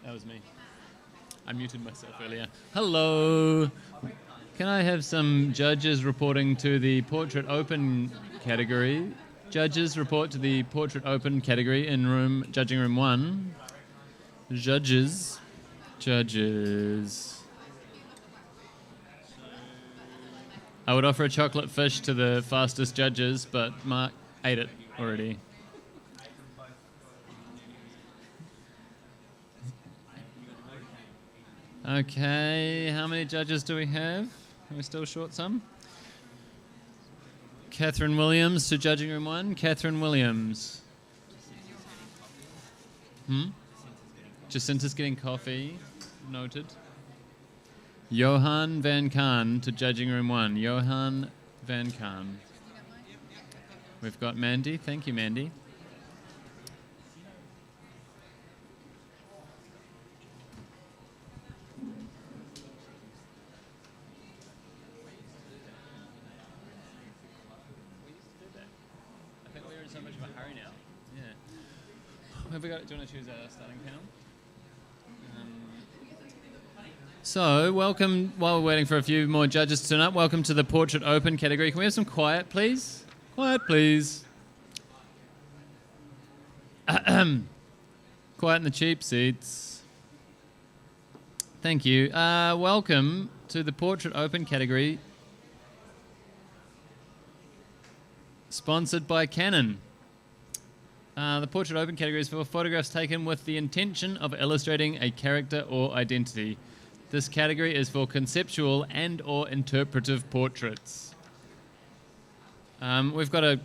That was me. I muted myself earlier. Hello. Can I have some judges reporting to the Portrait Open category? Judges report to the Portrait Open category in judging room 1. Judges. I would offer a chocolate fish to the fastest judges, but Mark ate it already. Okay, how many judges do we have? Are we still short some? Catherine Williams to judging room 1. Catherine Williams. Jacinta's getting coffee. Noted. Johan Van Kaan to judging room 1. Johan Van Kaan. We've got Mandy. Thank you, Mandy. Have we got, do you want to choose our starting panel? So, welcome, while we're waiting for a few more judges to turn up, welcome to the Portrait Open category. Can we have some quiet, please? Quiet, please. Quiet in the cheap seats. Thank you. Welcome to the Portrait Open category, sponsored by Canon. The Portrait Open category is for photographs taken with the intention of illustrating a character or identity. This category is for conceptual and or interpretive portraits. We've got a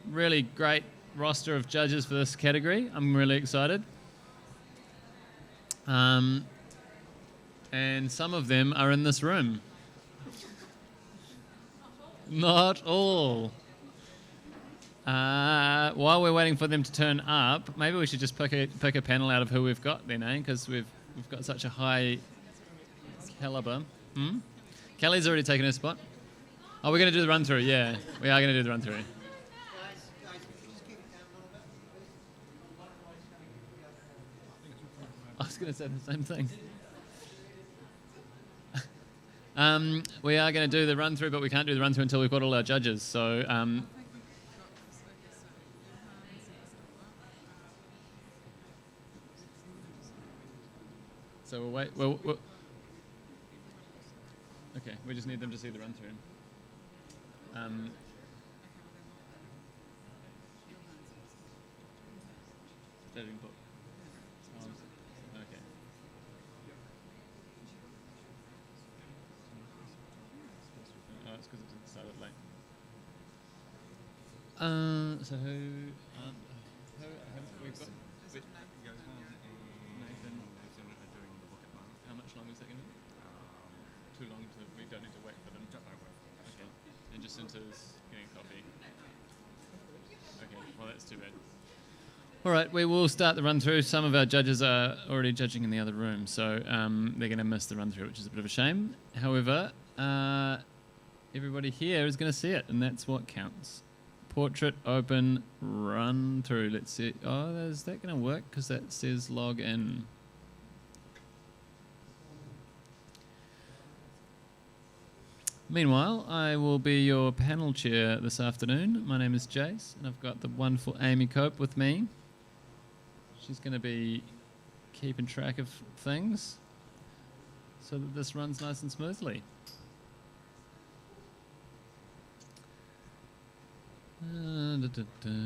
really great roster of judges for this category. I'm really excited. And some of them are in this room. Not all. While we're waiting for them to turn up, maybe we should just pick a panel out of who we've got then, eh? Because we've got such a high caliber. Kelly's already taken her spot. Oh, we're going to do the run through. Yeah, we are going to do the run through. I was going to say the same thing. We are going to do the run through, but we can't do the run through until we've got all our judges. So. So we'll wait. We'll okay, we just need them to see the run through. Okay. Oh, it's because it started late. So who we've got? How much longer is that going to be? Too long we don't need to wait for them. Okay. And Jacinta's getting coffee. Okay, well that's too bad. All right, we will start the run through. Some of our judges are already judging in the other room, so they're going to miss the run through, which is a bit of a shame. However, everybody here is going to see it, and that's what counts. Portrait Open run through. Let's see. Oh, is that going to work? Because that says log in. Meanwhile, I will be your panel chair this afternoon. My name is Jace, and I've got the wonderful Amy Cope with me. She's going to be keeping track of things so that this runs nice and smoothly.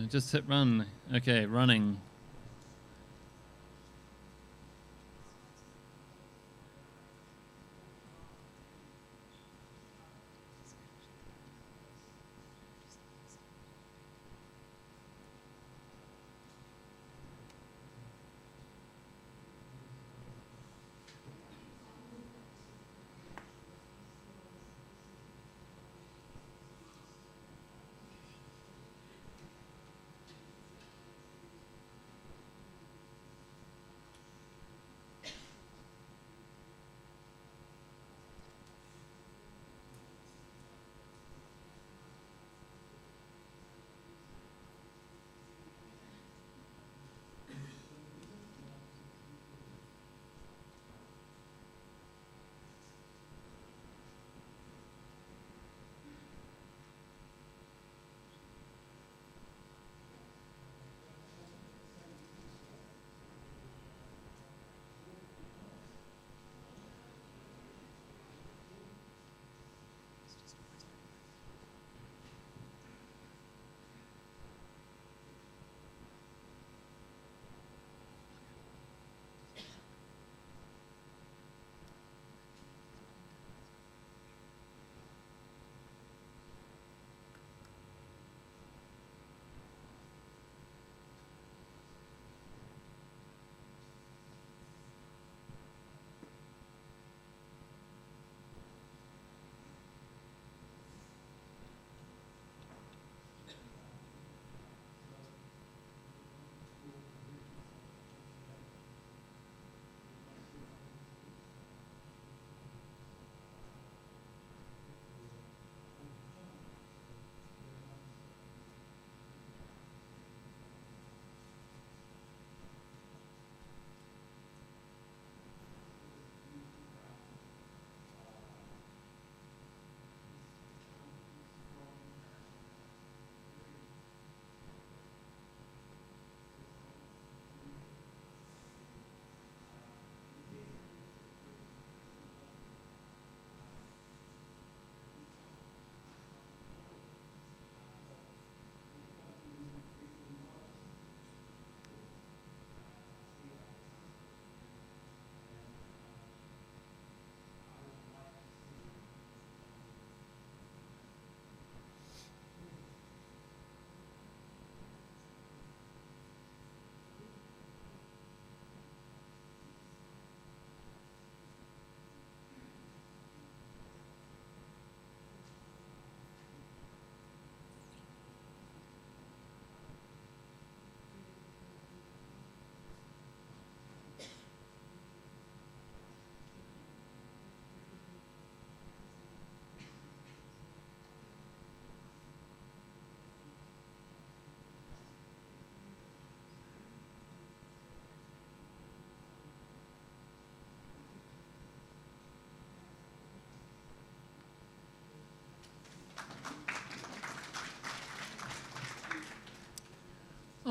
Just hit run. Okay, running.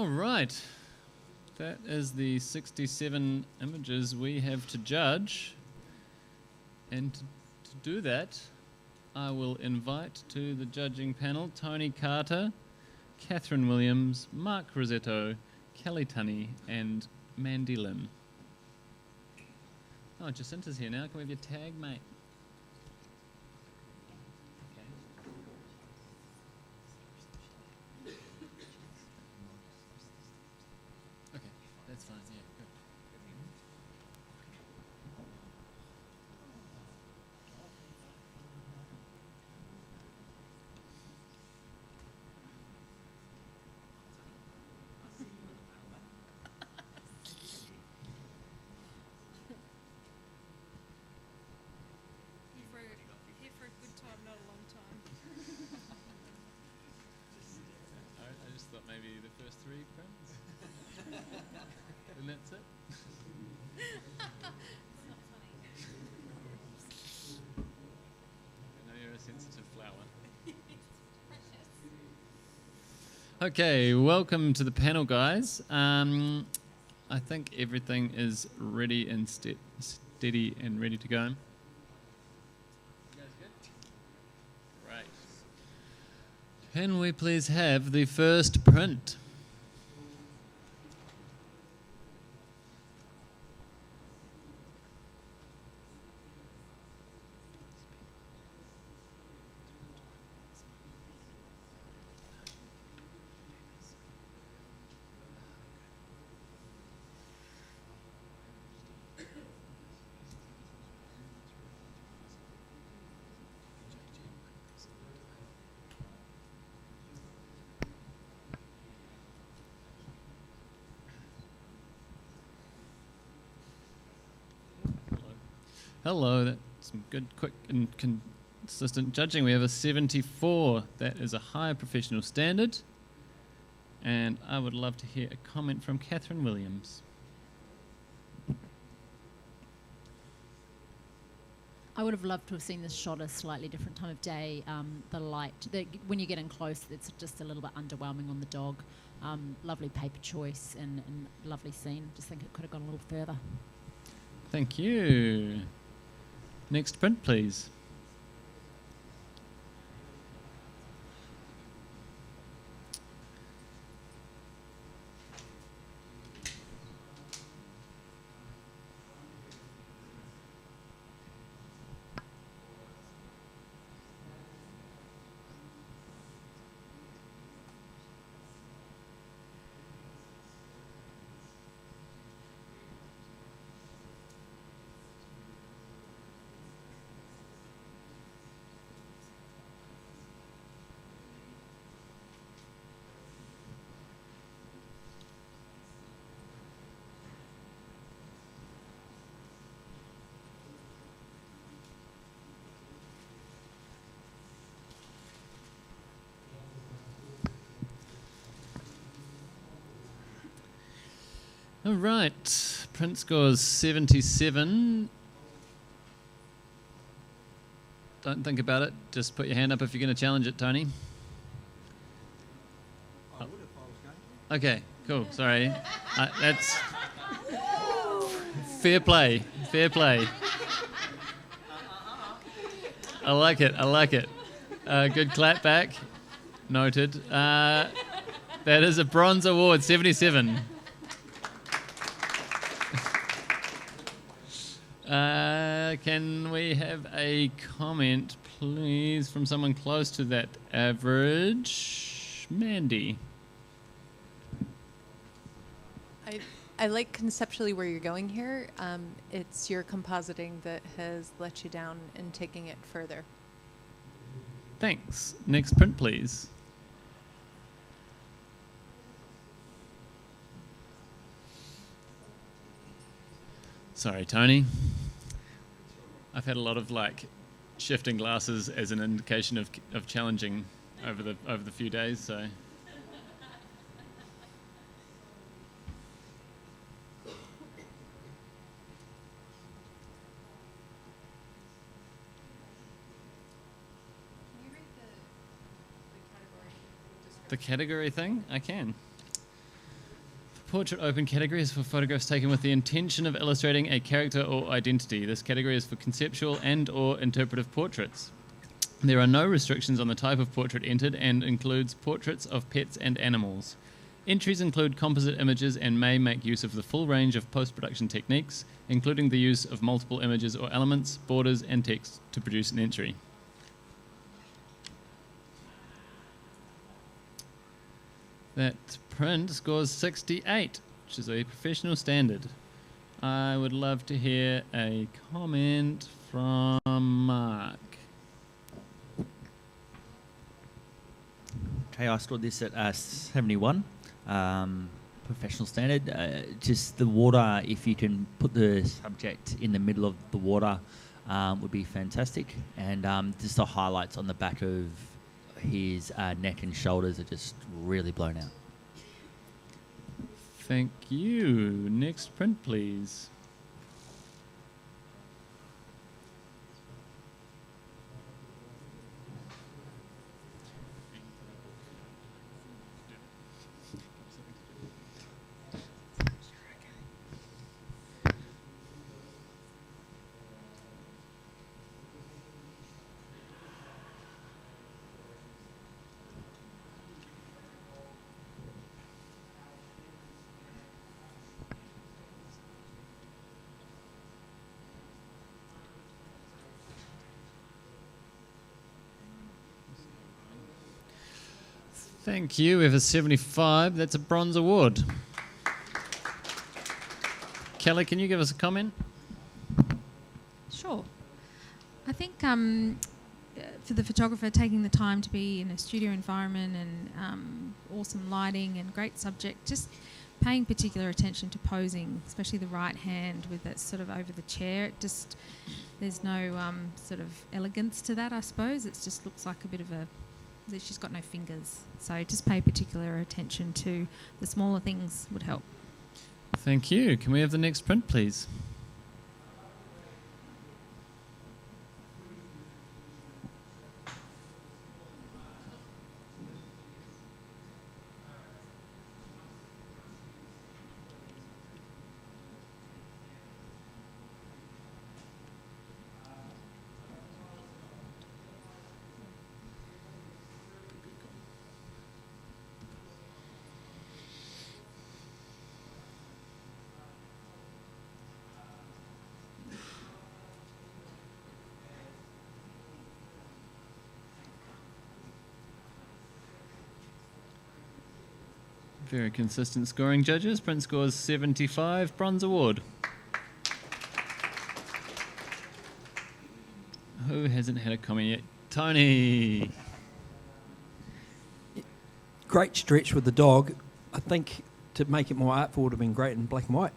All right. That is the 67 images we have to judge. And to do that, I will invite to the judging panel Tony Carter, Catherine Williams, Mark Rosetto, Kelly Tunney, and Mandy Lim. Oh, Jacinta's here now. Can we have your tag, mate? Okay, that's fine. Yeah, good. Here for a good time, not a long time. I just thought maybe the first 3 prints. And that's it. It's not funny. I know you're a sensitive flower. Precious. Okay, welcome to the panel, guys. I think everything is ready and steady and ready to go. You guys good? Right. Can we please have the first print? Hello, that's some good, quick, and consistent judging. We have a 74. That is a high professional standard. And I would love to hear a comment from Catherine Williams. I would have loved to have seen this shot a slightly different time of day. The light, when you get in close, it's just a little bit underwhelming on the dog. Lovely paper choice and lovely scene. Just think it could have gone a little further. Thank you. Next print, please. All right, print scores 77. Don't think about it. Just put your hand up if you're going to challenge it, Tony. I would if I was going to. Okay, cool. Sorry. That's fair play. Fair play. I like it. I like it. Good clap back. Noted. That is a bronze award, 77. Can we have a comment, please, from someone close to that average? Mandy. I like conceptually where you're going here. It's your compositing that has let you down in taking it further. Thanks. Next print, please. Sorry, Tony. I've had a lot of shifting glasses as an indication of challenging over the few days, so. Can you read the category description? The category thing? I can. portrait open category is for photographs taken with the intention of illustrating a character or identity. This category is for conceptual and/or interpretive portraits. There are no restrictions on the type of portrait entered and includes portraits of pets and animals. Entries include composite images and may make use of the full range of post-production techniques, including the use of multiple images or elements, borders, and text to produce an entry. That print scores 68, which is a professional standard. I would love to hear a comment from Mark. Okay, I scored this at 71. Professional standard. Just the water, if you can put the subject in the middle of the water, would be fantastic. And just the highlights on the back of his neck and shoulders are just really blown out. Thank you. Next print, please. Thank you. We have a 75. That's a bronze award. Kelly, can you give us a comment? Sure. I think for the photographer, taking the time to be in a studio environment and awesome lighting and great subject, just paying particular attention to posing, especially the right hand with that sort of over the chair. It just, there's no sort of elegance to that, I suppose. It just looks like a bit of a, she's got no fingers. So just pay particular attention to the smaller things would help. Thank you. Can we have the next print, please? Very consistent scoring, judges. Print scores 75, bronze award. Who hasn't had a comment yet? Tony. Great stretch with the dog. I think to make it more artful would have been great in black and white.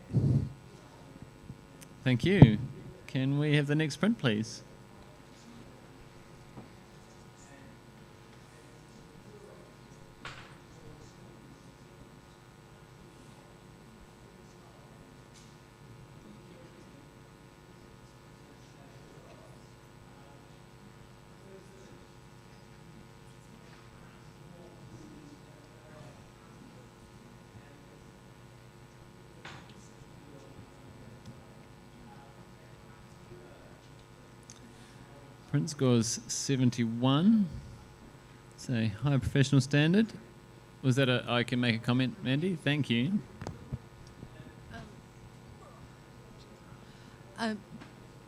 Thank you. Can we have the next print, please? Print scores 71. It's a high professional standard. Was that a, I can make a comment, Mandy? Thank you.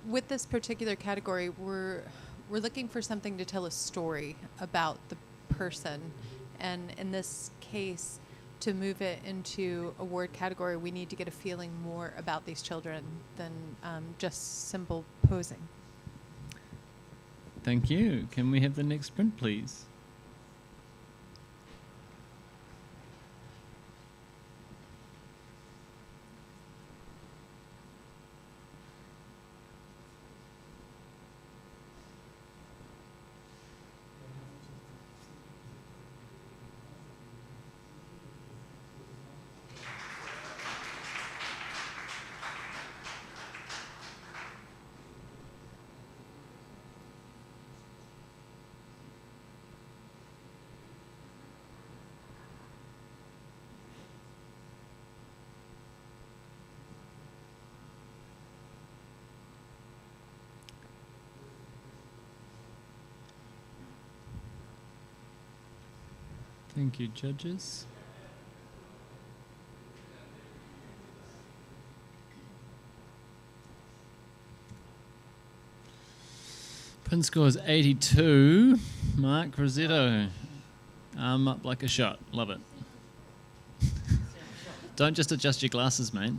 With this particular category, we're looking for something to tell a story about the person, and in this case, to move it into award category, we need to get a feeling more about these children than just simple posing. Thank you. Can we have the next print, please? Thank you, judges. Print score is 82. Mark Rosetto. Arm up like a shot. Love it. Don't just adjust your glasses, mate.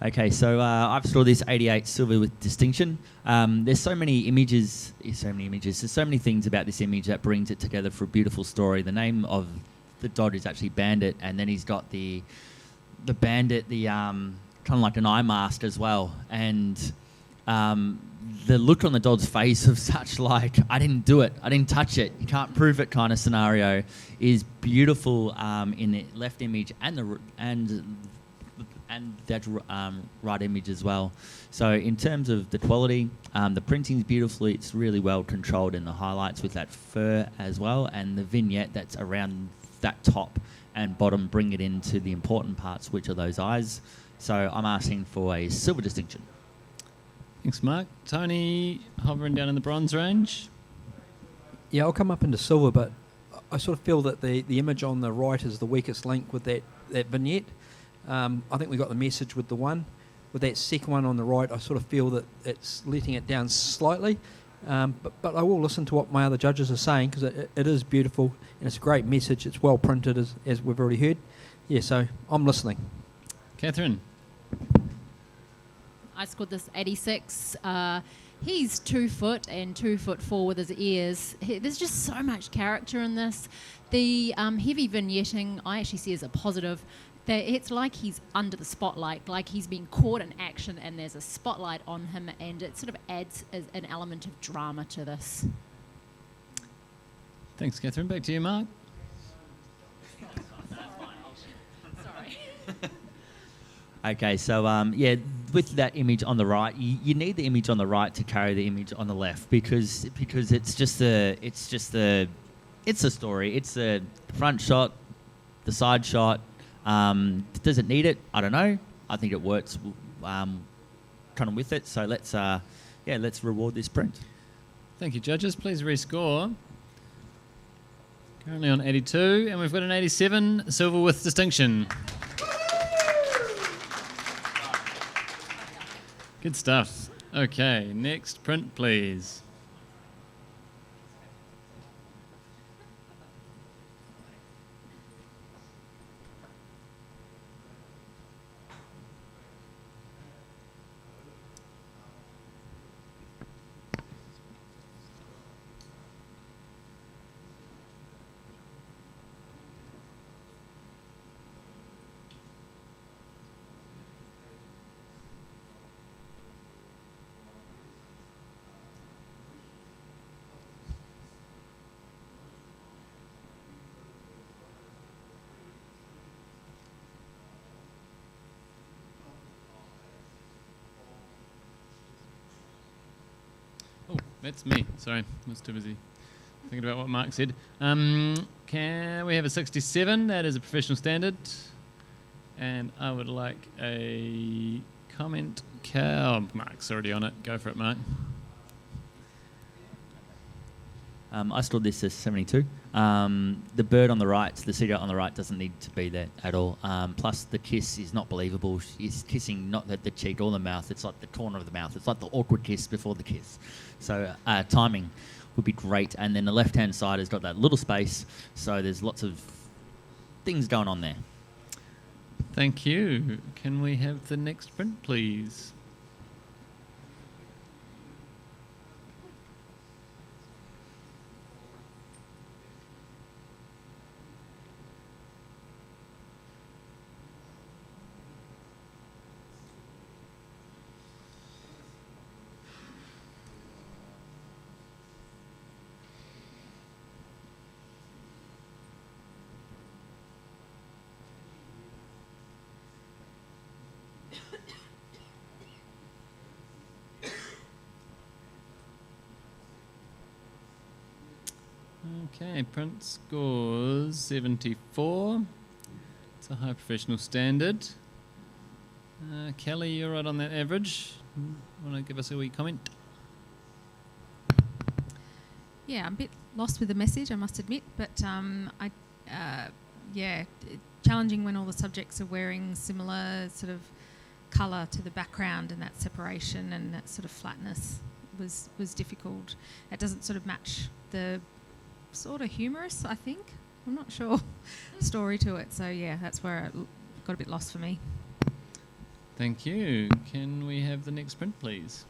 Okay, so I've scored this 88 silver with distinction. There's so many images. There's so many things about this image that brings it together for a beautiful story. The name of the dog is actually Bandit, and then he's got the bandit, kind of like an eye mask as well, and the look on the dog's face of such like, I didn't do it, I didn't touch it, you can't prove it kind of scenario is beautiful in the left image and that right image as well. So in terms of the quality, the printing's beautiful. It's really well controlled in the highlights with that fur as well, and the vignette that's around that top and bottom bring it into the important parts, which are those eyes. So I'm asking for a silver distinction. Thanks, Mark. Tony, hovering down in the bronze range. Yeah, I'll come up into silver, but I sort of feel that the image on the right is the weakest link with that vignette. I think we got the message with the one. With that second one on the right, I sort of feel that it's letting it down slightly. But I will listen to what my other judges are saying, because it is beautiful and it's a great message. It's well printed, as we've already heard. Yeah, so I'm listening. Catherine. I scored this 86. He's 2 foot and 2'4" with his ears. There's just so much character in this. The heavy vignetting, I actually see as a positive. It's like he's under the spotlight, like he's being caught in action and there's a spotlight on him, and it sort of adds an element of drama to this. Thanks, Catherine. Back to you, Mark. Sorry. Okay, so yeah, with that image on the right, you need the image on the right to carry the image on the left, because it's a story. It's the front shot, the side shot. Does it need it? I don't know. I think it works kind of with it. So let's reward this print. Thank you, judges. Please rescore. Currently on 82, and we've got an 87, silver with distinction. Good stuff. Okay, next print, please. Oh, that's me. Sorry, I was too busy thinking about what Mark said. Can we have a 67? That is a professional standard. And I would like a comment. Mark's already on it. Go for it, Mark. I scored this as 72. The bird on the right, the seagull on the right, doesn't need to be there at all. Plus, the kiss is not believable. She's kissing not the cheek or the mouth. It's like the corner of the mouth. It's like the awkward kiss before the kiss. So timing would be great. And then the left-hand side has got that little space, so there's lots of things going on there. Thank you. Can we have the next print, please? Okay, print scores 74. It's a high professional standard. Kelly, you're right on that average. Want to give us a wee comment? Yeah, lost with the message, I must admit. But challenging when all the subjects are wearing similar sort of colour to the background, and that separation and that sort of flatness was difficult. It doesn't sort of match the sort of humorous, I think, I'm not sure, story to it. So yeah, that's where it got a bit lost for me. Thank you. Can we have the next print, please?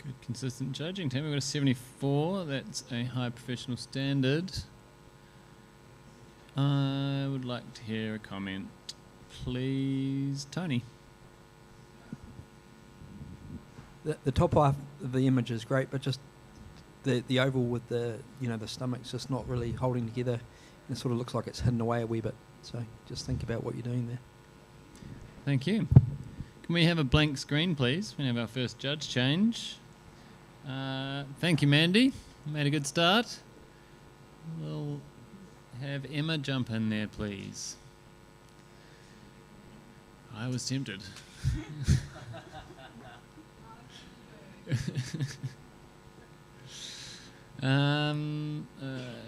Good consistent judging team. We've got a 74. That's a high professional standard. I would like to hear a comment, please, Tony. The top half of the image is great, but just the oval with the the stomach's just not really holding together. It sort of looks like it's hidden away a wee bit. So just think about what you're doing there. Thank you. Can we have a blank screen, please? We have our first judge change. Thank you, Mandy. Made a good start. We'll have Emma jump in there, please. I was tempted.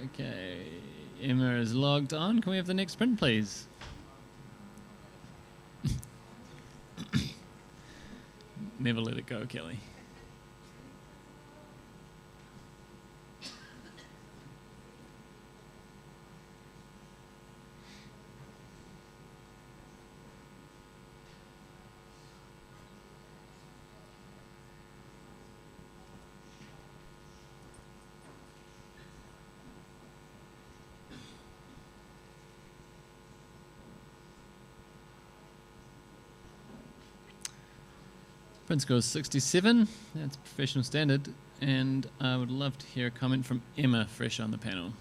Okay. Emma is logged on. Can we have the next print, please? Never let it go, Kelly. Print score is 67. That's professional standard. And I would love to hear a comment from Emma, fresh on the panel.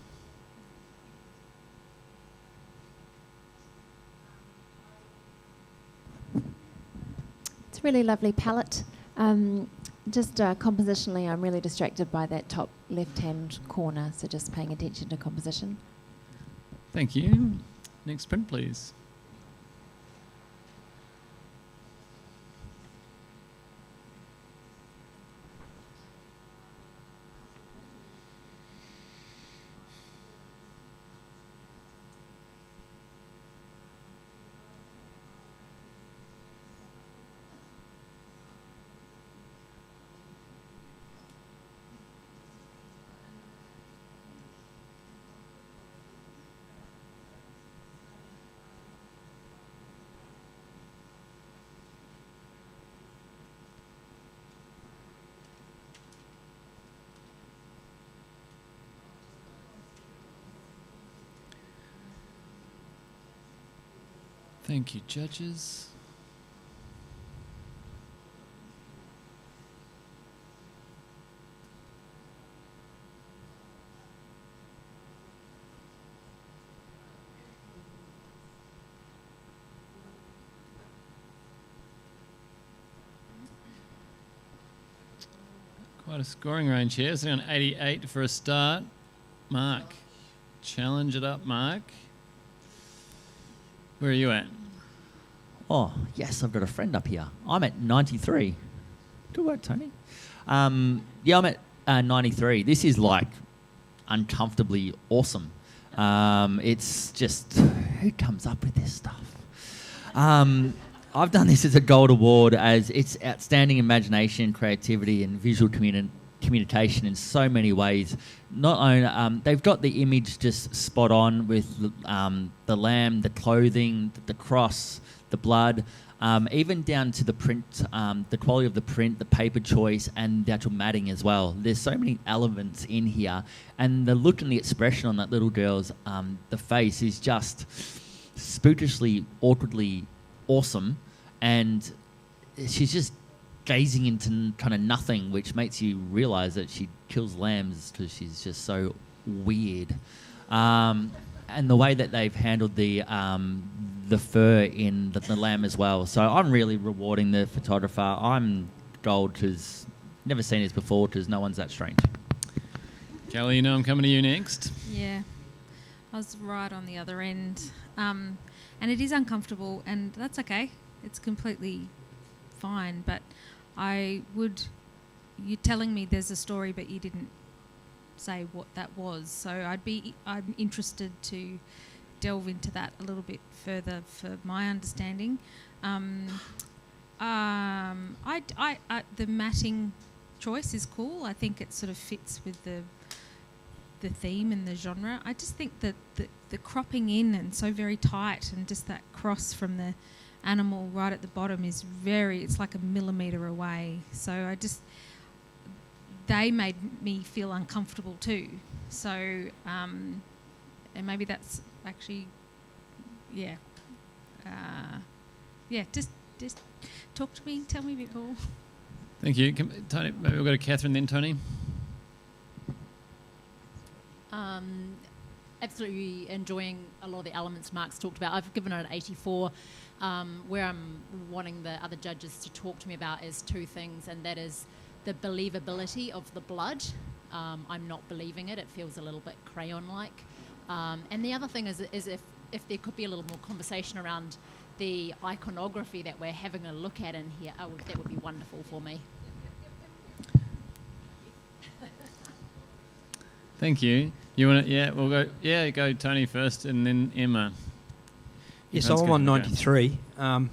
It's a really lovely palette. Just compositionally, I'm really distracted by that top left-hand corner, so just paying attention to composition. Thank you. Next print, please. Thank you, judges. Quite a scoring range here. Sitting on 88 for a start. Mark, challenge it up, Mark. Where are you at? Oh, yes, I've got a friend up here. I'm at 93. Good work, Tony. I'm at 93. This is like uncomfortably awesome. It's just, who comes up with this stuff? I've done this as a gold award as it's outstanding imagination, creativity and visual communication in so many ways. Not only they've got the image just spot on with the lamb, the clothing, the cross, the blood, even down to the print, the quality of the print, the paper choice, and the actual matting as well. There's so many elements in here, and the look and the expression on that little girl's the face is just spookishly, awkwardly awesome, and she's just gazing into kind of nothing, which makes you realise that she kills lambs because she's just so weird. And the way that they've handled the fur in the lamb as well. So I'm really rewarding the photographer. I'm gold because never seen this before because no one's that strange. Kelly, you know I'm coming to you next. Yeah, I was right on the other end. And it is uncomfortable, and that's okay. It's completely fine, but you're telling me there's a story, but you didn't say what that was. So I'm interested to delve into that a little bit further for my understanding. The matting choice is cool. I think it sort of fits with the theme and the genre. I just think that the cropping in and so very tight, and just that cross from the animal right at the bottom is it's like a millimetre away. So they made me feel uncomfortable too. So, and maybe that's actually, just talk to me, tell me a bit more. Thank you. Tony, maybe we'll go to Catherine then, Tony. Absolutely enjoying a lot of the elements Mark's talked about. I've given it an 84. Where I'm wanting the other judges to talk to me about is two things, and that is the believability of the blood. I'm not believing it. It feels a little bit crayon-like. And the other thing is if there could be a little more conversation around the iconography that we're having a look at in here, that would be wonderful for me. Thank you. You want to? Yeah, we'll go. Yeah, go Tony first, and then Emma. Yes, I'm on 93. I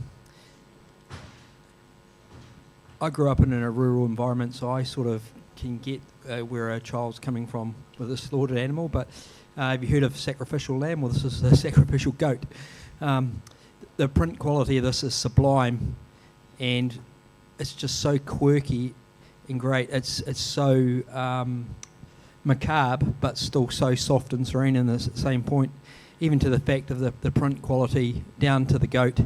grew up in a rural environment, so I sort of can get where a child's coming from with a slaughtered animal. But have you heard of sacrificial lamb? Well, this is a sacrificial goat. The print quality of this is sublime, and it's just so quirky and great. It's so macabre, but still so soft and serene in the same point, even to the fact of the print quality down to the goat.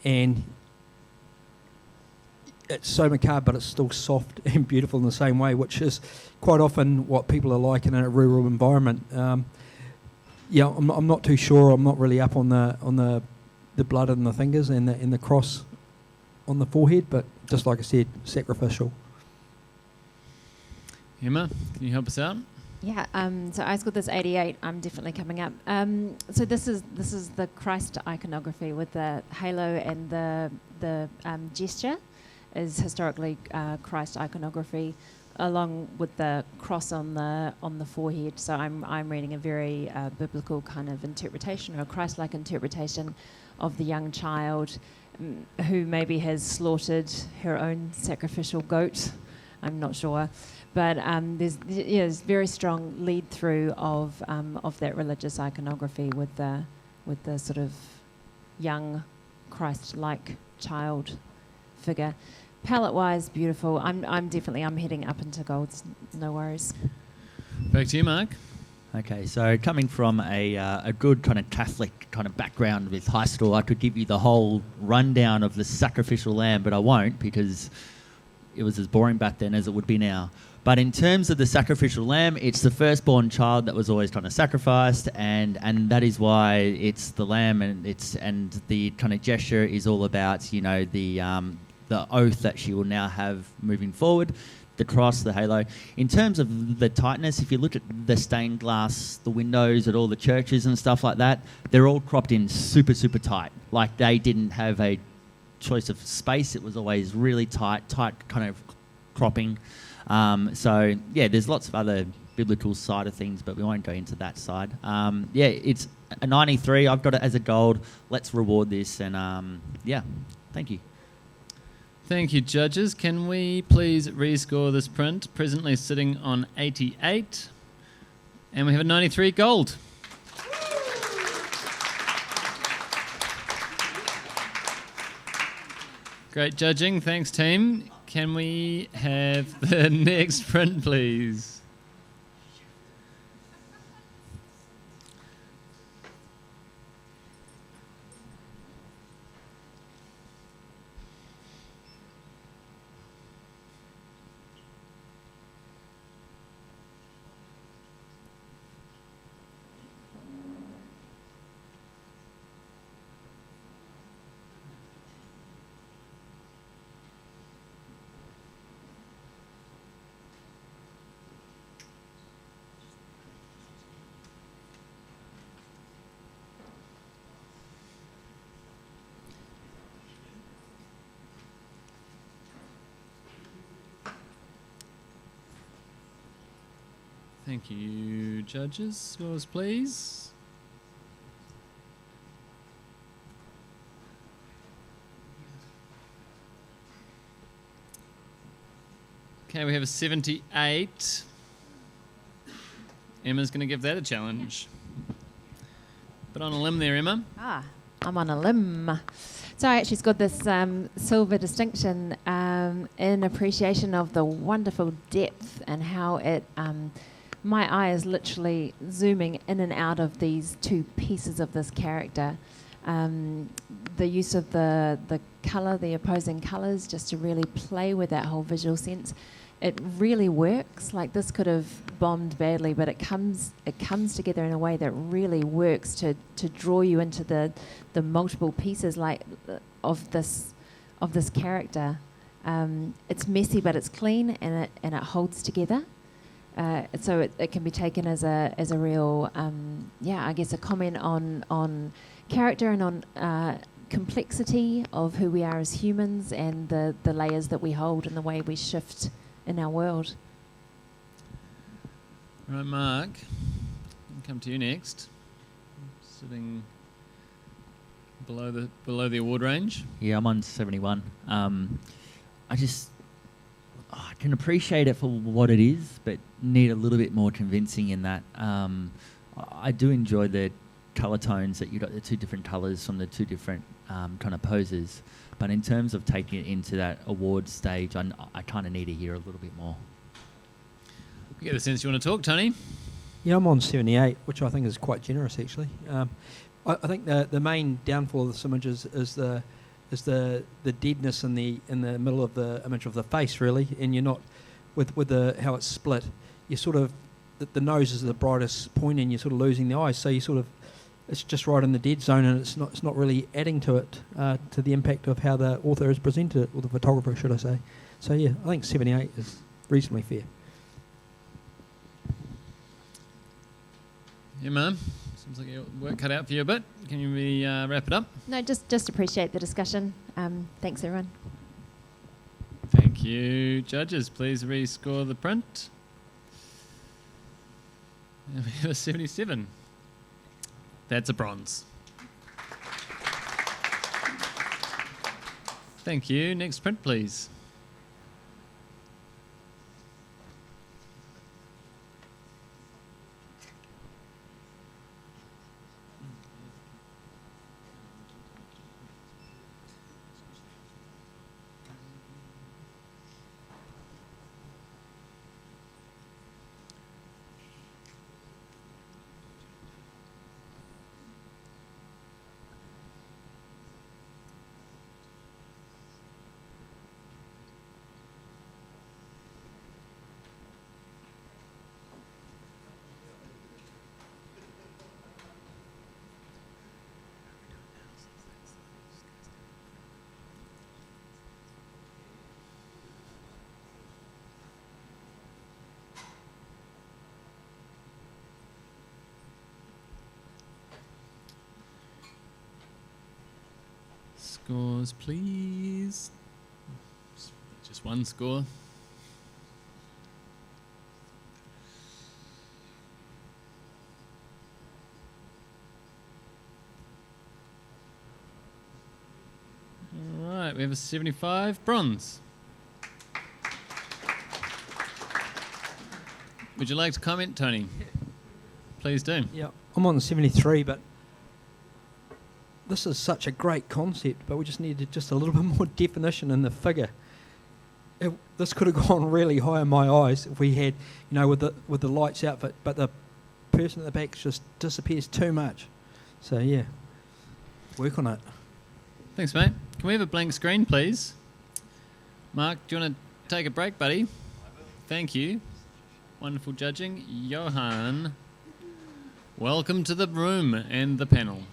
And it's so macabre, but it's still soft and beautiful in the same way, which is quite often what people are like in a rural environment. I'm not too sure. I'm not really up on the blood in the fingers and the cross on the forehead, but just like I said, sacrificial. Emma, can you help us out? Yeah, so I scored this 88. I'm definitely coming up. So this is the Christ iconography with the halo, and the gesture is historically Christ iconography, along with the cross on the forehead. So I'm reading a very biblical kind of interpretation, or a Christ-like interpretation of the young child who maybe has slaughtered her own sacrificial goat. I'm not sure. But there's very strong lead through of that religious iconography with the sort of young Christ-like child figure. Palette-wise, beautiful. I'm heading up into golds. No worries. Back to you, Mark. Okay, so coming from a good kind of Catholic kind of background with high school, I could give you the whole rundown of the sacrificial lamb, but I won't because it was as boring back then as it would be now. But in terms of the sacrificial lamb, it's the firstborn child that was always kind of sacrificed, and that is why it's the lamb, and the kind of gesture is all about, the oath that she will now have moving forward, the cross, the halo. In terms of the tightness, if you look at the stained glass, the windows at all the churches and stuff like that, they're all cropped in super, super tight. Like they didn't have a choice of space. It was always really tight kind of cropping. So there's lots of other biblical side of things, but we won't go into that side. It's a 93. I've got it as a gold. Let's reward this, and thank you. Thank you, judges. Can we please rescore this print? Presently sitting on 88, and we have a 93 gold. Great judging. Thanks, team. Can we have the next print, please? Thank you, judges. Scores, please. Okay, we have a 78. Emma's going to give that a challenge. But on a limb there, Emma. I'm on a limb. So I actually scored this silver distinction in appreciation of the wonderful depth and how it, my eye is literally zooming in and out of these two pieces of this character. The use of the colour, the opposing colours, just to really play with that whole visual sense. It really works. Like, this could have bombed badly, but it comes together in a way that really works to draw you into the multiple pieces of this character. It's messy, but it's clean, and it holds together. So it can be taken as a real I guess a comment on character and on complexity of who we are as humans and the layers that we hold and the way we shift in our world. Right, Mark, I'll come to you next. Sitting below the award range. Yeah, I'm on 71. I can appreciate it for what it is, but need a little bit more convincing in that. I do enjoy the colour tones that you got, the two different colours from the two different kind of poses. But in terms of taking it into that award stage, I kind of need to hear a little bit more. You get the sense you want to talk, Tony? Yeah, I'm on 78, which I think is quite generous, actually. I think the main downfall of this image is the deadness in the middle of the image of the face, really, and you're not with how it's split. You sort of the nose is the brightest point, and you're sort of losing the eyes. So you sort of it's just right in the dead zone, and it's not really adding to it to the impact of how the author has presented it, or the photographer, should I say? So yeah, I think 78 is reasonably fair. Yeah, ma'am. Seems like your work cut out for you a bit. Can you wrap it up? No, just appreciate the discussion. Thanks, everyone. Thank you, judges. Please rescore the print. And we have a 77. That's a bronze. Thank you. Next print, please. Scores, please. Just one score. All right, we have a 75, bronze. Would you like to comment, Tony? Please do. Yeah, I'm on 73, but this is such a great concept, but we just needed just a little bit more definition in the figure. This could have gone really high in my eyes if we had, with the lights outfit, but the person at the back just disappears too much. So yeah, work on it. Thanks, mate. Can we have a blank screen, please? Mark, do you want to take a break, buddy? Thank you. Wonderful judging. Johan, welcome to the room and the panel.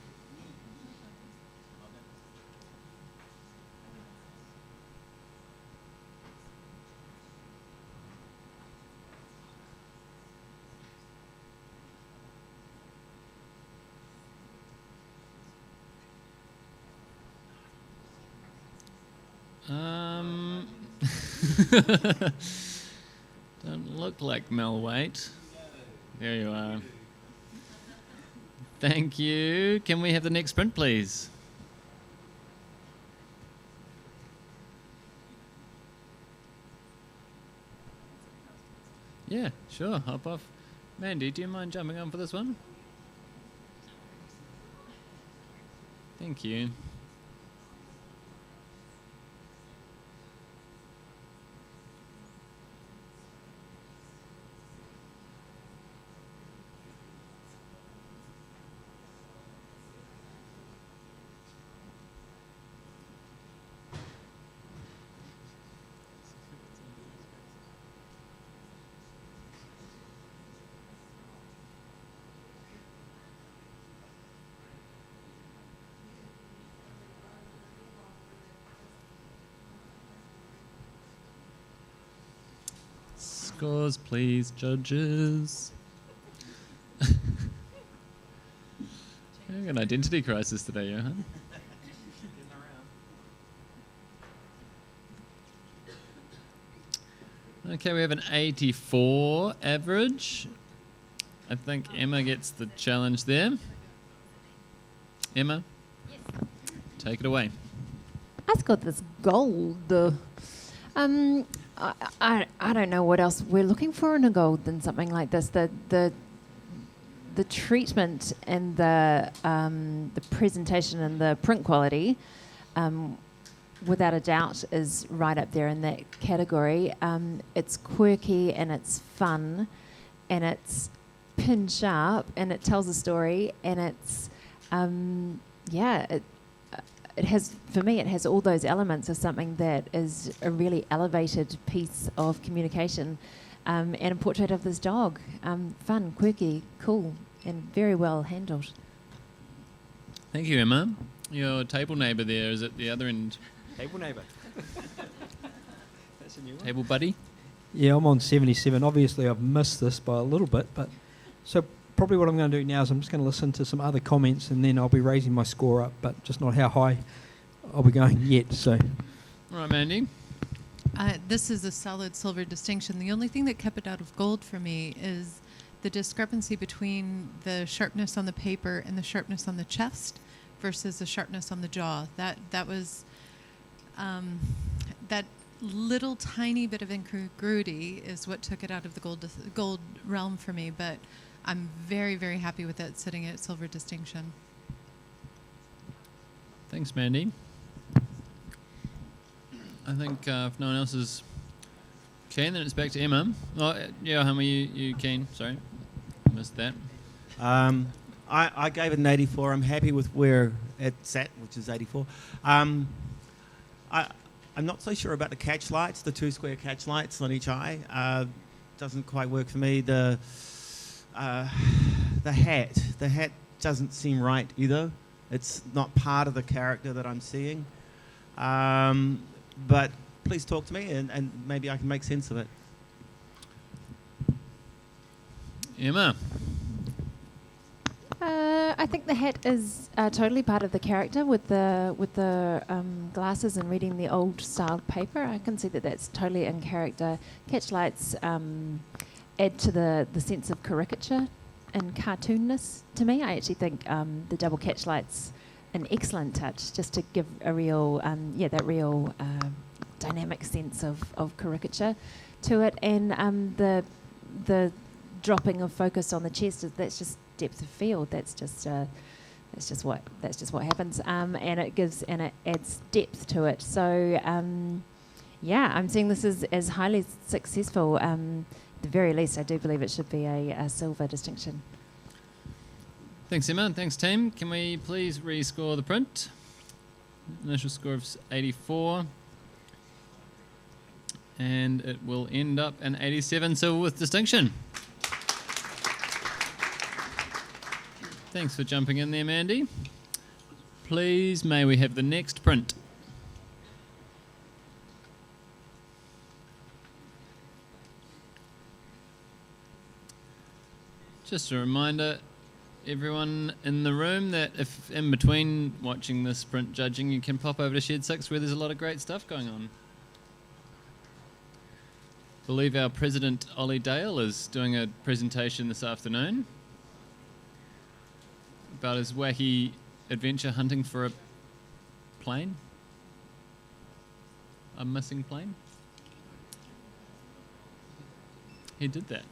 Don't look like Mel Waite. There you are. Thank you. Can we have the next print, please? Yeah, sure. Hop off. Mandy, do you mind jumping on for this one? Thank you. Scores, please, judges. Having an identity crisis today, Johan. Okay, we have an 84 average. I think Emma gets the challenge there. Emma, take it away. I got this gold. I don't know what else we're looking for in a gold than something like this. The treatment and the presentation and the print quality, without a doubt, is right up there in that category. It's quirky and it's fun, and it's pin sharp, and it tells a story, and it's it has, for me, it has all those elements of something that is a really elevated piece of communication, and a portrait of this dog. Fun, quirky, cool, and very well handled. Thank you, Emma. Your table neighbour there is at the other end. Table neighbour. That's a new one. Table buddy. Yeah, I'm on 77. Obviously, I've missed this by a little bit, but so probably what I'm going to do now is I'm just going to listen to some other comments, and then I'll be raising my score up, but just not how high I'll be going yet. So, All right, Mandy. This is a solid silver distinction. The only thing that kept it out of gold for me is the discrepancy between the sharpness on the paper and the sharpness on the chest versus the sharpness on the jaw. That was that little tiny bit of incongruity is what took it out of the gold realm for me. But I'm very, very happy with it sitting at silver distinction. Thanks, Mandy. I think if no one else is keen, then it's back to Emma. Oh, Johan, were you keen? Sorry, missed that. I gave it an 84. I'm happy with where it's at, which is 84. I'm not so sure about the catch lights, the 2 square catch lights on each eye. Doesn't quite work for me. The hat doesn't seem right either. It's not part of the character that I'm seeing. But please talk to me, and maybe I can make sense of it. Emma. I think the hat is totally part of the character with the glasses and reading the old style paper. I can see that that's totally in character. Catch lights add to the sense of caricature and cartoonness to me. I actually think the double catch lights an excellent touch, just to give a real that real dynamic sense of caricature to it. And the dropping of focus on the chest, that's just depth of field. That's just what happens, and it adds depth to it. So I'm seeing this as highly successful. At the very least, I do believe it should be a silver distinction. Thanks, Emma. Thanks, team. Can we please rescore the print? Initial score of 84. And it will end up an 87 silver with distinction. Thanks for jumping in there, Mandy. Please, may we have the next print? Just a reminder, everyone in the room, that if in between watching this print judging, you can pop over to Shed 6 where there's a lot of great stuff going on. believe our President, Ollie Dale, is doing a presentation this afternoon about his wacky adventure hunting for a plane. A missing plane. He did that.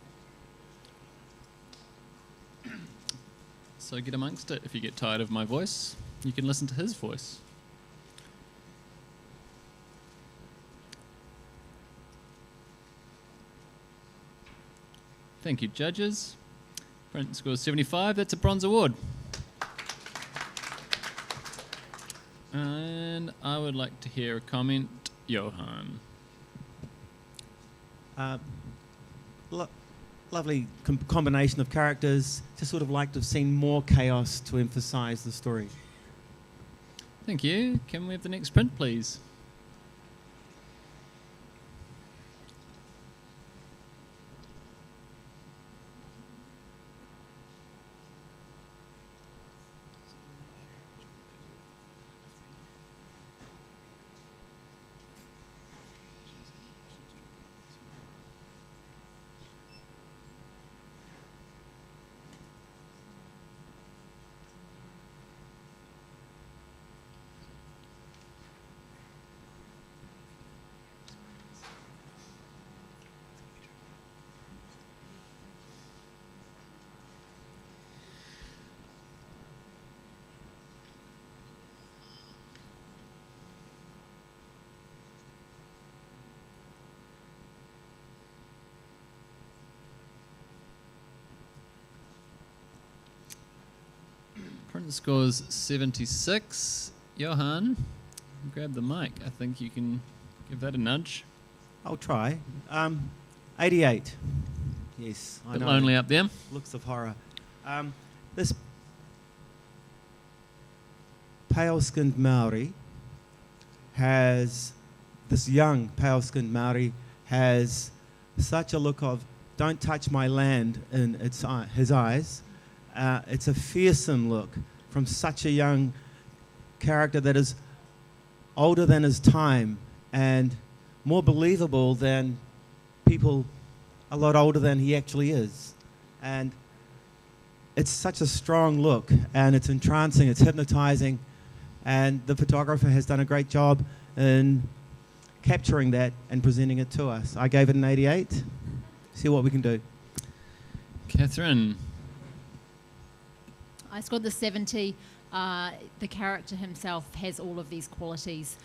So get amongst it. If you get tired of my voice, you can listen to his voice. Thank you, judges. Print score 75. That's a bronze award. And I would like to hear a comment, Johan. Lovely combination of characters. Just sort of like to have seen more chaos to emphasise the story. Thank you. Can we have the next print, please? Print scores 76. Johan, grab the mic. I think you can give that a nudge. I'll try. 88. Yes, I Bit know. lonely up there. Looks of horror. This pale-skinned Maori this young pale-skinned Maori has such a look of "don't touch my land" in his eyes. It's a fearsome look from such a young character that is older than his time and more believable than people a lot older than he actually is. And it's such a strong look, and it's entrancing, it's hypnotizing, and the photographer has done a great job in capturing that and presenting it to us. I gave it an 88. See what we can do. Catherine. I scored the 70. The character himself has all of these qualities.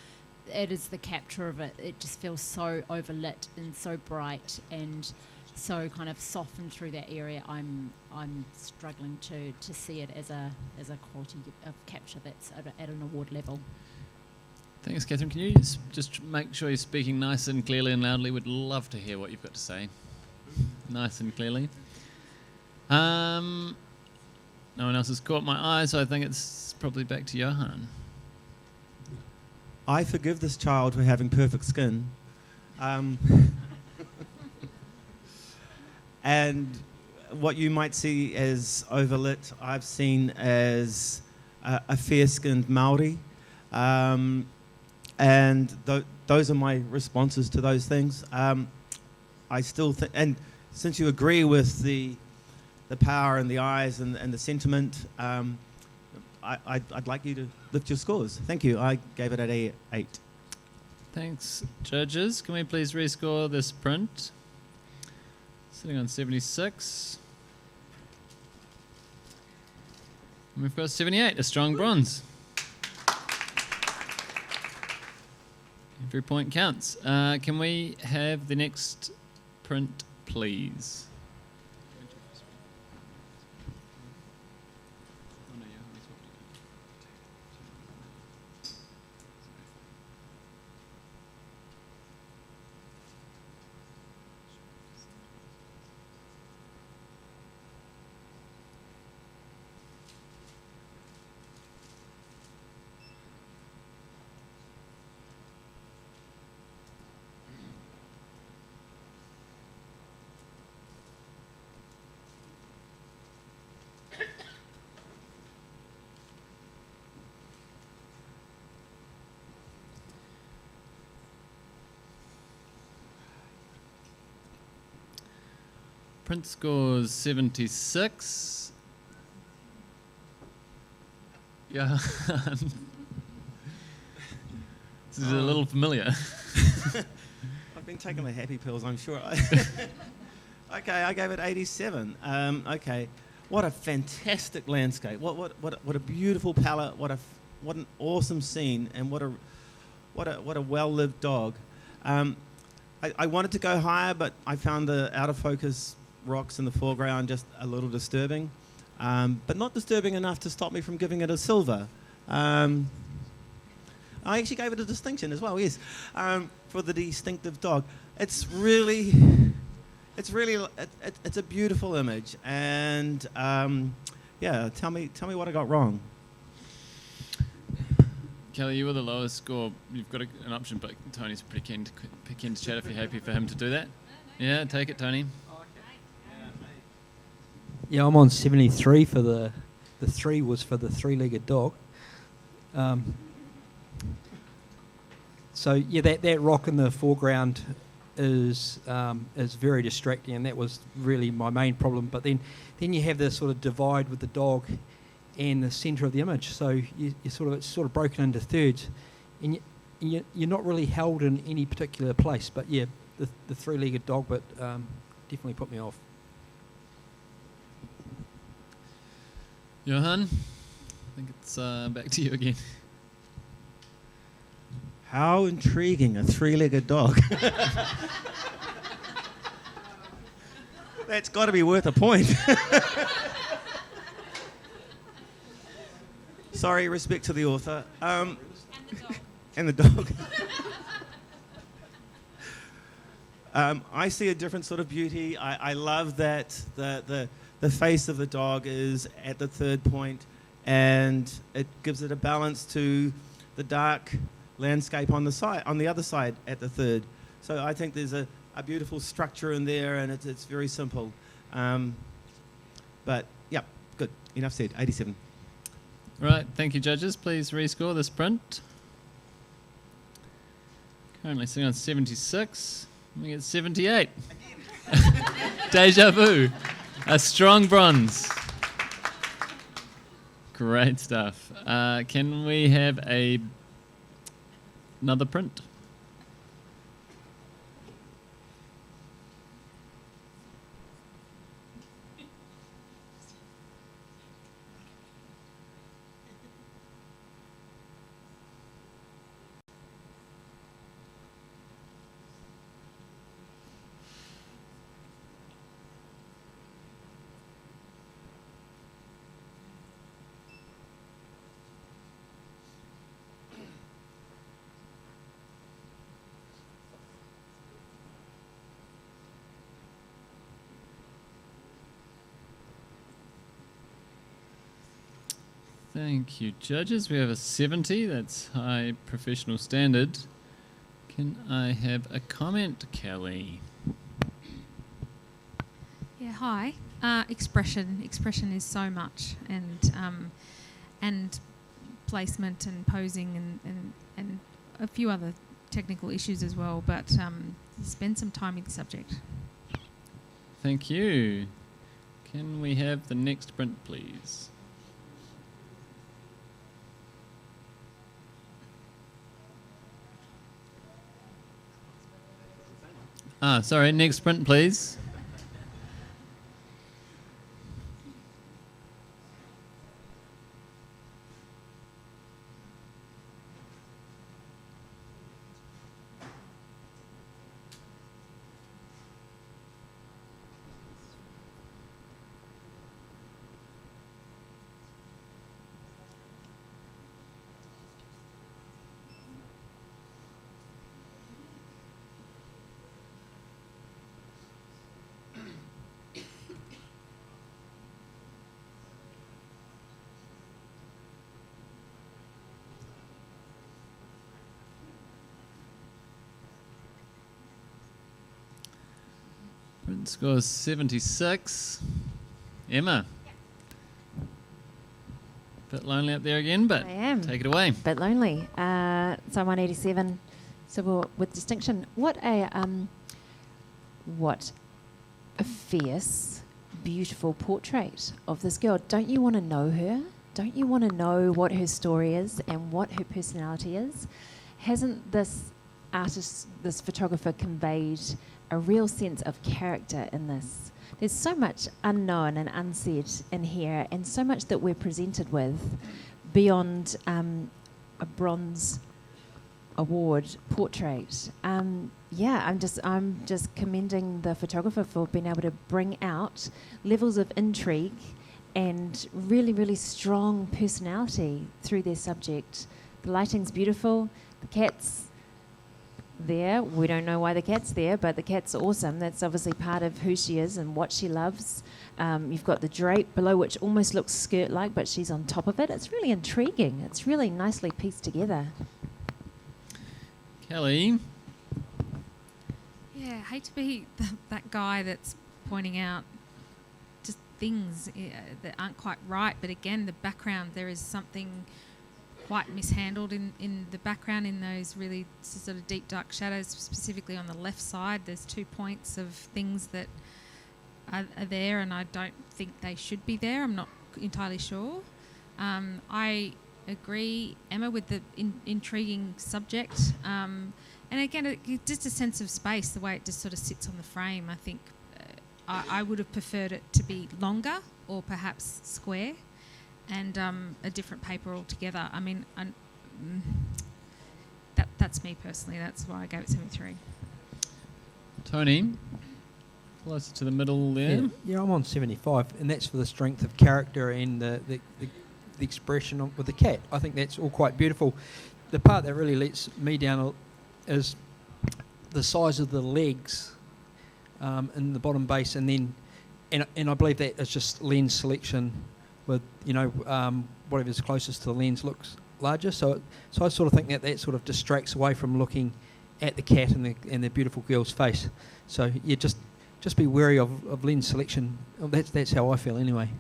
It is the capture of it. It just feels so overlit and so bright and so kind of softened through that area. I'm struggling to see it as a quality of capture that's at an award level. Thanks, Catherine. Can you just make sure you're speaking nice and clearly and loudly? We'd love to hear what you've got to say. Nice and clearly. No one else has caught my eye, so I think it's probably back to Johan. I forgive this child for having perfect skin. And what you might see as overlit, I've seen as a fair-skinned Maori. And those are my responses to those things. I still think, and since you agree with the power and the eyes and the sentiment, I'd like you to lift your scores. Thank you. I gave it an 8. Thanks, judges. Can we please rescore this print? Sitting on 76. And we've got 78, a strong bronze. Every point counts. Can we have the next print, please? Print scores 76. Yeah. This is a little familiar. I've been taking the happy pills, I'm sure. Okay, I gave it 87. Okay, what a fantastic landscape! What a beautiful palette! What an awesome scene! And what a well-lived dog. I wanted to go higher, but I found the out of focus rocks in the foreground just a little disturbing, but not disturbing enough to stop me from giving it a silver. I actually gave it a distinction as well, yes, for the distinctive dog. It's a beautiful image, and yeah, tell me what I got wrong. Kelly, you were the lowest score. You've got an option, but Tony's pretty keen to chat if you're happy for him to do that. Yeah, take it, Tony. Yeah, I'm on 73 for the 3 was for the three-legged dog. So yeah, that rock in the foreground is very distracting, and that was really my main problem. But then you have this sort of divide with the dog and the centre of the image. So it's sort of broken into thirds, and you're not really held in any particular place. But yeah, the three-legged dog, but definitely put me off. Johan, I think it's back to you again. How intriguing, a three-legged dog. That's got to be worth a point. Sorry, respect to the author. And the dog. I see a different sort of beauty. I love that the face of the dog is at the third point, and it gives it a balance to the dark landscape on the other side at the third. So I think there's a beautiful structure in there, and it's very simple. But yeah, good. Enough said. 87. Right, thank you, judges. Please rescore this print. Currently sitting on 76. We get 78. Deja vu. A strong bronze. Great stuff. Can we have another print? Thank you, judges. We have a 70. That's high professional standard. Can I have a comment, Kelly? Yeah, hi. Expression is so much, and placement and posing and a few other technical issues as well. But spend some time with the subject. Thank you. Can we have the next print, please? Sorry, next print, please. Print score 76. Emma. Bit lonely up there again, but I am. take it away. Bit lonely. So I'm 187. So with distinction, what a fierce, beautiful portrait of this girl. Don't you want to know her? Don't you want to know what her story is and what her personality is? Hasn't this artist, this photographer, conveyed a real sense of character in this? There's so much unknown and unsaid in here, and so much that we're presented with beyond a bronze award portrait. I'm just commending the photographer for being able to bring out levels of intrigue and really, really strong personality through their subject. The lighting's beautiful. The cat's there. We don't know why the cat's there, but the cat's awesome. That's obviously part of who she is and what she loves. You've got the drape below, which almost looks skirt-like, but she's on top of it. It's really intriguing. It's really nicely pieced together. Kelly. Yeah, I hate to be that guy that's pointing out just things that aren't quite right. But again, the background, there is something quite mishandled in the background, in those really sort of deep dark shadows, specifically on the left side. There's 2 points of things that are there, and I don't think they should be there. I'm not entirely sure. I agree, Emma, with the intriguing subject. And again, just a sense of space, the way it just sort of sits on the frame. I think I would have preferred it to be longer or perhaps square, and a different paper altogether. I mean, that's me personally. That's why I gave it 73. Tony, closer to the middle there. Yeah, I'm on 75, and that's for the strength of character and the expression with the cat. I think that's all quite beautiful. The part that really lets me down is the size of the legs in the bottom base, and I believe that is just lens selection. With whatever's closest to the lens looks larger, so I sort of think that sort of distracts away from looking at the cat and the beautiful girl's face. So yeah, just be wary of lens selection. That's how I feel anyway.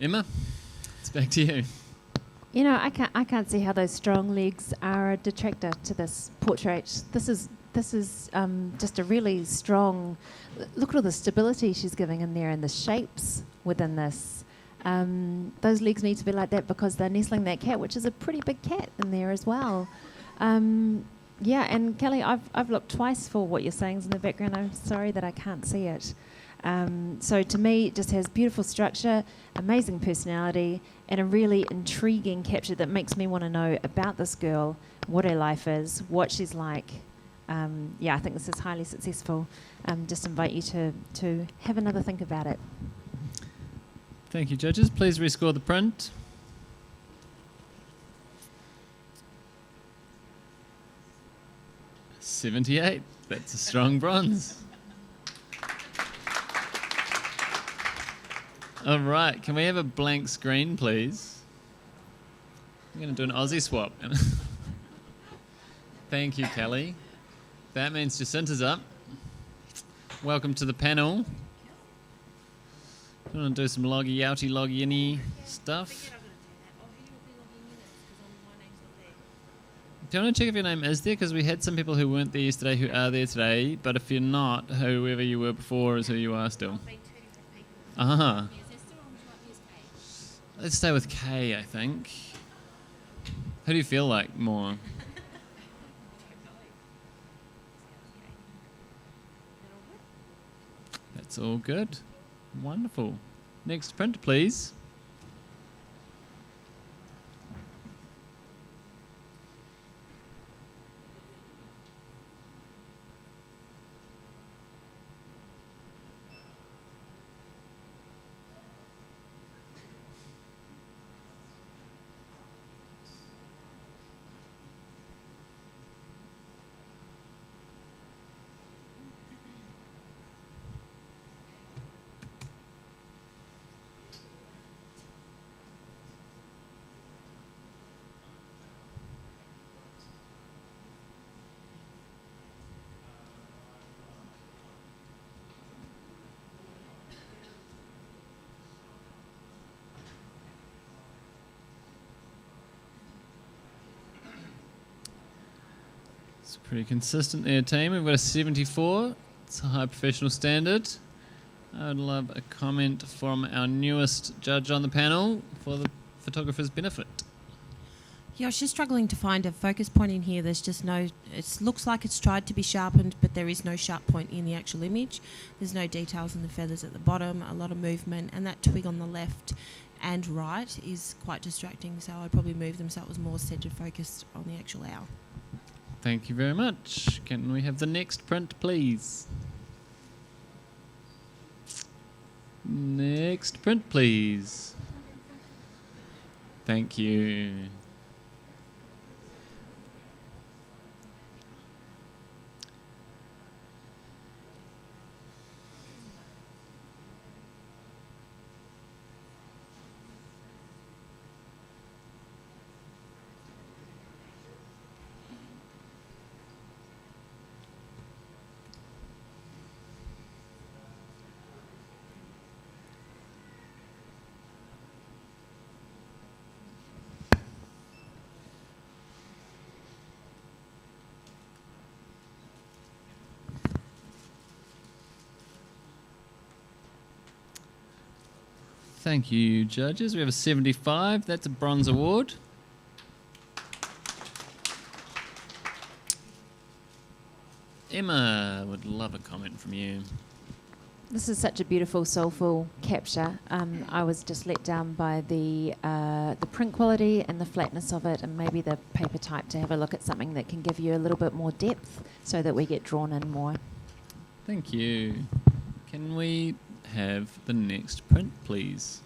Emma, it's back to you. You know, I can't see how those strong legs are a detractor to this portrait. This is just a really strong. Look at all the stability she's giving in there and the shapes within this. Those legs need to be like that because they're nestling that cat, which is a pretty big cat in there as well. Yeah, and Kelly, I've looked twice for what you're saying is in the background. I'm sorry that I can't see it. So to me, it just has beautiful structure, amazing personality, and a really intriguing capture that makes me want to know about this girl, what her life is, what she's like. I think this is highly successful. Just invite you to have another think about it. Thank you, judges. Please rescore the print. $78. That's a strong bronze. All right, can we have a blank screen, please? I'm going to do an Aussie swap. Thank you, Kelly. That means Jacinta's up. Welcome to the panel. You want to do some loggy outy loggy inny stuff? Do you want to check if your name is there? Because we had some people who weren't there yesterday who are there today. But if you're not, whoever you were before is who you are still. Uh-huh. Let's stay with Kay, I think. Who do you feel like more? That's all good. Wonderful. Next print, please. It's pretty consistent there, team. We've got a 74. It's a high professional standard. I would love a comment from our newest judge on the panel for the photographer's benefit. Yeah, I was just struggling to find a focus point in here. There's just no, it looks like it's tried to be sharpened, but there is no sharp point in the actual image. There's no details in the feathers at the bottom, a lot of movement, and that twig on the left and right is quite distracting, so I'd probably move them so it was more centred focused on the actual owl. Thank you very much. Can we have the next print, please? Next print, please. Thank you. Thank you, judges. We have a 75. That's a bronze award. Emma would love a comment from you. This is such a beautiful, soulful capture. I was just let down by the print quality and the flatness of it, and maybe the paper type, to have a look at something that can give you a little bit more depth so that we get drawn in more. Thank you. Can we have the next print, please?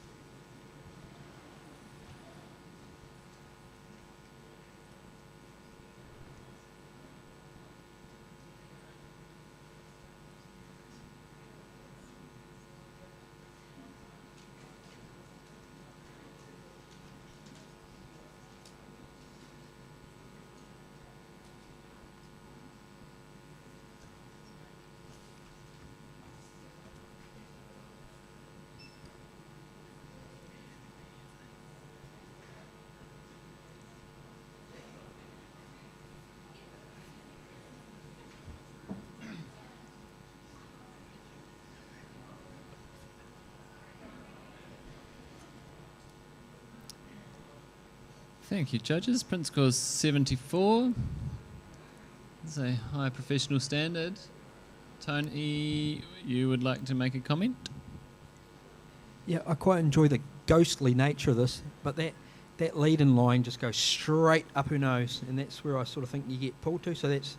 Thank you, judges. Print score's 74. It's a high professional standard. Tony, you would like to make a comment? Yeah, I quite enjoy the ghostly nature of this, but that lead-in line just goes straight up her nose, and that's where I sort of think you get pulled to, so that's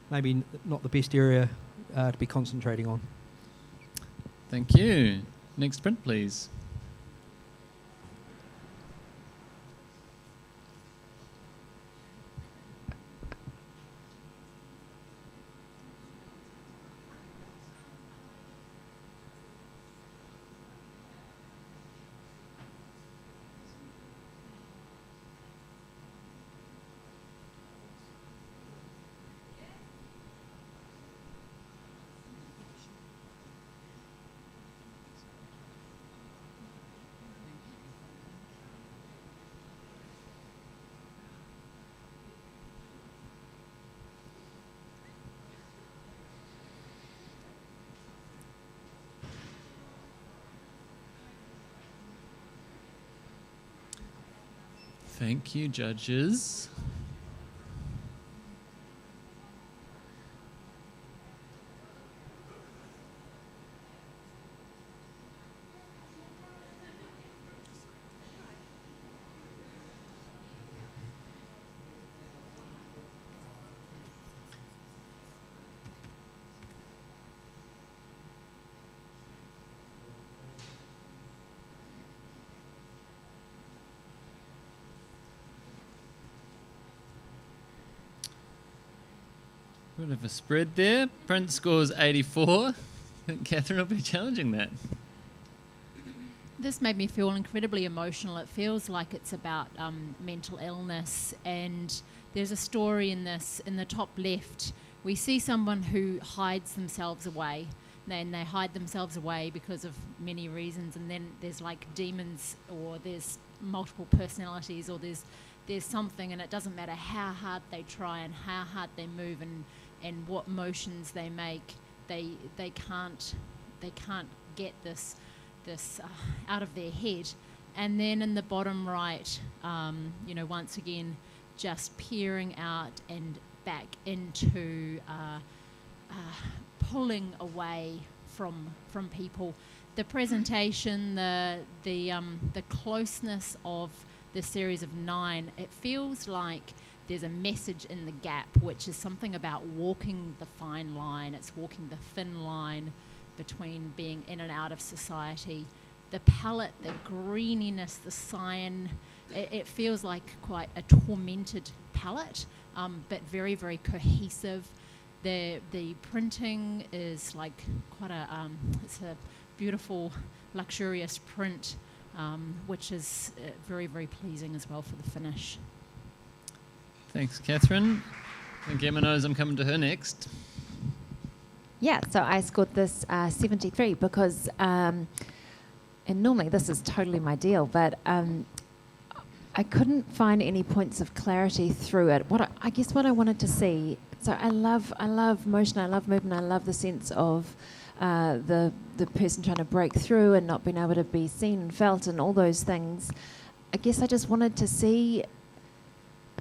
maybe not the best area to be concentrating on. Thank you. Next print, please. Thank you, judges. Bit of a spread there. Print scores 84. I think Catherine will be challenging that. This made me feel incredibly emotional. It feels like it's about mental illness, and there's a story in this. In the top left, we see someone who hides themselves away, and they hide themselves away because of many reasons, and then there's like demons, or there's multiple personalities, or there's there's something, and it doesn't matter how hard they try and how hard they move and what motions they make, they can't get this out of their head. And then in the bottom right, once again, just peering out and back into pulling away from people. The presentation, the closeness of the series of 9, it feels like there's a message in the gap, which is something about walking the fine line. It's walking the thin line between being in and out of society. The palette, the greeniness, the cyan, it feels like quite a tormented palette, but very, very cohesive. The printing is like quite it's a beautiful, luxurious print, which is very, very pleasing as well for the finish. Thanks, Catherine. I think Emma knows I'm coming to her next. Yeah, so I scored this 73 because, and normally this is totally my deal, but I couldn't find any points of clarity through it. I guess what I wanted to see, so I love motion, I love movement, I love the sense of the person trying to break through and not being able to be seen and felt and all those things. I guess I just wanted to see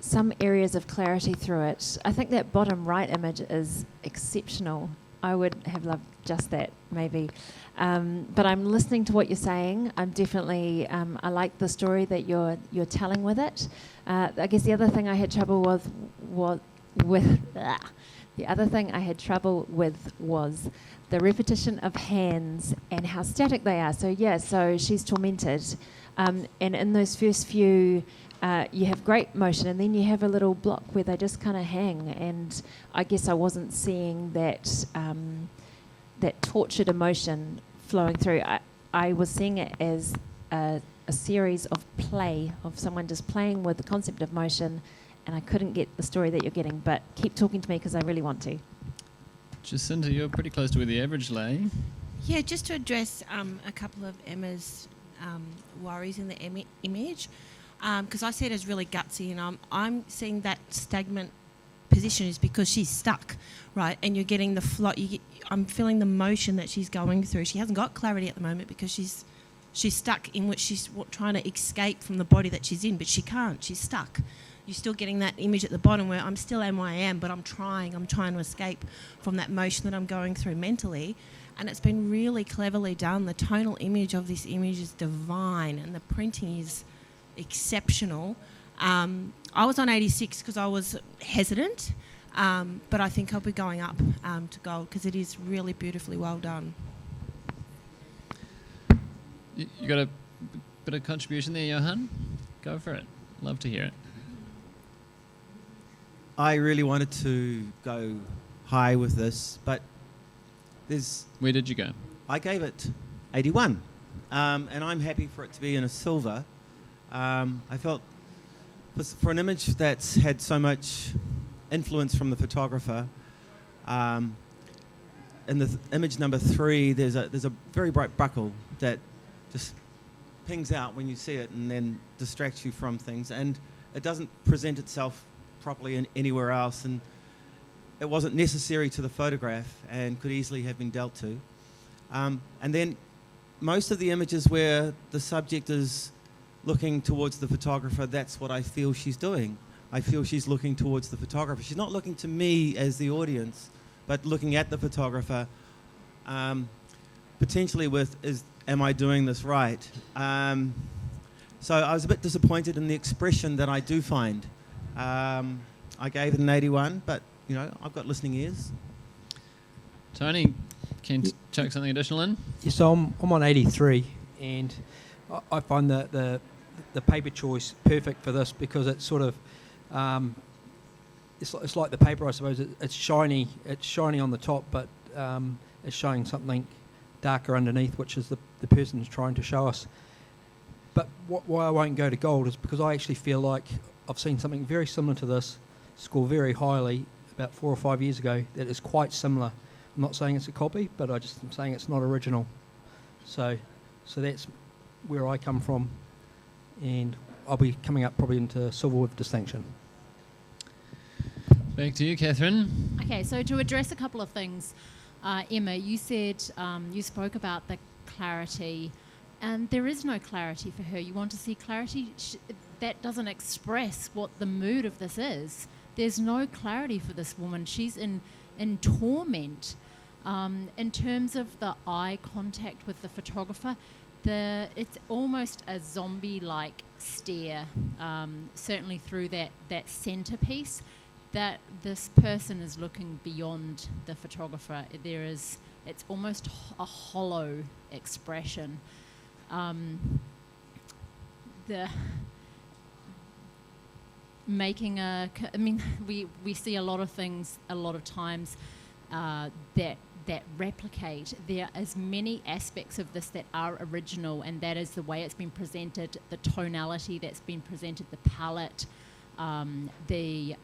some areas of clarity through it. I think that bottom right image is exceptional. I would have loved just that, maybe. But I'm listening to what you're saying. I'm definitely, I like the story that you're telling with it. I guess the other thing I had trouble with was the repetition of hands and how static they are. So she's tormented. And in those first few, you have great motion, and then you have a little block where they just kind of hang. And I guess I wasn't seeing that that tortured emotion flowing through. I was seeing it as a series of play, of someone just playing with the concept of motion, and I couldn't get the story that you're getting. But keep talking to me because I really want to. Jacinta, you're pretty close to where the average lay. Yeah, just to address a couple of Emma's worries in the image, because I see it as really gutsy, and I'm seeing that stagnant position is because she's stuck, right? And you're getting the flow. I'm feeling the motion that she's going through. She hasn't got clarity at the moment because she's stuck in which she's trying to escape from the body that she's in, but she can't. She's stuck. You're still getting that image at the bottom where I'm still am where I am, but I'm trying to escape from that motion that I'm going through mentally. And it's been really cleverly done. The tonal image of this image is divine, and the printing is exceptional. I was on 86 because I was hesitant, but I think I'll be going up to gold because it is really beautifully well done. You got a bit of contribution there, Johan? Go for it. Love to hear it. I really wanted to go high with this, but Where did you go? I gave it 81, and I'm happy for it to be in a silver. I felt for an image that's had so much influence from the photographer, in the image number 3, there's a very bright buckle that just pings out when you see it and then distracts you from things, and it doesn't present itself properly anywhere else, and it wasn't necessary to the photograph and could easily have been dealt to. And then most of the images where the subject is looking towards the photographer, that's what I feel she's doing. I feel she's looking towards the photographer. She's not looking to me as the audience, but looking at the photographer, potentially with, am I doing this right? So I was a bit disappointed in the expression that I do find. I gave it an 81, but I've got listening ears. Tony, can you chuck something additional in? Yeah, so I'm on 83, and I find the paper choice perfect for this because it's sort of it's like the paper, I suppose. It's shiny on the top, but it's showing something darker underneath, which is the person's trying to show us. But why I won't go to gold is because I actually feel like I've seen something very similar to this score very highly about 4 or 5 years ago that is quite similar. I'm not saying it's a copy, but I'm saying it's not original. So that's where I come from, and I'll be coming up probably into silver with distinction. Back to you, Catherine. Okay, so to address a couple of things, Emma, you said you spoke about the clarity, and there is no clarity for her. You want to see clarity? That doesn't express what the mood of this is. There's no clarity for this woman. She's in torment. In terms of the eye contact with the photographer, it's almost a zombie-like stare, certainly through that centerpiece, that this person is looking beyond the photographer. It's almost a hollow expression. We see a lot of things a lot of times that replicate. There is many aspects of this that are original, and that is the way it's been presented, the tonality that's been presented, the palette, the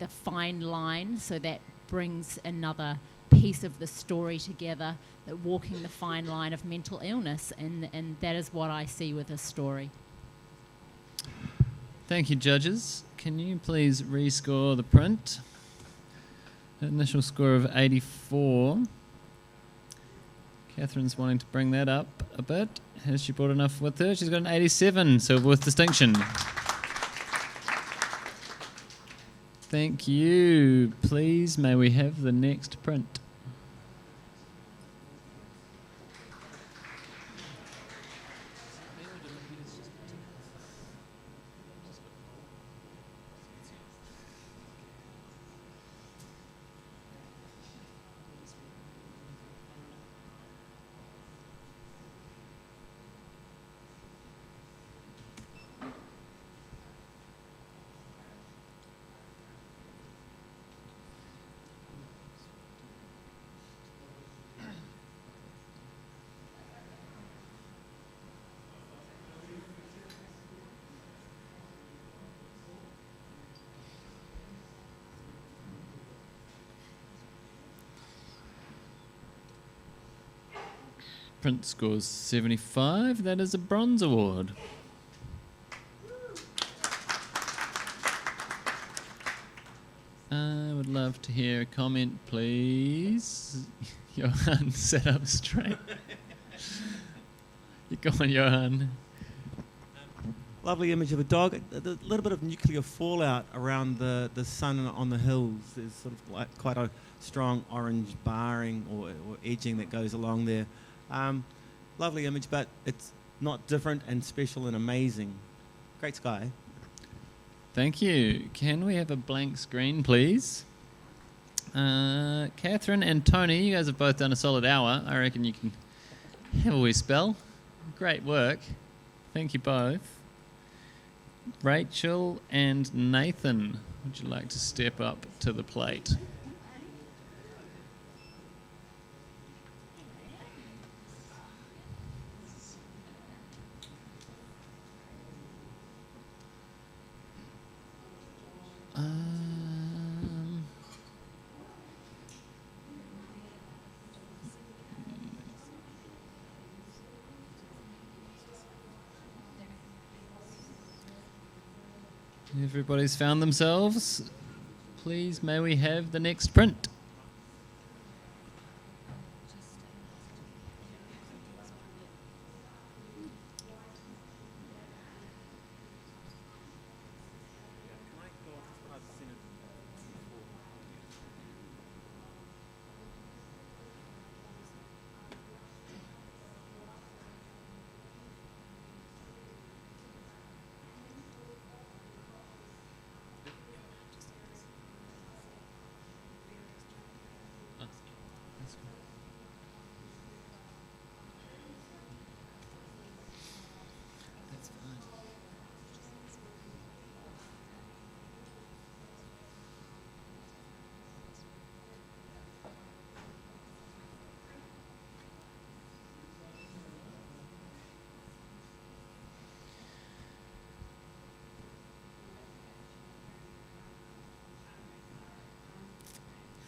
fine line, so that brings another piece of the story together, that walking the fine line of mental illness, and that is what I see with this story. Thank you, judges. Can you please rescore the print? Initial score of 84. Catherine's wanting to bring that up a bit. Has she brought enough with her? She's got an 87, so with distinction. Thank you. Please, may we have the next print? Print scores 75. That is a bronze award. I would love to hear a comment, please. Johan, sit up straight. You go on, Johan. Lovely image of a dog. A little bit of nuclear fallout around the sun on the hills. There's sort of like quite a strong orange barring or edging that goes along there. Lovely image, but it's not different and special and amazing. Great sky. Thank you. Can we have a blank screen, please? Catherine and Tony, you guys have both done a solid hour. I reckon you can have a wee spell. Great work. Thank you both. Rachel and Nathan, would you like to step up to the plate? Everybody's found themselves. Please, may we have the next print?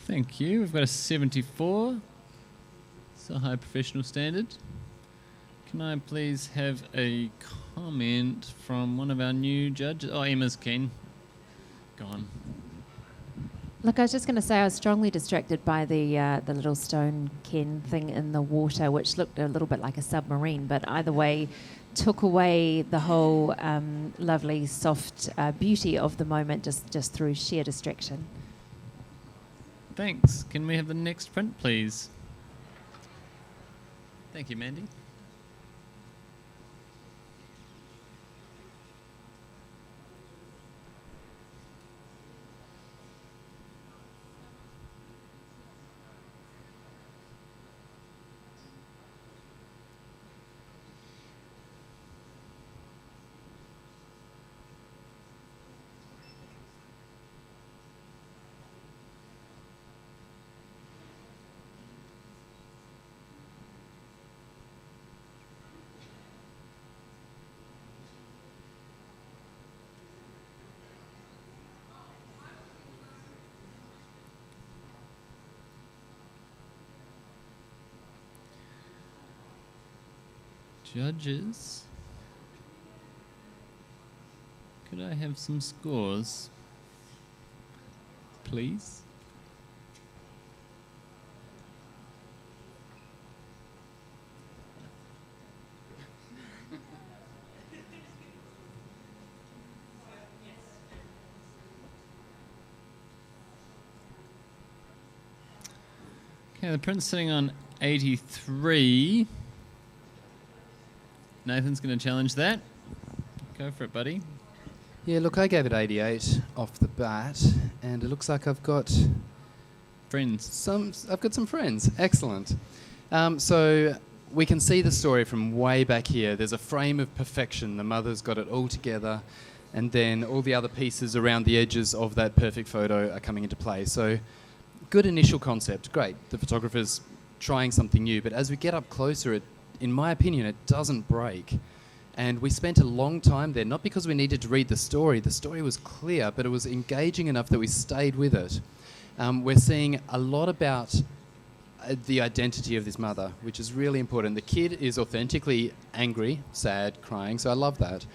Thank you. We've got a 74. It's a high professional standard. Can I please have a comment from one of our new judges? Oh, Emma's keen. Go on. Look, I was just going to say I was strongly distracted by the little stone Ken thing in the water, which looked a little bit like a submarine, but either way took away the whole lovely, soft beauty of the moment just through sheer distraction. Thanks. Can we have the next print, please? Thank you, Mandy. Judges, could I have some scores, please? Okay, the print's sitting on 83. Nathan's going to challenge that. Go for it, buddy. Yeah, look, I gave it 88 off the bat, and it looks like I've got Friends. I've got some friends. Excellent. So we can see the story from way back here. There's a frame of perfection. The mother's got it all together, and then all the other pieces around the edges of that perfect photo are coming into play. So good initial concept. Great. The photographer's trying something new, but as we get up closer, in my opinion, it doesn't break. And we spent a long time there, not because we needed to read the story. The story was clear, but it was engaging enough that we stayed with it. We're seeing a lot about the identity of this mother, which is really important. The kid is authentically angry, sad, crying, so I love that.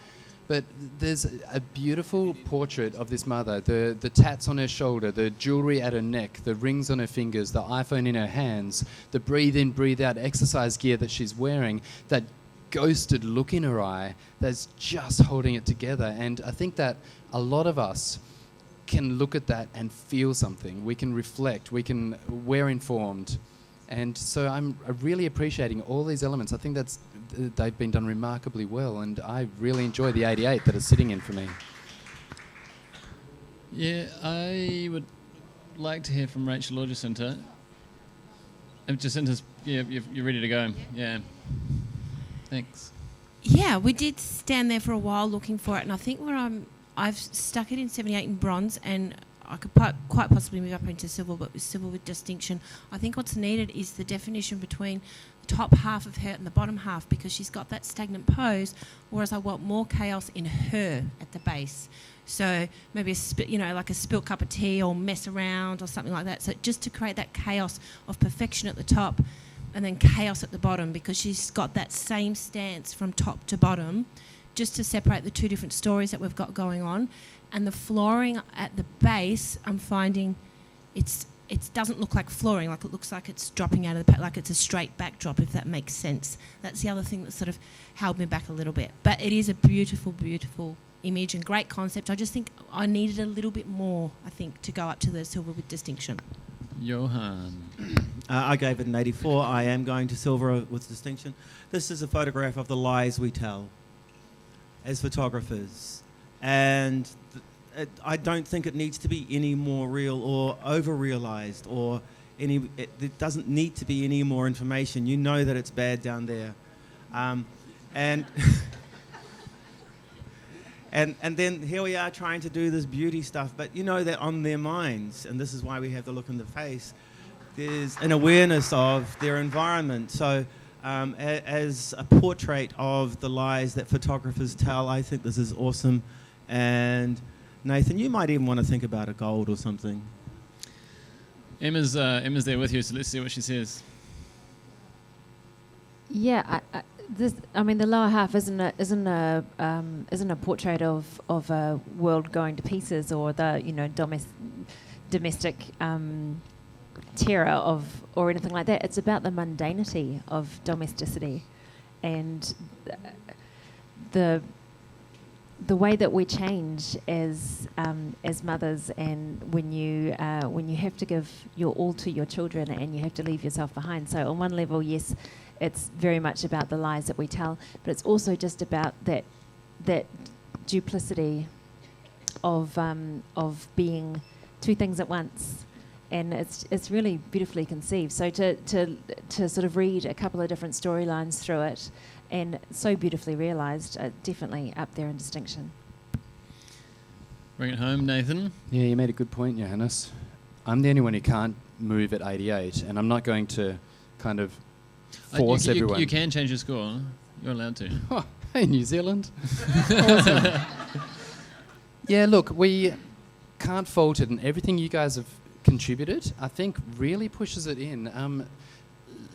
But there's a beautiful portrait of this mother, the tats on her shoulder, the jewelry at her neck, the rings on her fingers, the iPhone in her hands, the breathe in, breathe out exercise gear that she's wearing, that ghosted look in her eye that's just holding it together. And I think that a lot of us can look at that and feel something. We can reflect, we're informed. And so I'm really appreciating all these elements. I think they've been done remarkably well, and I really enjoy the 88 that is sitting in for me. Yeah, I would like to hear from Rachel or Jacinta. If Jacinta's, yeah, you're ready to go. Yeah. Thanks. Yeah, we did stand there for a while looking for it, and I think I've stuck it in 78 in bronze, and I could quite possibly move up into silver, but with silver with distinction. I think what's needed is the definition between the top half of her and the bottom half, because she's got that stagnant pose, whereas I want more chaos in her at the base. So maybe like a spilt cup of tea or mess around or something like that. So just to create that chaos of perfection at the top and then chaos at the bottom, because she's got that same stance from top to bottom, just to separate the two different stories that we've got going on. And the flooring at the base, I'm finding it doesn't look like flooring, like it looks like it's dropping out of the like it's a straight backdrop, if that makes sense. That's the other thing that sort of held me back a little bit. But it is a beautiful, beautiful image and great concept. I just think I needed a little bit more, I think, to go up to the silver with distinction. Johan. I gave it an 84. I am going to silver with distinction. This is a photograph of the lies we tell as photographers. And I don't think it needs to be any more real or over-realized, or it doesn't need to be any more information. You know that it's bad down there. And then here we are trying to do this beauty stuff, but you know that on their minds, and this is why we have the look in the face, there's an awareness of their environment. So as a portrait of the lies that photographers tell, I think this is awesome. And Nathan, you might even want to think about a gold or something. Emma's there with you, so let's see what she says. Yeah, the lower half isn't a portrait of a world going to pieces or the domestic terror or anything like that. It's about the mundanity of domesticity, and the way that we change as mothers, and when you have to give your all to your children and you have to leave yourself behind. So on one level, yes, it's very much about the lies that we tell, but it's also just about that duplicity of being two things at once, and it's really beautifully conceived. So to sort of read a couple of different storylines through it, and so beautifully realised, definitely up there in distinction. Bring it home, Nathan. Yeah, you made a good point, Johannes. I'm the only one who can't move at 88, and I'm not going to kind of force everyone. You can change your score. You're allowed to. Oh, hey, New Zealand. Awesome. Yeah, look, we can't fault it, and everything you guys have contributed, I think, really pushes it in.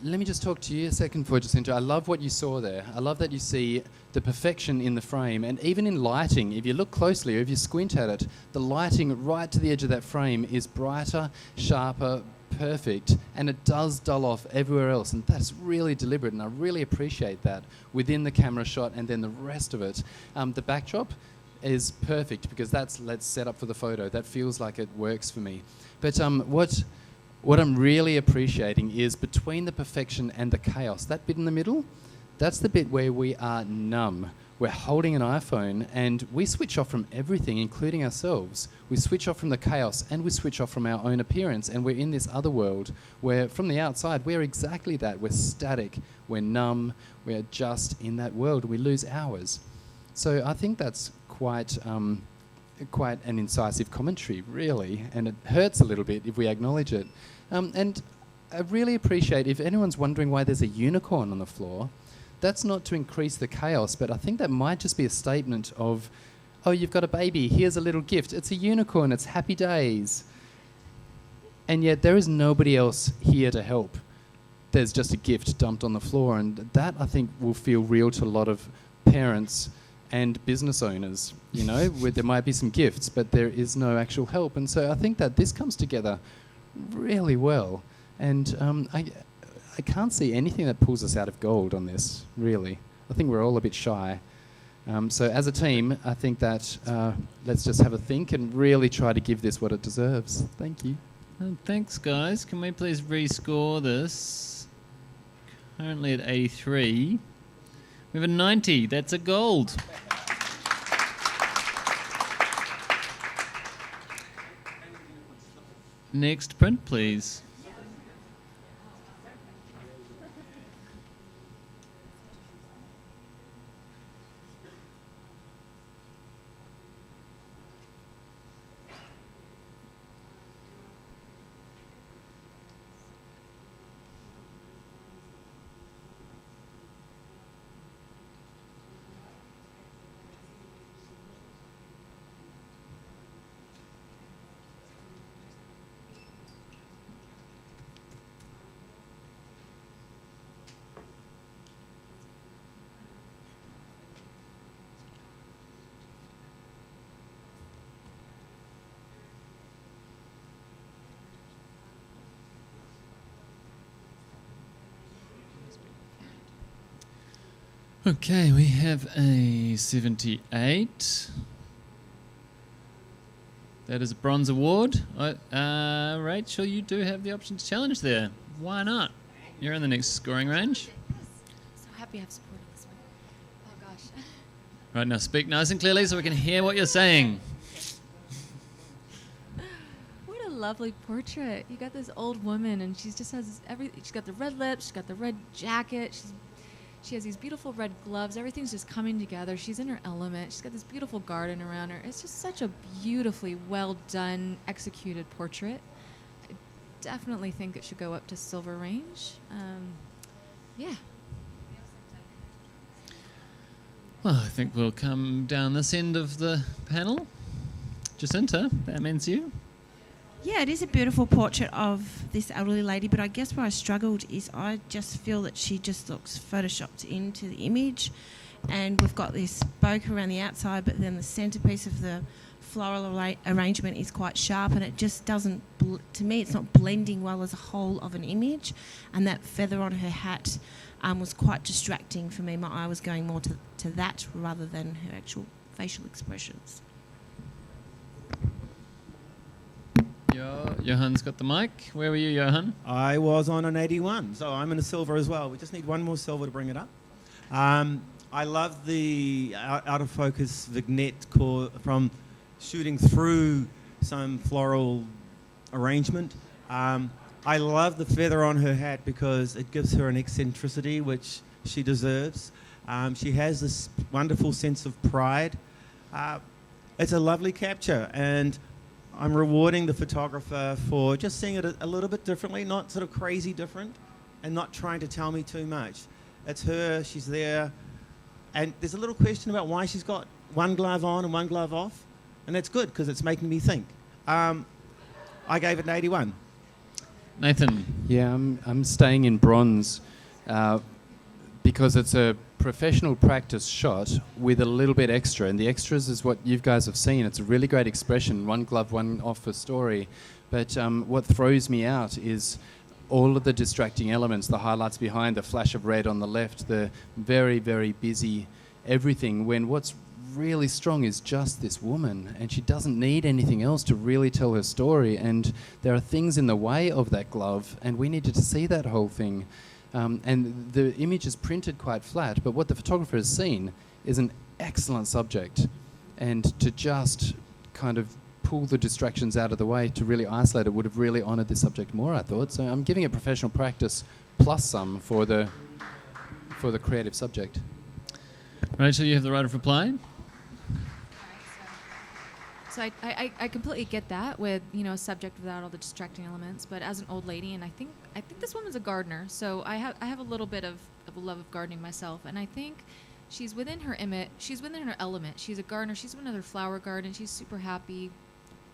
Let me just talk to you a second before Jacinta. I love what you saw there. I love that you see the perfection in the frame, and even in lighting, if you look closely or if you squint at it, the lighting right to the edge of that frame is brighter, sharper, perfect, and it does dull off everywhere else, and that's really deliberate, and I really appreciate that within the camera shot and then the rest of it. The backdrop is perfect because let's set up for the photo. That feels like it works for me. But what I'm really appreciating is between the perfection and the chaos, that bit in the middle, that's the bit where we are numb. We're holding an iPhone and we switch off from everything, including ourselves. We switch off from the chaos and we switch off from our own appearance, and we're in this other world where from the outside we're exactly that. We're static, we're numb, we're just in that world. We lose hours. So I think that's quite an incisive commentary, really, and it hurts a little bit if we acknowledge it. And I really appreciate, if anyone's wondering why there's a unicorn on the floor, that's not to increase the chaos, but I think that might just be a statement of, oh, you've got a baby, here's a little gift. It's a unicorn, it's happy days. And yet there is nobody else here to help. There's just a gift dumped on the floor, and that, I think, will feel real to a lot of parents and business owners, where there might be some gifts, but there is no actual help. And so I think that this comes together really well. And I can't see anything that pulls us out of gold on this, really. I think we're all a bit shy. So as a team, I think that let's just have a think and really try to give this what it deserves. Thank you. Thanks, guys. Can we please rescore this? Currently at 83. We have a 90. That's a gold. Next print, please. Okay, we have a 78. That is a bronze award. Rachel, you do have the option to challenge there. Why not? You're in the next scoring range. So happy I've supported this one. Oh gosh. Right, now speak nice and clearly so we can hear what you're saying. What a lovely portrait. You got this old woman and she just has she's got the red lips, she's got the red jacket, she has these beautiful red gloves. Everything's just coming together. She's in her element. She's got this beautiful garden around her. It's just such a beautifully well done, executed portrait. I definitely think it should go up to silver range. Yeah. Well, I think we'll come down this end of the panel. Jacinta, that means you. Yeah, it is a beautiful portrait of this elderly lady, but I guess where I struggled is I just feel that she just looks photoshopped into the image, and we've got this bokeh around the outside, but then the centrepiece of the floral arrangement is quite sharp, and it just doesn't, to me, it's not blending well as a whole of an image, and that feather on her hat was quite distracting for me. My eye was going more to that rather than her actual facial expressions. Johan's got the mic. Where were you, Johan? I was on an 81, so I'm in a silver as well. We just need one more silver to bring it up. I love the out of focus vignette from shooting through some floral arrangement. I love the feather on her hat because it gives her an eccentricity which she deserves. She has this wonderful sense of pride. It's a lovely capture, and I'm rewarding the photographer for just seeing it a little bit differently, not sort of crazy different, and not trying to tell me too much. It's her, she's there, and there's a little question about why she's got one glove on and one glove off, and that's good because it's making me think. I gave it an 81. Nathan? Yeah, I'm staying in bronze because it's a professional practice shot with a little bit extra, and the extras is what you guys have seen. It's a really great expression, one glove, one off for story. But what throws me out is all of the distracting elements, the highlights behind, the flash of red on the left, the very, very busy everything, when what's really strong is just this woman, and she doesn't need anything else to really tell her story, and there are things in the way of that glove, and we needed to see that whole thing. And the image is printed quite flat, but what the photographer has seen is an excellent subject, and to just kind of pull the distractions out of the way to really isolate it would have really honoured the subject more, I thought. So I'm giving it professional practice plus some for the creative subject. Rachel, you have the right of reply. So I completely get that with, a subject without all the distracting elements, but as an old lady, and I think this woman's a gardener, so I have a little bit of a love of gardening myself, and I think she's within her image, she's within her element. She's a gardener, she's in another flower garden, she's super happy,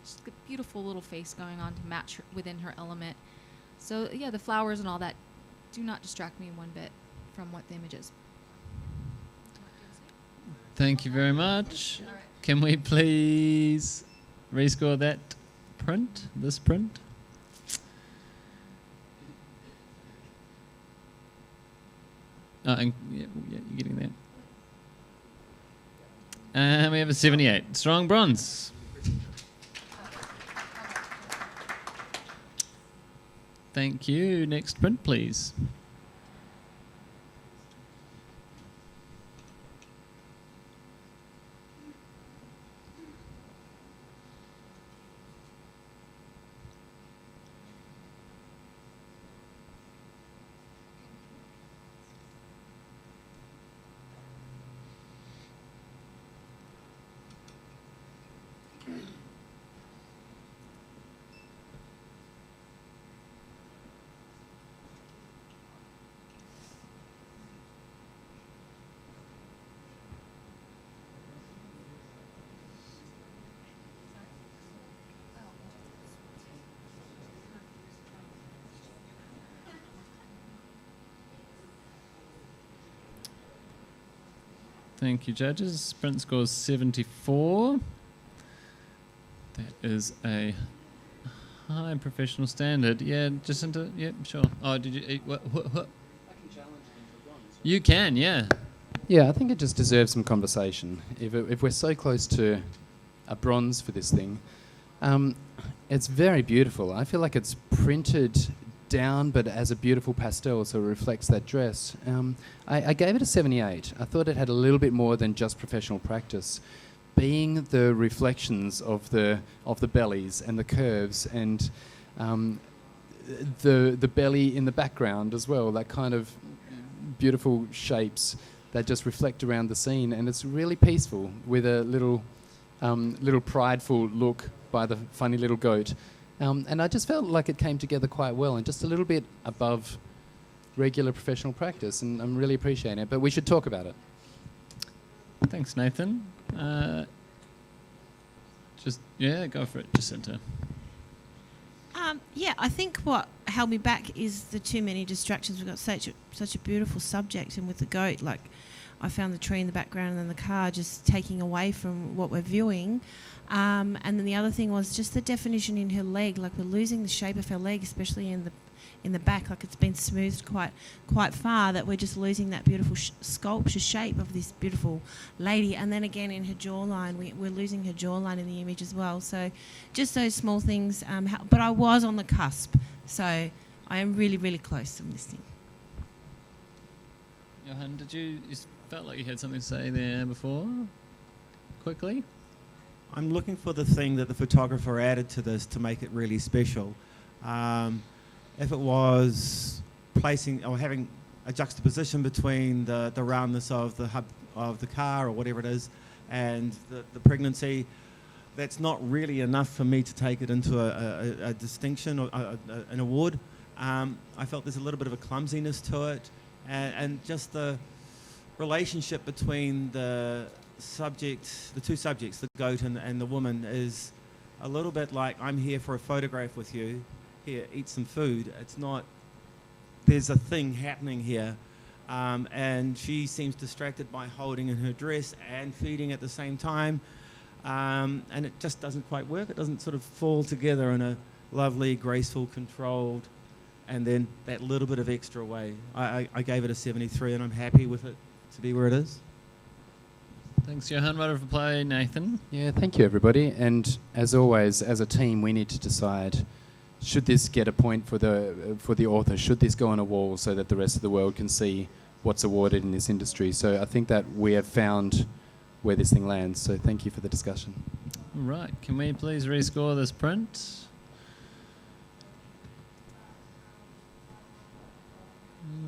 she's got a beautiful little face going on to match her, within her element. So yeah, the flowers and all that do not distract me one bit from what the image is. Thank you very much. Can we please rescore that print, this print? And yeah, you're getting that. And we have a 78. Strong bronze. Thank you. Next print, please. Thank you, judges. Sprint score is 74. That is a high professional standard. Yeah, Jacinta? Yeah, sure. Oh, did you... What? I can challenge him for bronze. You can, yeah. Yeah, I think it just deserves some conversation. If we're so close to a bronze for this thing, it's very beautiful. I feel like it's printed down, but as a beautiful pastel, so it reflects that dress. I gave it a 78. I thought it had a little bit more than just professional practice, being the reflections of the bellies and the curves and the belly in the background as well. That kind of beautiful shapes that just reflect around the scene, and it's really peaceful with a little prideful look by the funny little goat. And I just felt like it came together quite well and just a little bit above regular professional practice, and I'm really appreciating it. But we should talk about it. Thanks, Nathan. Go for it, Jacinta. Yeah, I think what held me back is the too many distractions. We've got such a beautiful subject, and with the goat, like I found the tree in the background and then the car just taking away from what we're viewing. And then the other thing was just the definition in her leg. Like we're losing the shape of her leg, especially in the back. Like it's been smoothed quite far, that we're just losing that beautiful sculpture shape of this beautiful lady. And then again in her jawline, we're losing her jawline in the image as well. So just those small things. But I was on the cusp, so I am really, really close to listening. Johan, you felt like you had something to say there before? Quickly? I'm looking for the thing that the photographer added to this to make it really special. If it was placing or having a juxtaposition between the roundness of the hub of the car or whatever it is and the pregnancy, that's not really enough for me to take it into a distinction or an award. I felt there's a little bit of a clumsiness to it, and just the relationship between the two subjects, the goat and the woman, is a little bit like, I'm here for a photograph with you, here, eat some food. It's not, there's a thing happening here, and she seems distracted by holding in her dress and feeding at the same time, and it just doesn't quite work. It doesn't sort of fall together in a lovely, graceful, controlled, and then that little bit of extra way. I gave it a 73, and I'm happy with it to be where it is. Thanks, Johan. Right over play, Nathan. Yeah, thank you, everybody. And as always, as a team, we need to decide, should this get a point for the author? Should this go on a wall so that the rest of the world can see what's awarded in this industry? So I think that we have found where this thing lands. So thank you for the discussion. Right. Can we please rescore this print?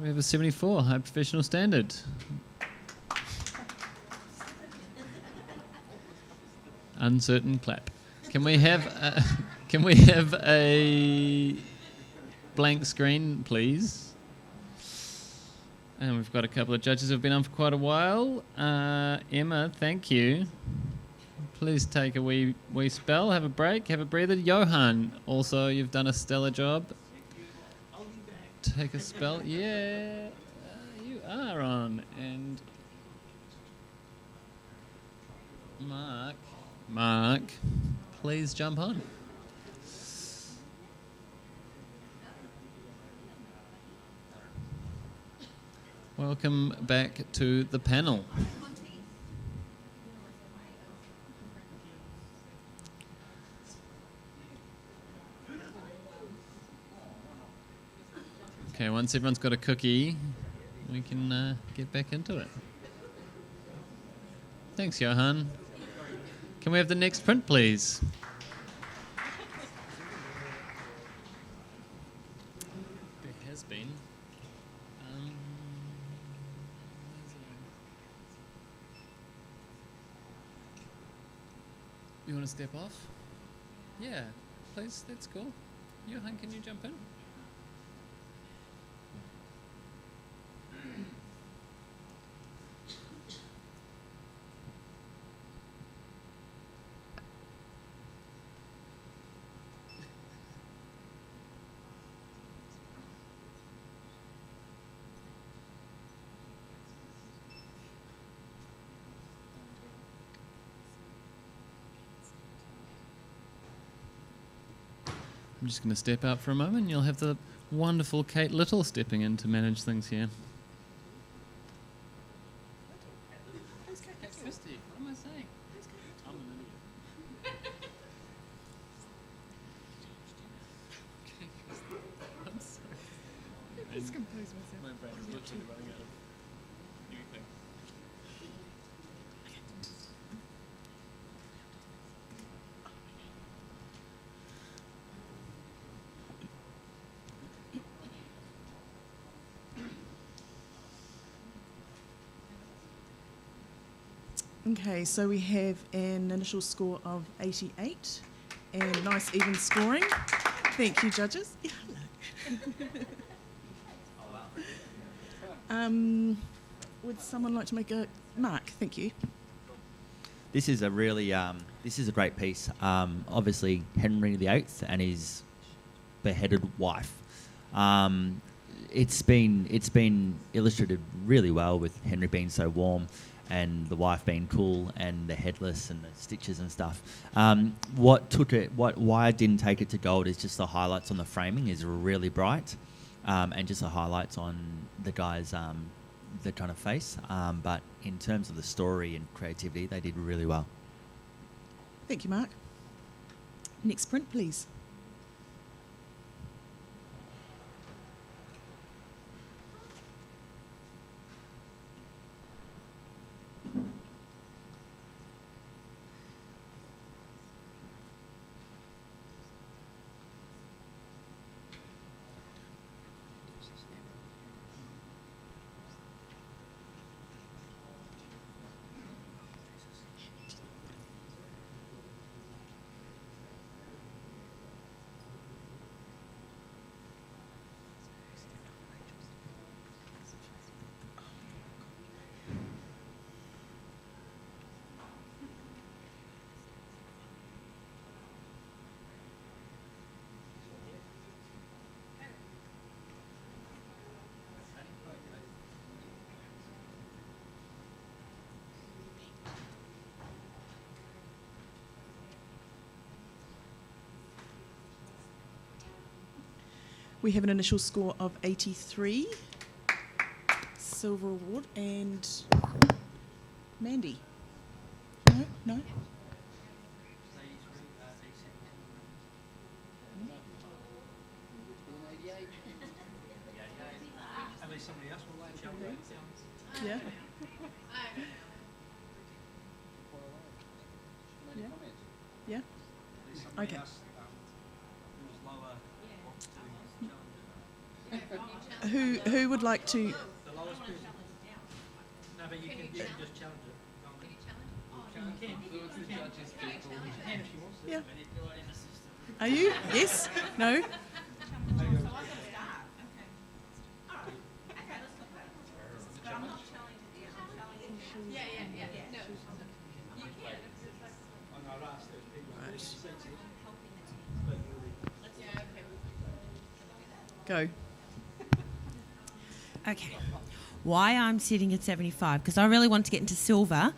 We have a 74, high professional standard. Uncertain clap. Can we have a blank screen, please? And we've got a couple of judges who've been on for quite a while. Emma, thank you. Please take a wee spell, have a break, have a breather. Johan, also, you've done a stellar job. Take a spell. Yeah, you are on. And Mark, please jump on. Welcome back to the panel. Okay, once everyone's got a cookie, we can get back into it. Thanks, Johan. Can we have the next print, please? There has been. You want to step off? Yeah, please, that's cool. Johan, can you jump in? I'm just going to step out for a moment. You'll have the wonderful Kate Little stepping in to manage things here. Christy, what am I saying? I'm an idiot. I'm sorry. I just compose myself. My brain is literally running out of anything. Okay, so we have an initial score of 88 and nice even scoring. Thank you, judges. Yeah, hello. Would someone like to make a mark? Thank you. This is a really, this is a great piece. Obviously, Henry VIII and his beheaded wife. It's been illustrated really well with Henry being so warm and the wife being cool and the headless and the stitches and stuff. Why I didn't take it to gold is just the highlights on the framing is really bright, and just the highlights on the guy's the kind of face. But in terms of the story and creativity, they did really well. Thank you, Mark. Next print, please. We have an initial score of 83. Silver award. And Mandy. No? No? Yeah. Yeah. Yeah. Okay. Who would like to? The lowest person. No, but you can just challenge it. Yeah. Are you? Yes? No? Go. Okay. Why I'm sitting at 75, because I really want to get into silver.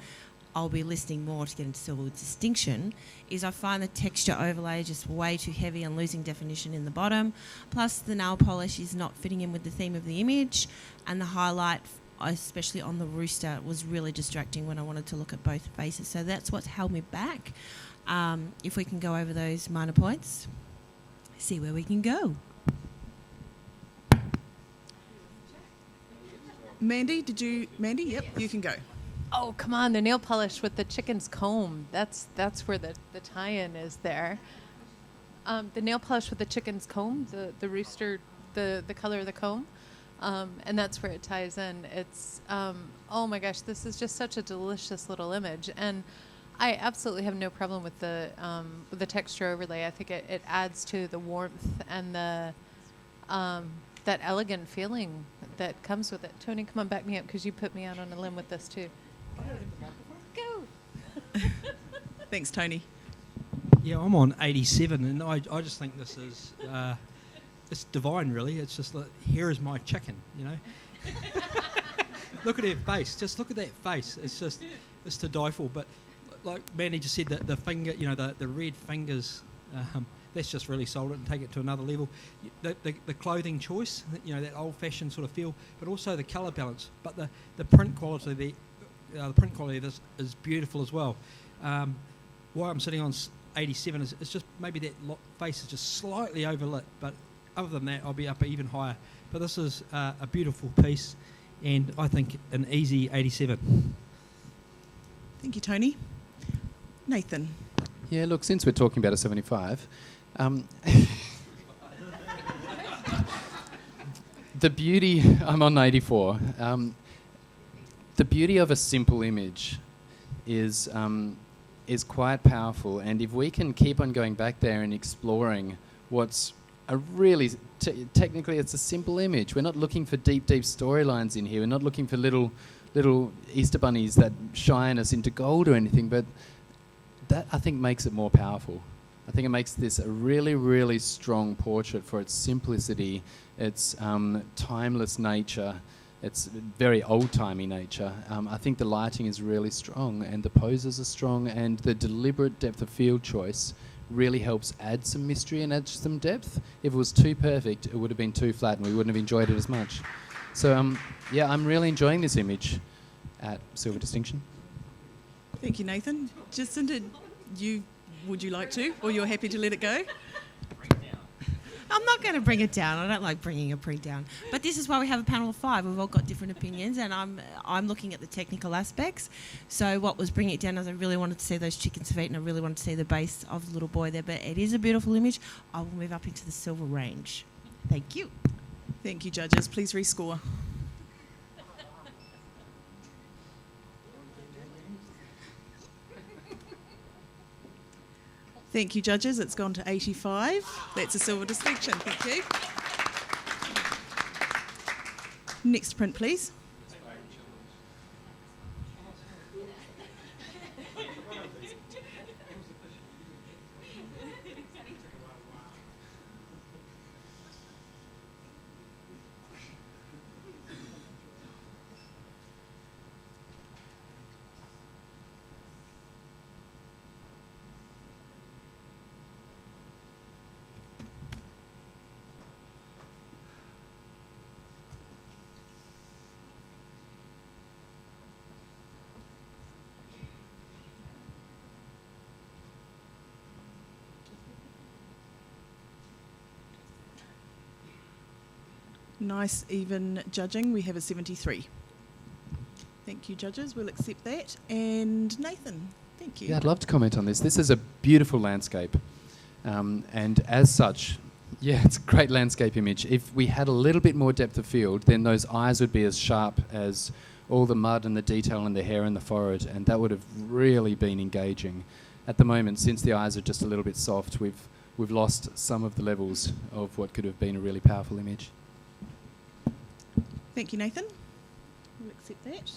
I'll be listening more to get into silver with distinction, is I find the texture overlay just way too heavy and losing definition in the bottom. Plus the nail polish is not fitting in with the theme of the image, and the highlight, especially on the rooster, was really distracting when I wanted to look at both faces. So that's what's held me back. If we can go over those minor points, see where we can go. Mandy, Mandy, yep, you can go. Oh, come on, the nail polish with the chicken's comb. That's where the tie-in is there. The nail polish with the chicken's comb, the rooster, the color of the comb, and that's where it ties in. It's, oh my gosh, this is just such a delicious little image. And I absolutely have no problem with the texture overlay. I think it adds to the warmth and the that elegant feeling that comes with it. Tony, come on, back me up, because you put me out on a limb with this too. Go. Thanks, Tony. Yeah, I'm on 87, and I just think this is it's divine, really. It's just like, here is my chicken, you know. Look at her face. Just look at that face. It's to die for. But like Mandy just said, that the finger, you know, the red fingers. That's just really sold it and take it to another level. The clothing choice, you know, that old-fashioned sort of feel, but also the colour balance. But the print quality, the print quality of this is beautiful as well. Why I'm sitting on 87 is it's just maybe that face is just slightly overlit, but other than that, I'll be up even higher. But this is a beautiful piece, and I think an easy 87. Thank you, Tony. Nathan. Yeah, look, since we're talking about a 75, the beauty, I'm on 84, the beauty of a simple image is quite powerful, and if we can keep on going back there and exploring what's a really, technically it's a simple image. We're not looking for deep storylines in here. We're not looking for little Easter bunnies that shine us into gold or anything, but that, I think, makes it more powerful. I think it makes this a really, really strong portrait for its simplicity, its timeless nature, its very old-timey nature. I think the lighting is really strong and the poses are strong, and the deliberate depth of field choice really helps add some mystery and add some depth. If it was too perfect, it would have been too flat and we wouldn't have enjoyed it as much. So, yeah, I'm really enjoying this image at Silver Distinction. Thank you, Nathan. Jacinta, would you like to, or you're happy to let it go? I'm not going to bring it down. I don't like bringing a print down. But this is why we have a panel of 5. We've all got different opinions, and I'm looking at the technical aspects. So what was bringing it down is I really wanted to see those chickens' feet, and I really wanted to see the base of the little boy there. But it is a beautiful image. I will move up into the silver range. Thank you. Thank you, judges. Please rescore. Thank you, judges. It's gone to 85. That's a silver distinction. Thank you. Next print, please. Nice, even judging. We have a 73. Thank you, judges. We'll accept that. And Nathan, thank you. Yeah, I'd love to comment on this. This is a beautiful landscape. And as such, yeah, it's a great landscape image. If we had a little bit more depth of field, then those eyes would be as sharp as all the mud and the detail and the hair and the forehead, and that would have really been engaging. At the moment, since the eyes are just a little bit soft, we've lost some of the levels of what could have been a really powerful image. Thank you, Nathan. We'll accept that.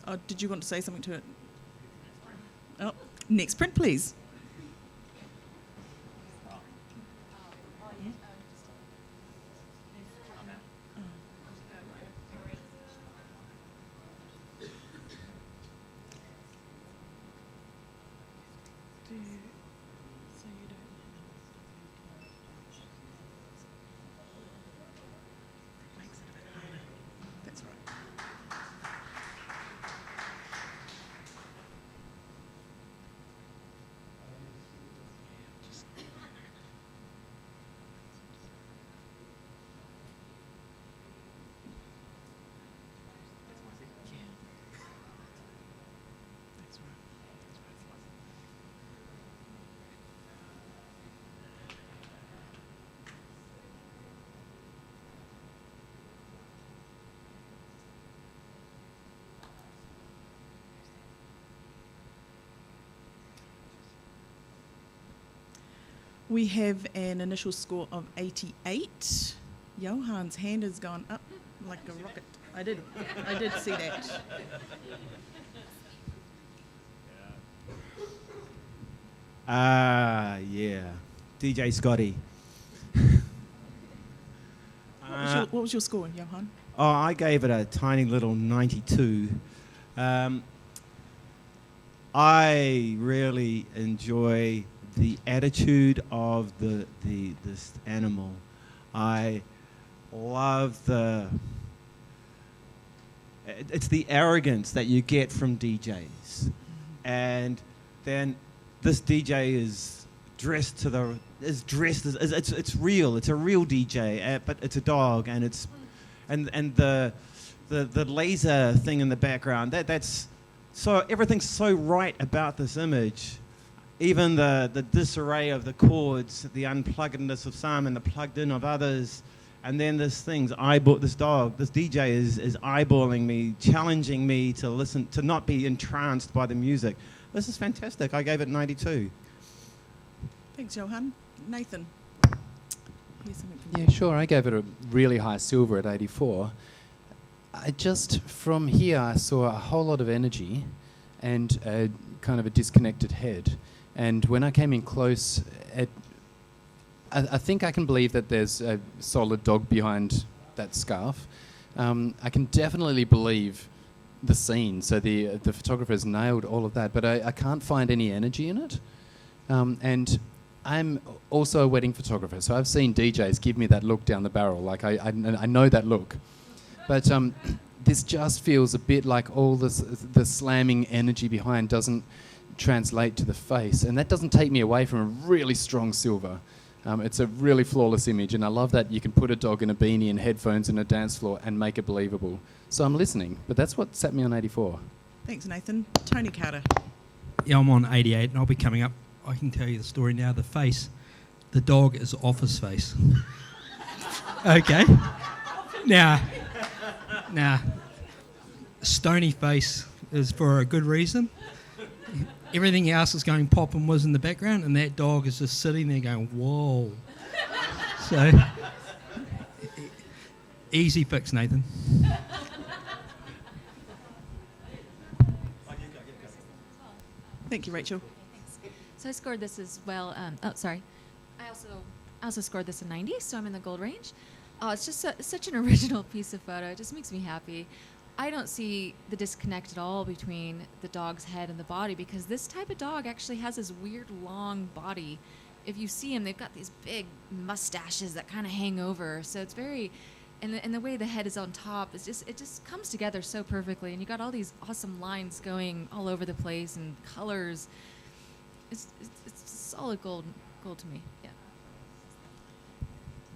Oh, did you want to say something to it? Oh, next print, please. We have an initial score of 88. Johan's hand has gone up like a rocket. I did see that. Yeah. DJ Scotty. What was your score, Johan? Oh, I gave it a tiny little 92. I really enjoy the attitude of this animal. I love it's the arrogance that you get from DJs, and then this DJ is dressed it's real. It's a real DJ, but it's a dog, and it's and the laser thing in the background. That's so everything's so right about this image. Even the disarray of the chords, the unpluggedness of some and the plugged in of others, and then this DJ is eyeballing me, challenging me to listen, to not be entranced by the music. This is fantastic. I gave it 92. Thanks, Johan. Nathan. Yeah, sure. I gave it a really high silver at 84. From here, I saw a whole lot of energy and kind of a disconnected head. And when I came in close, I think I can believe that there's a solid dog behind that scarf. I can definitely believe the scene, so the photographer's nailed all of that, but I can't find any energy in it. And I'm also a wedding photographer, so I've seen DJs give me that look down the barrel, like I know that look. But this just feels a bit like all the slamming energy behind doesn't translate to the face, and that doesn't take me away from a really strong silver. It's a really flawless image, and I love that you can put a dog in a beanie and headphones and a dance floor and make it believable. So I'm listening, but that's what set me on 84. Thanks, Nathan. Tony Carter. Yeah, I'm on 88, and I'll be coming up. I can tell you the story now. The face, the dog is Office face. Okay. Now, stony face is for a good reason. Everything else is going pop and whiz in the background, and that dog is just sitting there going, whoa. So, easy fix, Nathan. Thank you, Rachel. So I scored this as well. I also scored this a 90, so I'm in the gold range. Oh, it's just such an original piece of photo. It just makes me happy. I don't see the disconnect at all between the dog's head and the body, because this type of dog actually has this weird long body. If you see them, they've got these big mustaches that kind of hang over. So it's very, and the way the head is on top, it just comes together so perfectly. And you got all these awesome lines going all over the place and colors. It's solid gold to me. Yeah.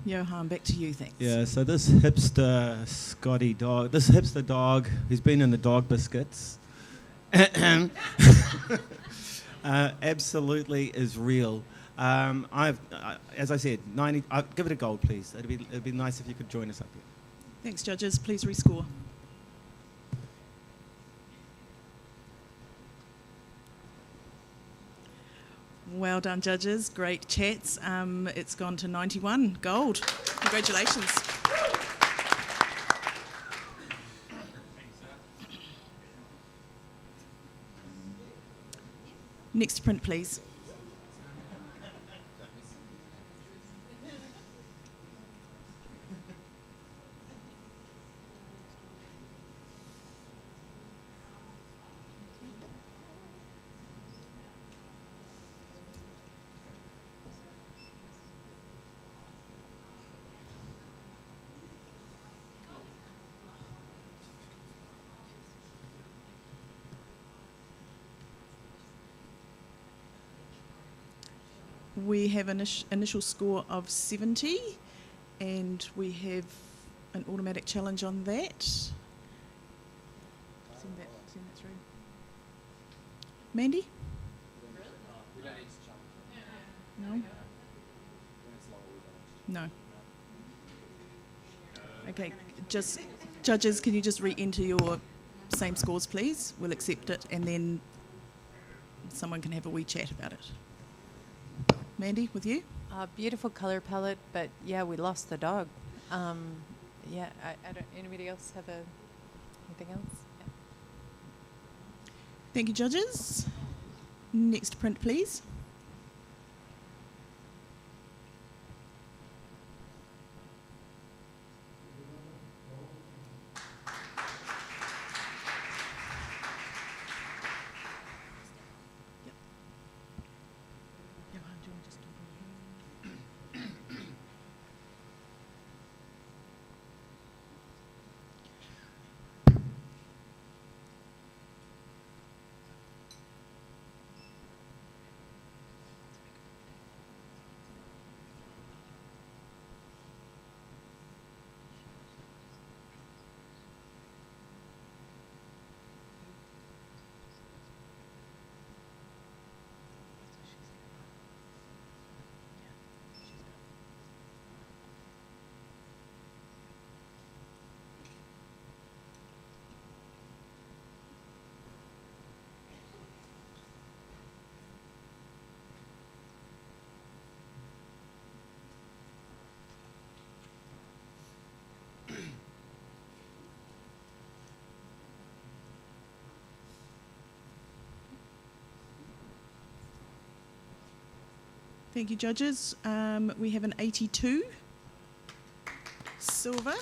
Johan, back to you, thanks. Yeah, so this hipster Scotty dog, this hipster dog who's been in the dog biscuits, absolutely is real. As I said, 90. Give it a gold, please. It'd be nice if you could join us up here. Thanks, judges. Please rescore. Well done, judges. Great chats. It's gone to 91. Gold. Congratulations. Next print, please. We have an initial score of 70, and we have an automatic challenge on that. Send that through. Mandy? No? No. Okay, just judges, can you just re-enter your same scores, please? We'll accept it, and then someone can have a wee chat about it. Mandy, with you? Beautiful color palette, but yeah, we lost the dog. Yeah, I don't. Anybody else have anything else? Yeah. Thank you, judges. Next print, please. Thank you, judges. We have an 82. Silver.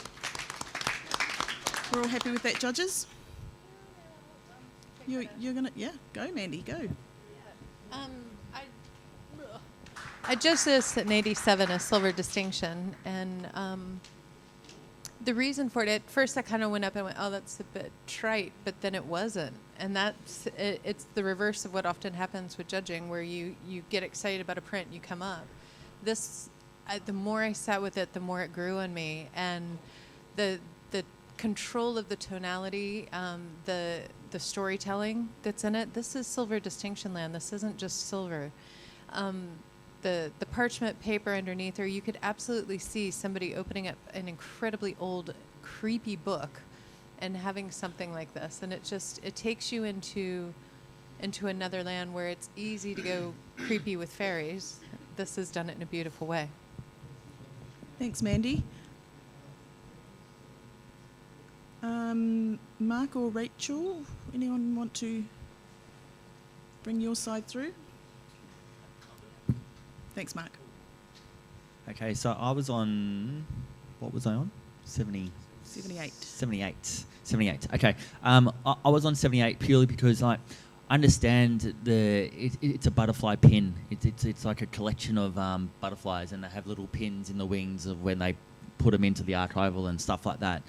We're all happy with that, judges? You're going to... Yeah, go, Mandy, go. I judged this at an 87, a silver distinction, and the reason for it, at first I kind of went up and went, oh, that's a bit trite, but then it wasn't. And it's the reverse of what often happens with judging, where you get excited about a print, you come up. This, the more I sat with it, the more it grew on me, and the control of the tonality, the storytelling that's in it. This is silver distinction land. This isn't just silver. The parchment paper underneath her, you could absolutely see somebody opening up an incredibly old, creepy book and having something like this. And it takes you into another land where it's easy to go creepy with fairies. This has done it in a beautiful way. Thanks, Mandy. Mark or Rachel, anyone want to bring your side through? Thanks, Mark. Okay, so I was on... What was I on? 78. 78. Okay. I was on 78 purely because I understand it's a butterfly pin. It's like a collection of butterflies, and they have little pins in the wings of when they put them into the archival and stuff like that.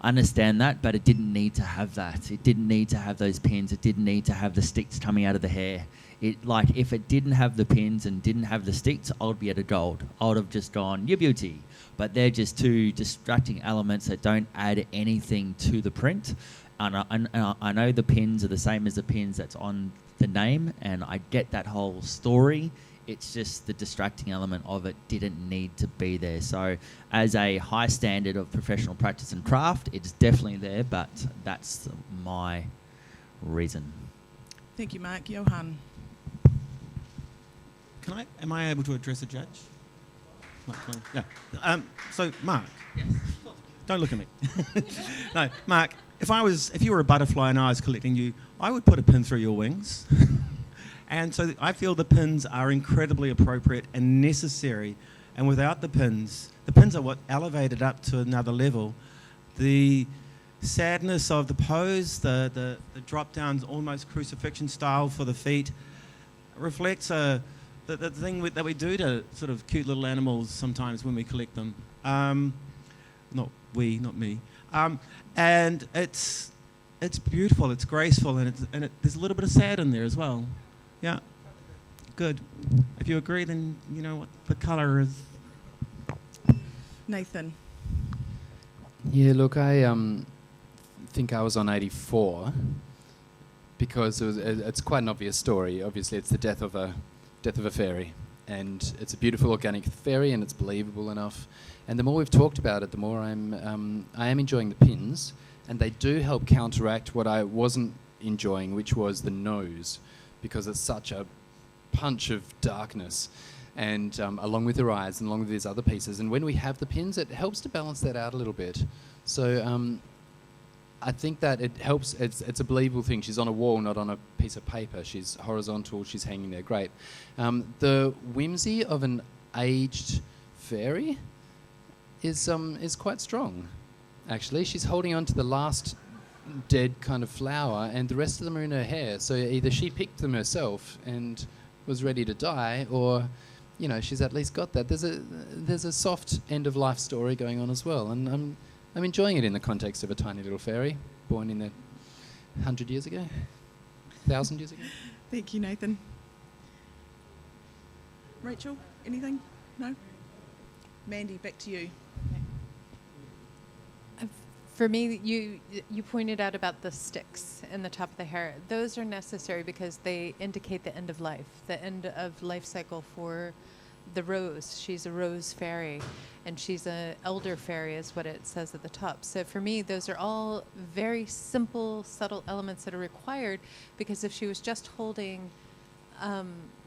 I understand that, but it didn't need to have that. It didn't need to have those pins. It didn't need to have the sticks coming out of the hair. If it didn't have the pins and didn't have the sticks, I would be at a gold. I would have just gone, your beauty. But they're just two distracting elements that don't add anything to the print. And I know the pins are the same as the pins that's on the name, and I get that whole story. It's just the distracting element of it didn't need to be there. So as a high standard of professional practice and craft, it's definitely there, but that's my reason. Thank you, Mark. Johan. Am I able to address a judge? Yeah. So, Mark. Yes. Don't look at me. No, Mark. If you were a butterfly and I was collecting you, I would put a pin through your wings. And so I feel the pins are incredibly appropriate and necessary. And without the pins are what elevated up to another level. The sadness of the pose, the drop downs, almost crucifixion style for the feet, reflects the thing that we do to sort of cute little animals sometimes when we collect them. Not me. And it's beautiful, it's graceful, and there's a little bit of sad in there as well. Yeah, good. If you agree, then you know what the colour is. Nathan. Yeah, look, I think I was on 84 because it's quite an obvious story. Obviously, it's the death of a fairy, and it's a beautiful organic fairy, and it's believable enough. And the more we've talked about it, the more I am enjoying the pins, and they do help counteract what I wasn't enjoying, which was the nose, because it's such a punch of darkness, and along with her eyes and along with these other pieces. And when we have the pins, it helps to balance that out a little bit. So I think that it helps. It's a believable thing. She's on a wall, not on a piece of paper. She's horizontal. She's hanging there. Great. The whimsy of an aged fairy is quite strong, actually. She's holding on to the last dead kind of flower, and the rest of them are in her hair. So either she picked them herself and was ready to die, or she's at least got that. There's a soft end of life story going on as well, and I'm enjoying it in the context of a tiny little fairy born in 100 years ago, 1,000 years ago. Thank you, Nathan. Rachel, anything? No? Mandy, back to you. For me, you pointed out about the sticks in the top of the hair. Those are necessary because they indicate the end of life, the end of life cycle for the rose. She's a rose fairy, and she's an elder fairy is what it says at the top. So for me, those are all very simple, subtle elements that are required, because if she was just holding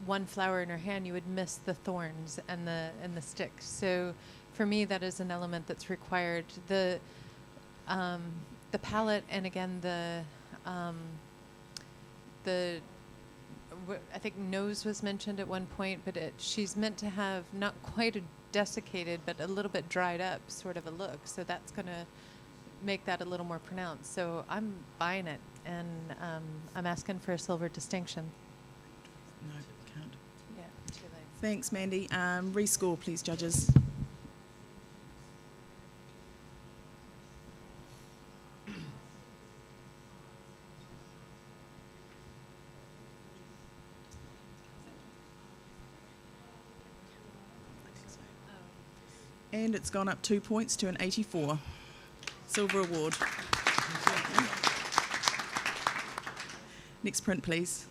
one flower in her hand, you would miss the thorns and the sticks. So for me, that is an element that's required. The palette, and again the I think nose was mentioned at one point, but she's meant to have not quite a desiccated, but a little bit dried up sort of a look. So that's going to make that a little more pronounced. So I'm buying it, and I'm asking for a silver distinction. No, can't. Yeah, too late. Thanks, Mandy. Rescore, please, judges. And it's gone up 2 points to an 84. Silver award. Next print, please.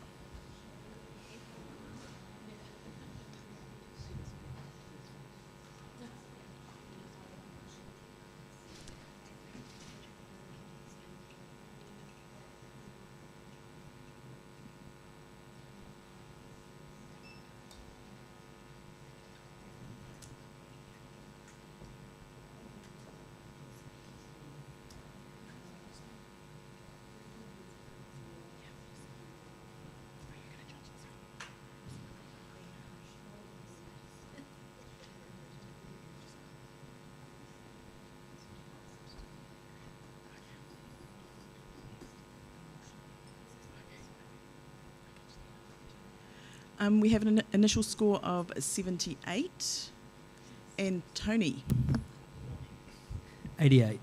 We have an initial score of 78. And Tony? 88.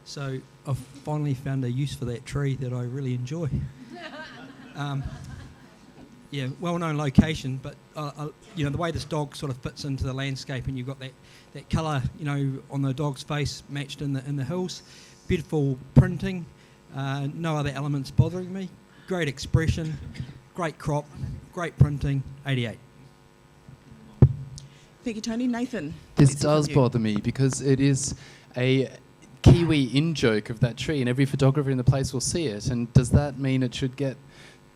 So I've finally found a use for that tree that I really enjoy. Yeah, well-known location, but you know, the way this dog sort of fits into the landscape, and you've got that colour, you know, on the dog's face matched in the hills. Beautiful printing, no other elements bothering me. Great expression, great crop, great printing. 88. Thank you, Tony. Nathan? This does bother me because it is a Kiwi in-joke of that tree, and every photographer in the place will see it. And does that mean it should get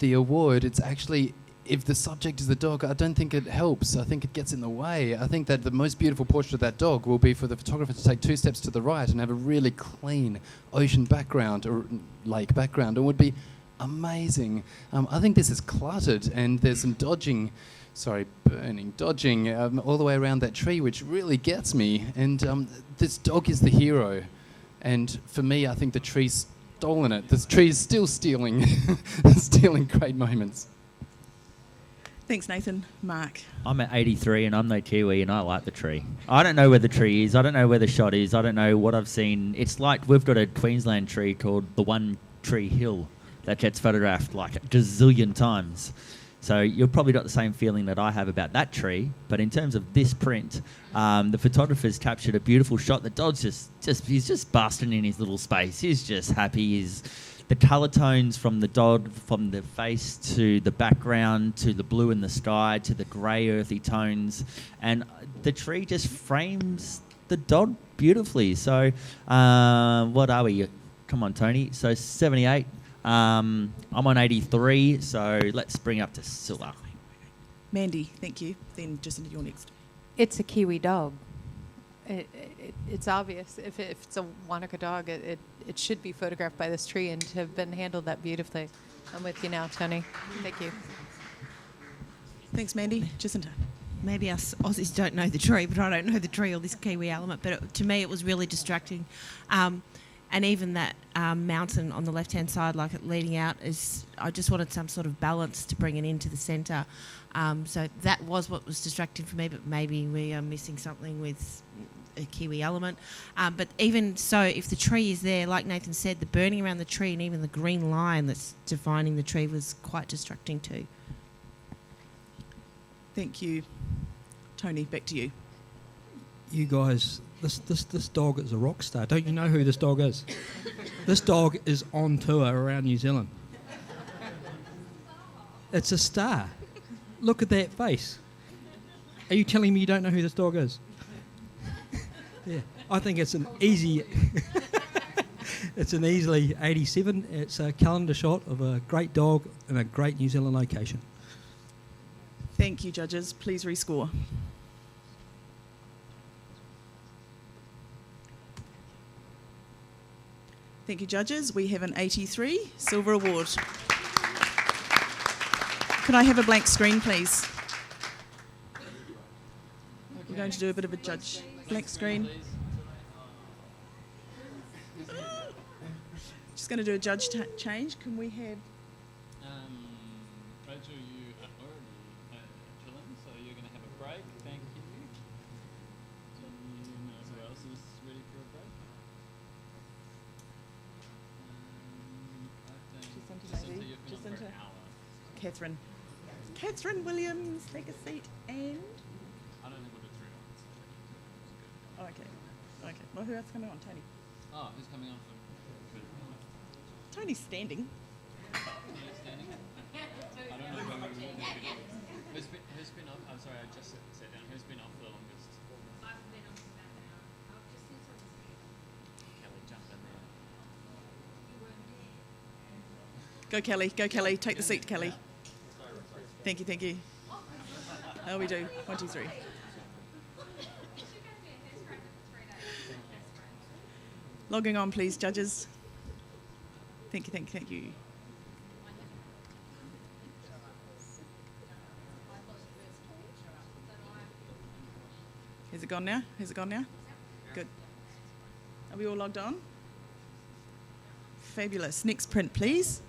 the award? It's actually, if the subject is the dog, I don't think it helps. I think it gets in the way. I think that the most beautiful portrait of that dog will be for the photographer to take 2 steps to the right and have a really clean ocean background or lake background. It would be amazing. I think this is cluttered, and there's some dodging all the way around that tree, which really gets me. And this dog is the hero. And for me, I think the tree's stolen it. This tree is still stealing great moments. Thanks, Nathan. Mark? I'm at 83 and I'm no Kiwi, and I like the tree. I don't know where the tree is. I don't know where the shot is. I don't know what I've seen. It's like we've got a Queensland tree called the One Tree Hill that gets photographed like a gazillion times. So you've probably got the same feeling that I have about that tree. But in terms of this print, the photographer's captured a beautiful shot. The dog's he's just basking in his little space. He's just happy. The colour tones from the dog, from the face to the background, to the blue in the sky, to the grey earthy tones. And the tree just frames the dog beautifully. So what are we? Come on, Tony. So 78. I'm on 83, so let's bring up to silver. Mandy, thank you. Then Jacinta, you're next. It's a Kiwi dog. It's obvious. If it's a Wanaka dog, it should be photographed by this tree and to have been handled that beautifully. I'm with you now, Tony. Thank you. Thanks, Mandy. Jacinta? Maybe us Aussies don't know the tree, but I don't know the tree or this Kiwi element. But to me, it was really distracting. And even that mountain on the left-hand side, like it leading out, I just wanted some sort of balance to bring it into the centre. So that was what was distracting for me, but maybe we are missing something with a Kiwi element. But even so, if the tree is there, like Nathan said, the burning around the tree and even the green line that's defining the tree was quite distracting too. Thank you. Tony, back to you. You guys, this dog is a rock star. Don't you know who this dog is? This dog is on tour around New Zealand. It's a star. Look at that face. Are you telling me you don't know who this dog is? Yeah, I think it's an easy... It's an easily 87. It's a calendar shot of a great dog in a great New Zealand location. Thank you, judges. Please rescore. Thank you, judges. We have an 83 silver award. Could I have a blank screen, please? We're going to do a bit of a judge. Blank screen. Just going to do a judge change. Can we have... Rachel, you are already chilling, so you're going to have a break. Thank you. Do you know who else is ready for a break? I think Jacinta, you've been on for an hour. Catherine. Catherine Williams, take a seat. And... I don't think we'll do 3 hours. Oh, okay. Okay. Well, who else is coming on? Tony. Oh, who's coming on for? Tony's standing. Tony's standing? I don't know when we will be. Who's been off? I'm sorry, I just sat down. Who's been off the longest? I've been off about an hour. I've just seen someone. Kelly, jump in there. You weren't there. Go, Kelly. Go, Kelly. Take the seat, Kelly. Thank you, thank you. Oh, we do. 1, 2, 3. Logging on, please, judges. Thank you, thank you, thank you. Has it gone now? Has it gone now? Good. Are we all logged on? Fabulous. Next print, please.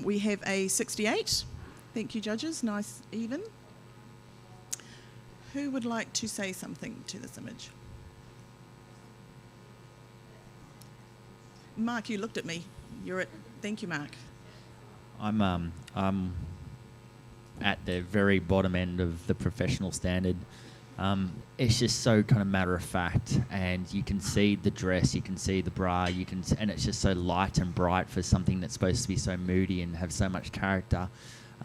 We have a 68. Thank you, judges. Nice, even. Who would like to say something to this image? Mark, you looked at me. You're at... Thank you, Mark. I'm at the very bottom end of the professional standard. It's just so kind of matter of fact, and you can see the dress, you can see the bra, and it's just so light and bright for something that's supposed to be so moody and have so much character.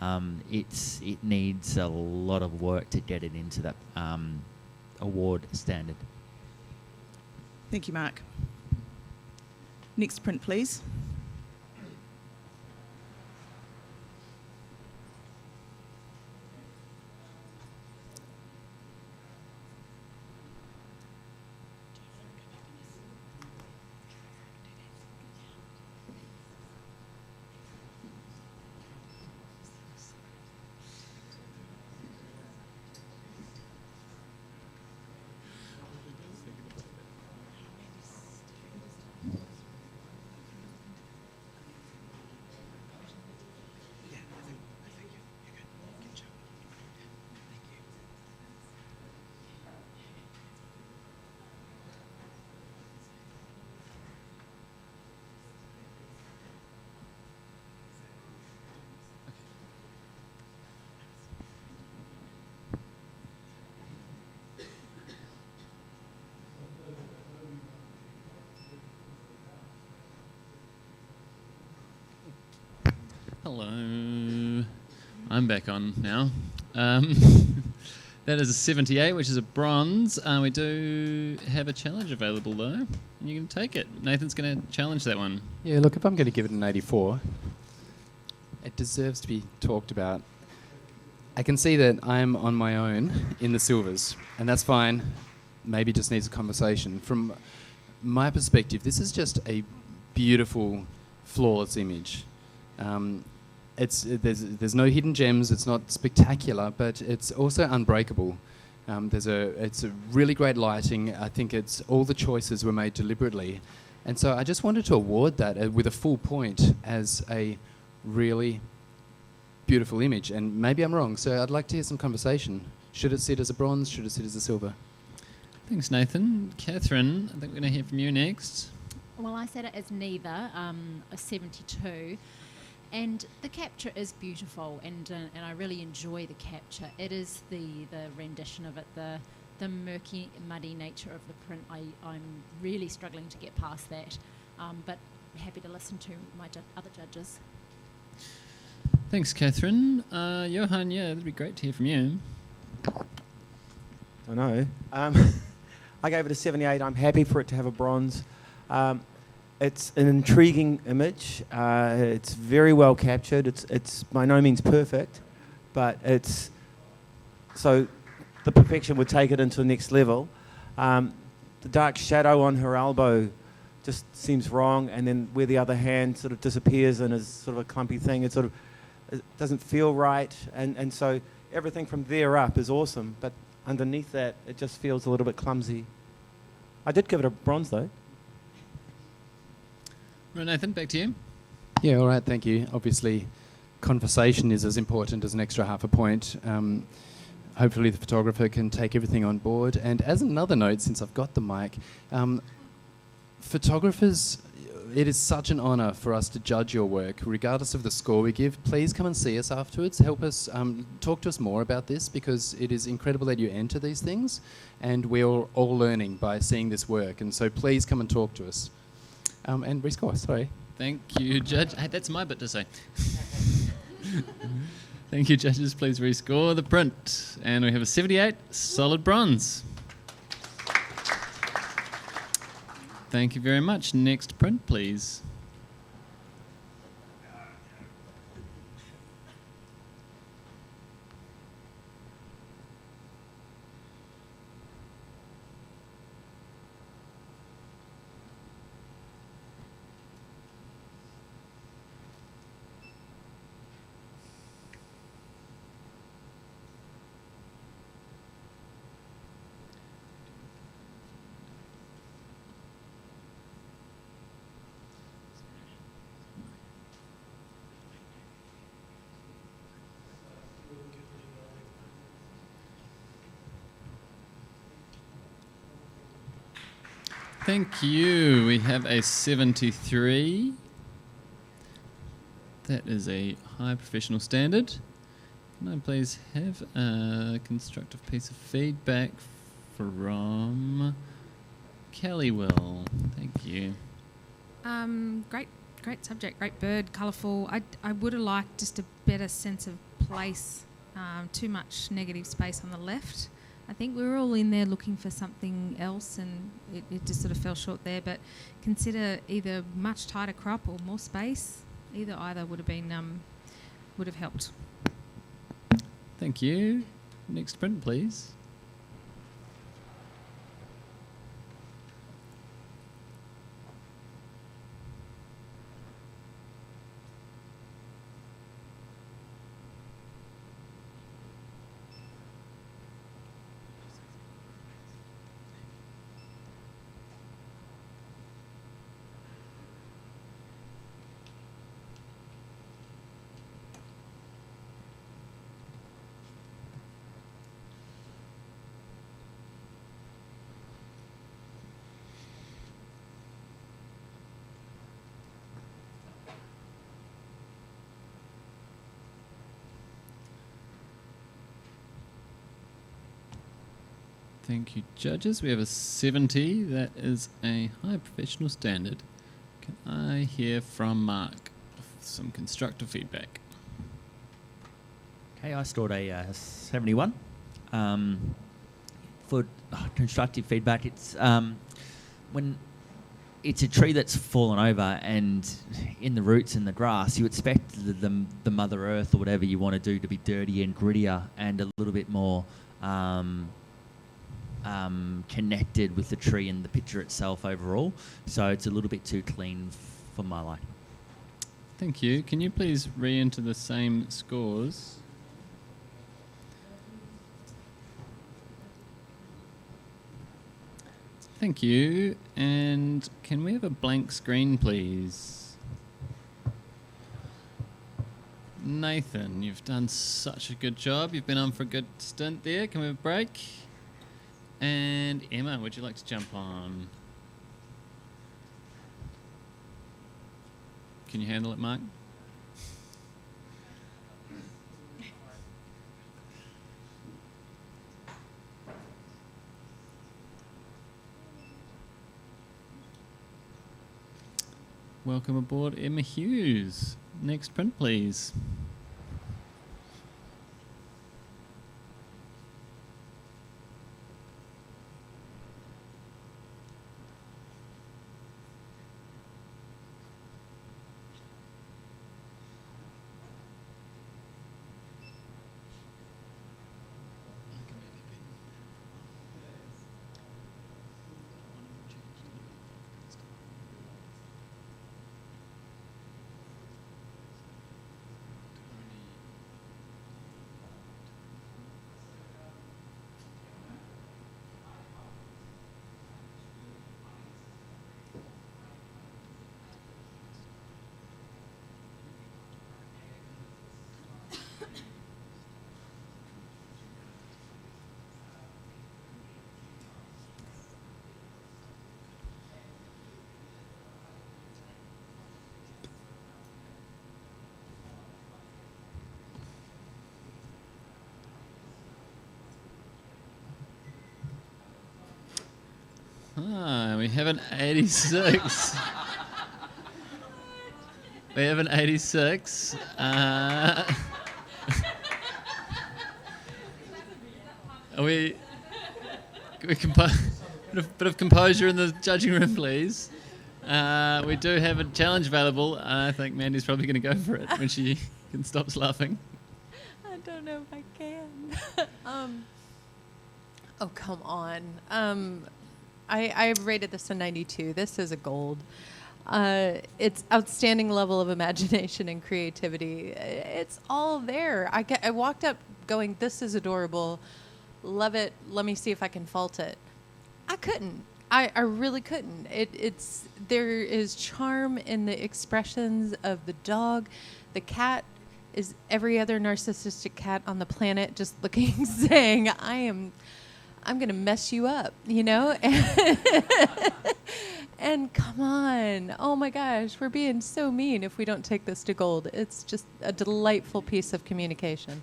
It needs a lot of work to get it into that award standard. Thank you, Mark. Next print, please. Hello. I'm back on now. That is a 78, which is a bronze. We do have a challenge available, though. And you can take it. Nathan's going to challenge that one. Yeah, look, if I'm going to give it an 84, it deserves to be talked about. I can see that I'm on my own in the silvers, and that's fine. Maybe just needs a conversation. From my perspective, this is just a beautiful, flawless image. There's no hidden gems. It's not spectacular, but it's also unbreakable. It's a really great lighting. I think all the choices were made deliberately, and so I just wanted to award that with a full point as a really beautiful image. And maybe I'm wrong, so I'd like to hear some conversation. Should it sit as a bronze? Should it sit as a silver? Thanks, Nathan. Catherine, I think we're going to hear from you next. Well, I said it as neither, a 72. And the capture is beautiful, and I really enjoy the capture. It is the rendition of it, the murky, muddy nature of the print. I'm really struggling to get past that, but happy to listen to my other judges. Thanks, Catherine. Johan, yeah, that'd be great to hear from you. I know. I gave it a 78. I'm happy for it to have a bronze. It's an intriguing image. It's very well captured. It's by no means perfect, but it's so the perfection would take it into the next level. The dark shadow on her elbow just seems wrong, and then where the other hand sort of disappears and is sort of a clumpy thing, it doesn't feel right, and so everything from there up is awesome, but underneath that it just feels a little bit clumsy. I did give it a bronze though. Right, Nathan, back to you. Yeah, all right, thank you. Obviously, conversation is as important as an extra half a point. Hopefully the photographer can take everything on board. And as another note, since I've got the mic, photographers, it is such an honour for us to judge your work, regardless of the score we give. Please come and see us afterwards. Help us, talk to us more about this, because it is incredible that you enter these things, and we're all learning by seeing this work. And so please come and talk to us. And rescore, sorry. Thank you, Judge. Hey, that's my bit to say. Thank you, judges. Please rescore the print. And we have a 78, solid bronze. Thank you very much. Next print, please. Thank you. We have a 73. That is a high professional standard. Can I please have a constructive piece of feedback from Kelly Will? Thank you. Great subject, great bird, colourful. I would have liked just a better sense of place. Too much negative space on the left. I think we were all in there looking for something else, and it just sort of fell short there. But consider either much tighter crop or more space. Either would have been would have helped. Thank you. Next print, please. Thank you, judges. We have a 70. That is a high professional standard. Can I hear from Mark some constructive feedback? Okay, I scored a 71. For constructive feedback, it's when it's a tree that's fallen over and in the roots in the grass, you expect the Mother Earth or whatever you want to do to be dirty and grittier and a little bit more connected with the tree and the picture itself overall. So it's a little bit too clean for my liking. Thank you. Can you please re-enter the same scores? Thank you. And can we have a blank screen, please? Nathan, you've done such a good job. You've been on for a good stint there. Can we have a break? And Emma, would you like to jump on? Can you handle it, Mark? welcome aboard Emma Hughes. Next print, please. We have an 86. We have an 86. Are we bit of composure in the judging room, please. We do have a challenge available. I think Mandy's probably going to go for it when she stops laughing. I don't know if I can. Oh, come on. I rated this a 92. This is a gold. It's outstanding level of imagination and creativity. It's all there. I walked up going, this is adorable. Love it. Let me see if I can fault it. I couldn't. I really couldn't. There is charm in the expressions of the dog. The cat is every other narcissistic cat on the planet, just looking, saying, I'm going to mess you up, you know? And come on. Oh, my gosh. We're being so mean if we don't take this to gold. It's just a delightful piece of communication.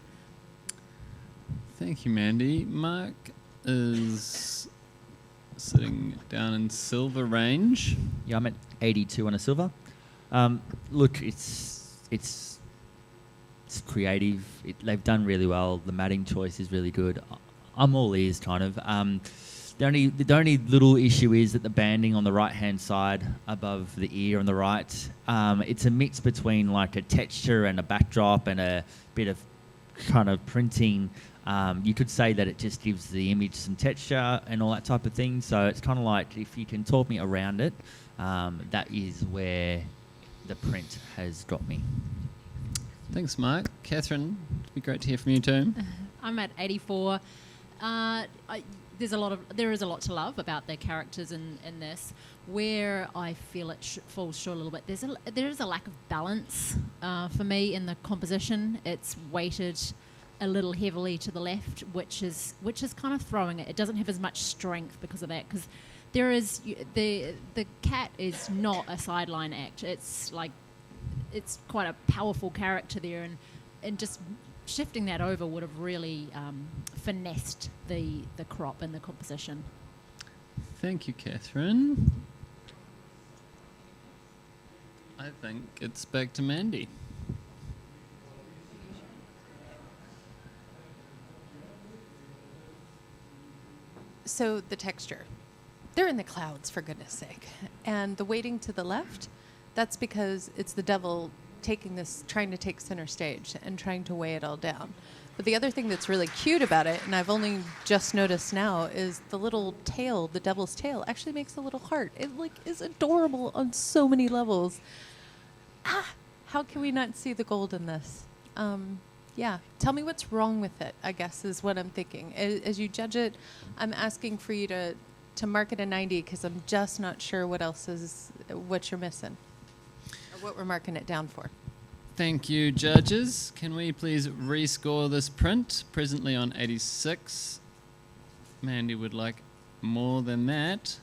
Thank you, Mandy. Mark is sitting down in silver range. Yeah, I'm at 82 on a silver. Look, it's creative. They've done really well. The matting choice is really good. I'm all ears, kind of. The only little issue is that the banding on the right-hand side above the ear on the right, it's a mix between like a texture and a backdrop and a bit of kind of printing. You could say that it just gives the image some texture and all that type of thing. So it's kind of like, if you can talk me around it, that is where the print has got me. Thanks, Mark. Catherine, it'd be great to hear from you too. I'm at 84. There is a lot to love about the characters in this. Where I feel it falls short a little bit, there is a lack of balance for me in the composition. It's weighted a little heavily to the left, which is kind of throwing it. It doesn't have as much strength because of that. Because there is the cat is not a sideline act. It's quite a powerful character there, and just shifting that over would have really finessed the crop and the composition. Thank you, Catherine. I think it's back to Mandy. So the texture. They're in the clouds, for goodness sake. And the weighting to the left, that's because it's the devil trying to take center stage and trying to weigh it all down. But the other thing that's really cute about it, and I've only just noticed now, is the little tail, the devil's tail, actually makes a little heart. It is adorable on so many levels. How can we not see the gold in this? Yeah, tell me what's wrong with it, I guess, is what I'm thinking. As you judge it, I'm asking for you to mark it a 90, because I'm just not sure what you're missing, or what we're marking it down for. Thank you, judges. Can we please rescore this print? Presently on 86. Mandy would like more than that.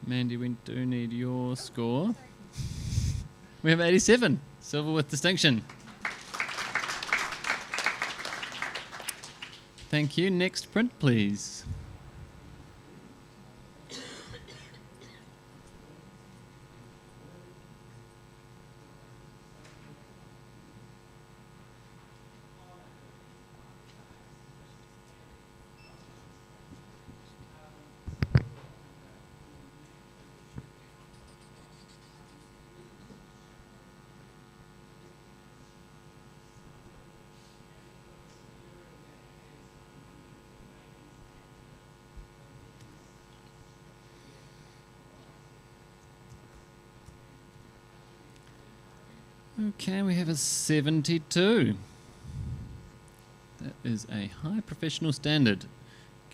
Mandy, we do need your score. We have 87. Silver with distinction. Thank you. Next print, please. Okay, we have a 72. That is a high professional standard.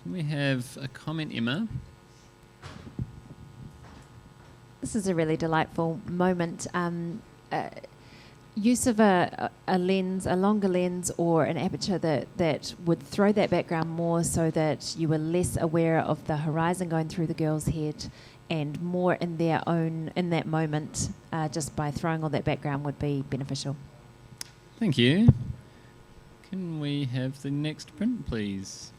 Can we have a comment, Emma? This is a really delightful moment. Use of a lens, a longer lens, or an aperture that would throw that background more so that you were less aware of the horizon going through the girl's head and more in that moment, just by throwing all that background would be beneficial. Thank you. Can we have the next print, please?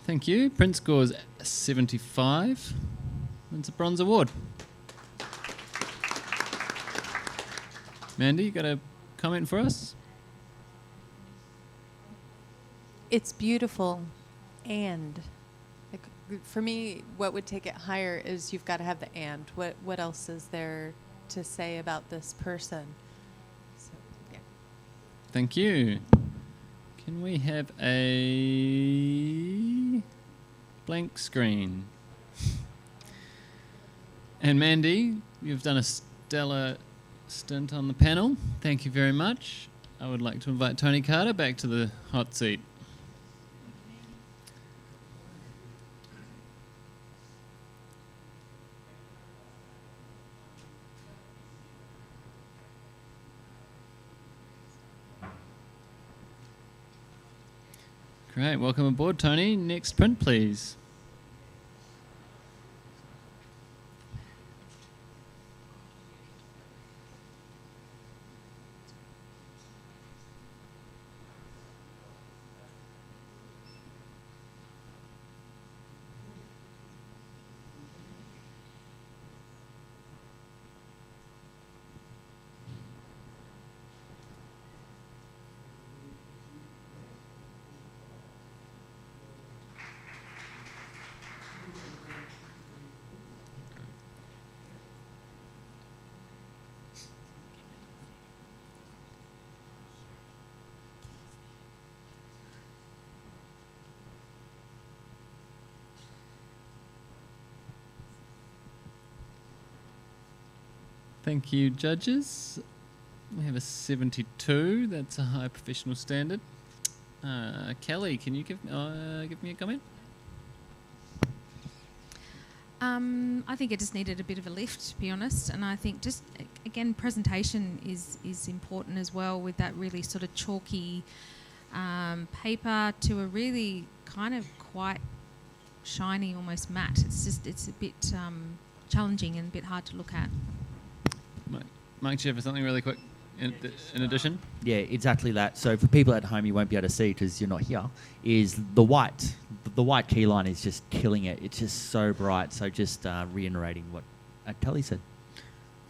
Thank you. Print scores 75. It's a bronze award. Mandy, you got a comment for us? It's beautiful, and like, for me, what would take it higher is you've got to have the and. What else is there to say about this person? So, yeah. Thank you. Can we have a blank screen? And Mandy, you've done a stellar stint on the panel. Thank you very much. I would like to invite Tony Carter back to the hot seat. Great, welcome aboard, Tony. Next print, please. Thank you, judges. We have a 72. That's a high professional standard. Kelly, can you give me a comment? I think it just needed a bit of a lift, to be honest. And I think just, again, presentation is important as well, with that really sort of chalky paper to a really kind of quite shiny, almost matte. It's a bit challenging and a bit hard to look at. Mike, do you have something really quick in addition? Yeah, exactly that. So for people at home, you won't be able to see because you're not here, is the white. The white key line is just killing it. It's just so bright. So just reiterating what Kelly said.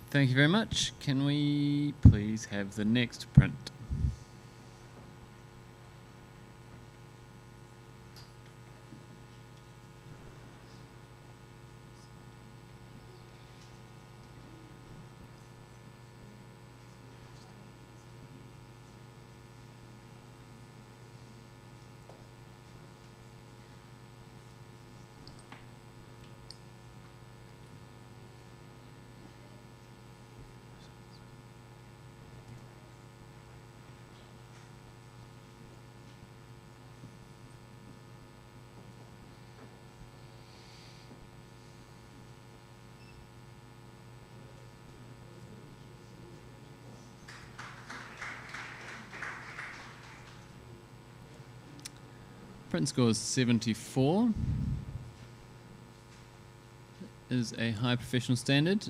Thank you very much. Can we please have the next print? Print score is 74. Is a high professional standard.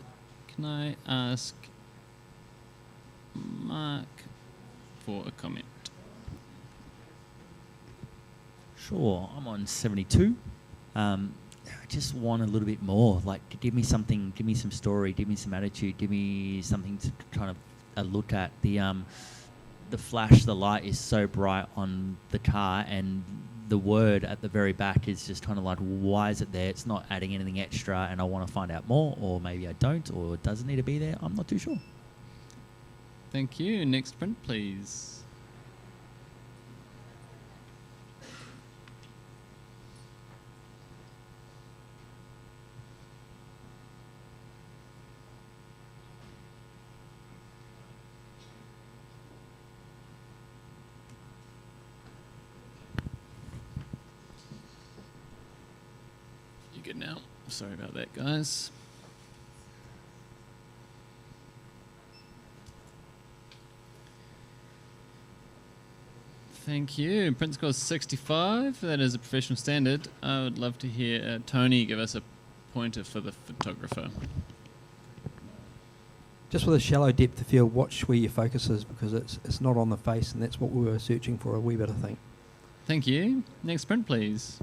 Can I ask Mark for a comment? Sure, I'm on 72. I just want a little bit more. Like, give me something, give me some story, give me some attitude, give me something to kind of look at. The flash, the light is so bright on the car, and the word at the very back is just kind of like, why is it there? It's not adding anything extra, and I want to find out more, or maybe I don't, or it doesn't need to be there. I'm not too sure. Thank you. Next print, please. You good now? Sorry about that, guys. Thank you. Print score is 65. That is a professional standard. I would love to hear Tony give us a pointer for the photographer. Just with a shallow depth of field, watch where your focus is, because it's not on the face, and that's what we were searching for a wee bit, I think. Thank you. Next print, please.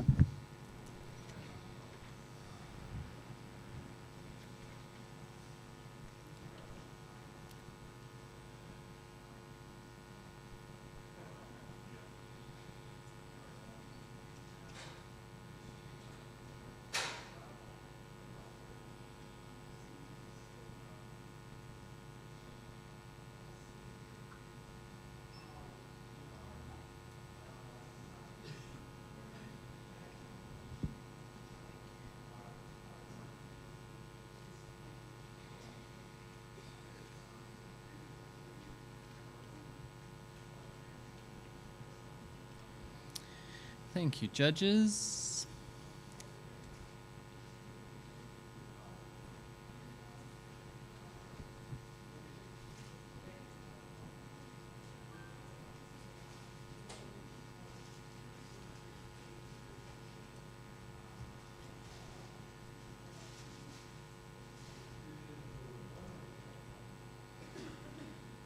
Thank you, judges.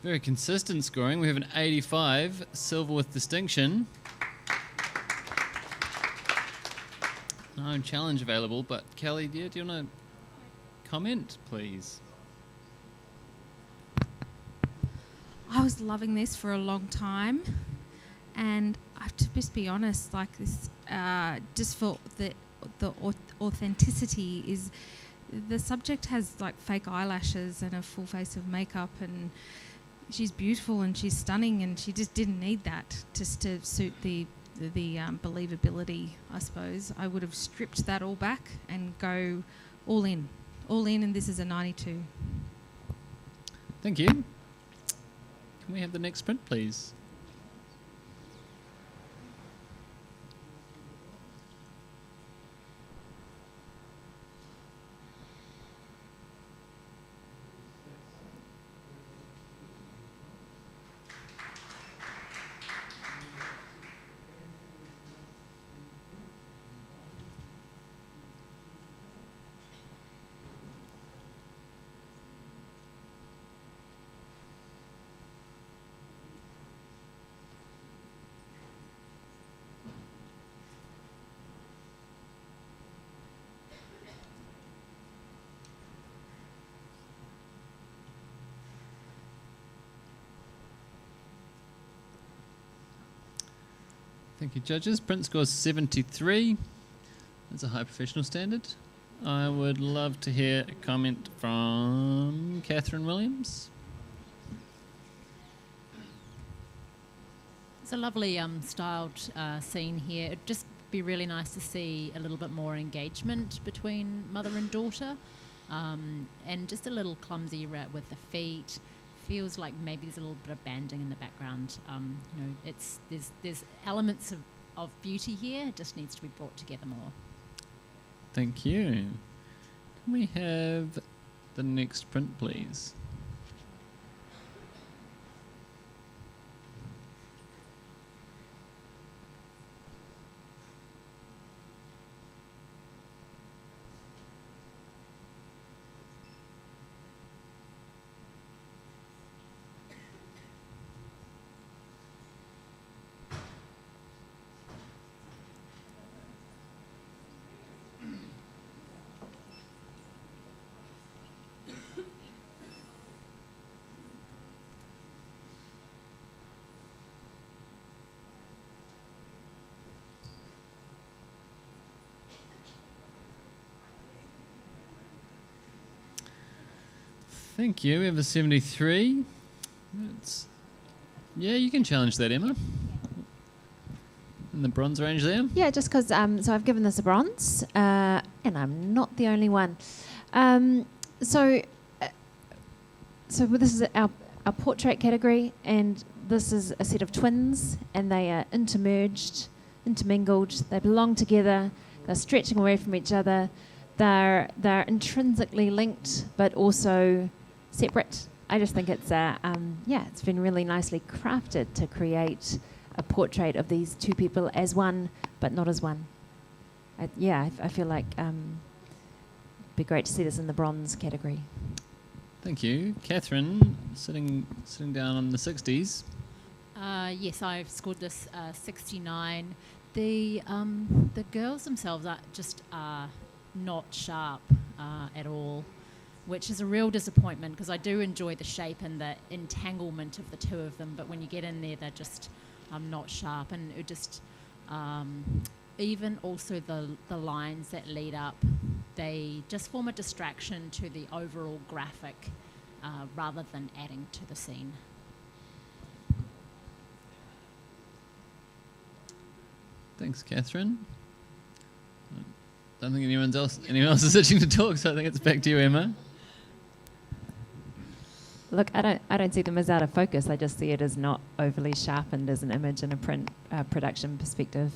Very consistent scoring. We have an 85, silver with distinction. No challenge available, but Kelly, do you want to comment, please? I was loving this for a long time, and I have to just be honest, like this, just for the authenticity is, the subject has like fake eyelashes and a full face of makeup, and she's beautiful and she's stunning, and she just didn't need that just to suit the believability, I suppose. I would have stripped that all back and go all in, and this is a 92. Thank you. Can we have the next print, please? Thank you, judges. Print score is 73. That's a high professional standard. I would love to hear a comment from Catherine Williams. It's a lovely styled scene here. It'd just be really nice to see a little bit more engagement between mother and daughter, and just a little clumsy with the feet. Feels like maybe there's a little bit of banding in the background. There's elements of beauty here. It just needs to be brought together more. Thank you. Can we have the next print, please? Thank you. We have a 73. Yeah, you can challenge that, Emma. In the bronze range there. Yeah, just because, so I've given this a bronze, and I'm not the only one. So this is our portrait category, and this is a set of twins, and they are intermingled, they belong together, they're stretching away from each other, they're intrinsically linked, but also separate. I just think it's it's been really nicely crafted to create a portrait of these two people as one, but not as one. I feel like it'd be great to see this in the bronze category. Thank you. Catherine, sitting down on the 60s. Yes, I've scored this 69. The girls themselves are not sharp at all, which is a real disappointment because I do enjoy the shape and the entanglement of the two of them, but when you get in there, they're just not sharp, and it just even also the lines that lead up, they just form a distraction to the overall graphic rather than adding to the scene. Thanks, Catherine. I don't think anyone else is itching to talk, so I think it's back to you, Emma. Look, I don't see them as out of focus. I just see it as not overly sharpened as an image in a print production perspective.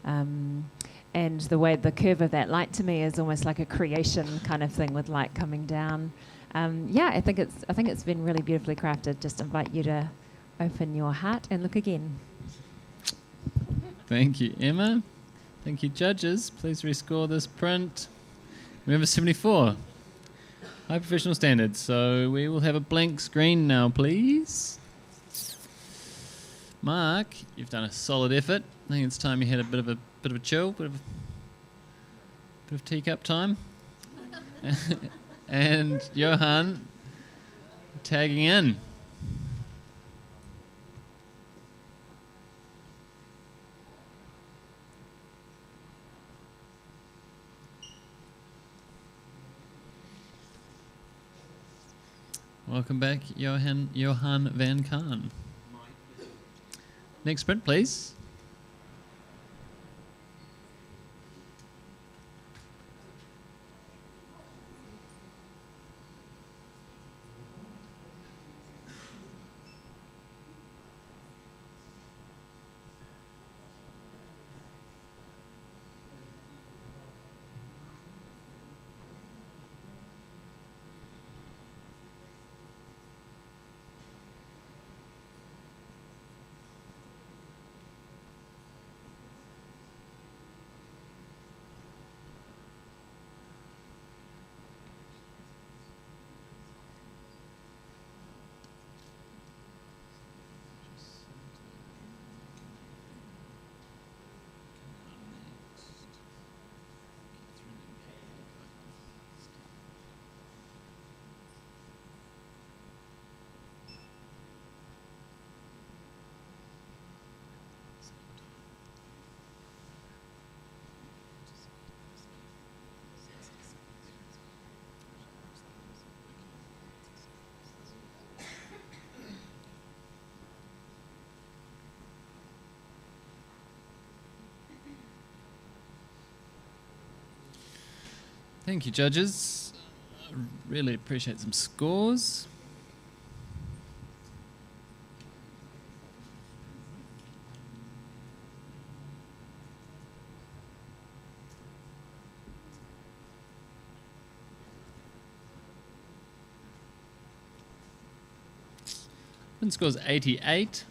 And the way the curve of that light to me is almost like a creation kind of thing with light coming down. I think it's been really beautifully crafted. Just invite you to open your heart and look again. Thank you, Emma. Thank you, judges. Please rescore this print. We have a 74. High professional standards. So we will have a blank screen now, please. Mark, you've done a solid effort. I think it's time you had a bit of a chill, bit of teacup time. And Johan, tagging in. Welcome back, Johan van Kaan. Next print, please. Thank you, judges. I really appreciate some scores. One score's 88.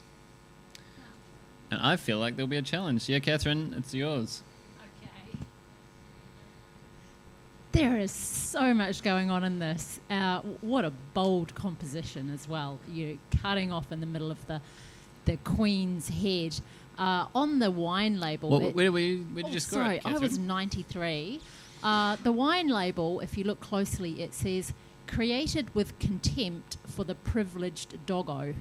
And I feel like there'll be a challenge. Yeah, Catherine, it's yours. There is so much going on in this. What a bold composition as well. You're cutting off in the middle of the Queen's head. On the wine label... Where did you score it, Catherine? I was 93. The wine label, if you look closely, it says, created with contempt for the privileged doggo.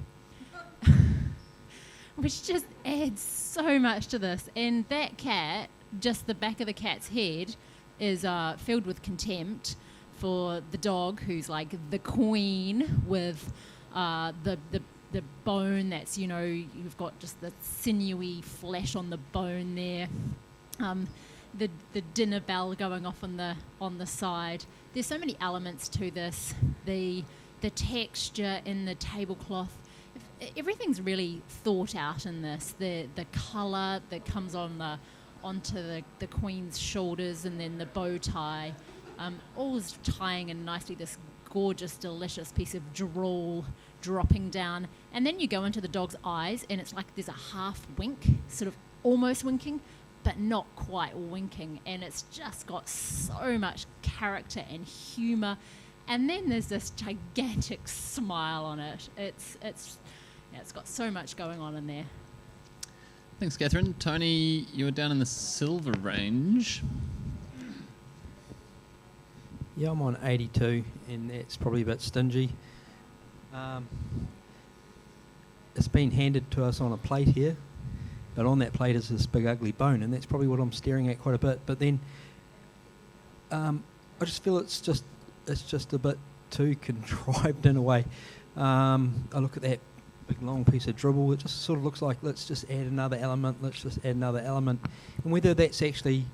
Which just adds so much to this. And that cat, just the back of the cat's head, is filled with contempt for the dog, who's like the queen with the bone that's, you know, you've got just the sinewy flesh on the bone there. The dinner bell going off on the side. There's so many elements to this. The texture in the tablecloth. Everything's really thought out in this. The colour that comes onto the queen's shoulders, and then the bow tie, all is tying in nicely. This gorgeous, delicious piece of drool dropping down, and then you go into the dog's eyes, and it's like there's a half wink, sort of almost winking, but not quite winking, and it's just got so much character and humour. And then there's this gigantic smile on it. It's got so much going on in there. Thanks, Catherine. Tony, you were down in the silver range. Yeah, I'm on 82, and that's probably a bit stingy. It's been handed to us on a plate here, but on that plate is this big ugly bone, and that's probably what I'm staring at quite a bit. But then I just feel it's just a bit too contrived in a way. I look at that big long piece of dribble, it just sort of looks like let's just add another element, and whether that's actually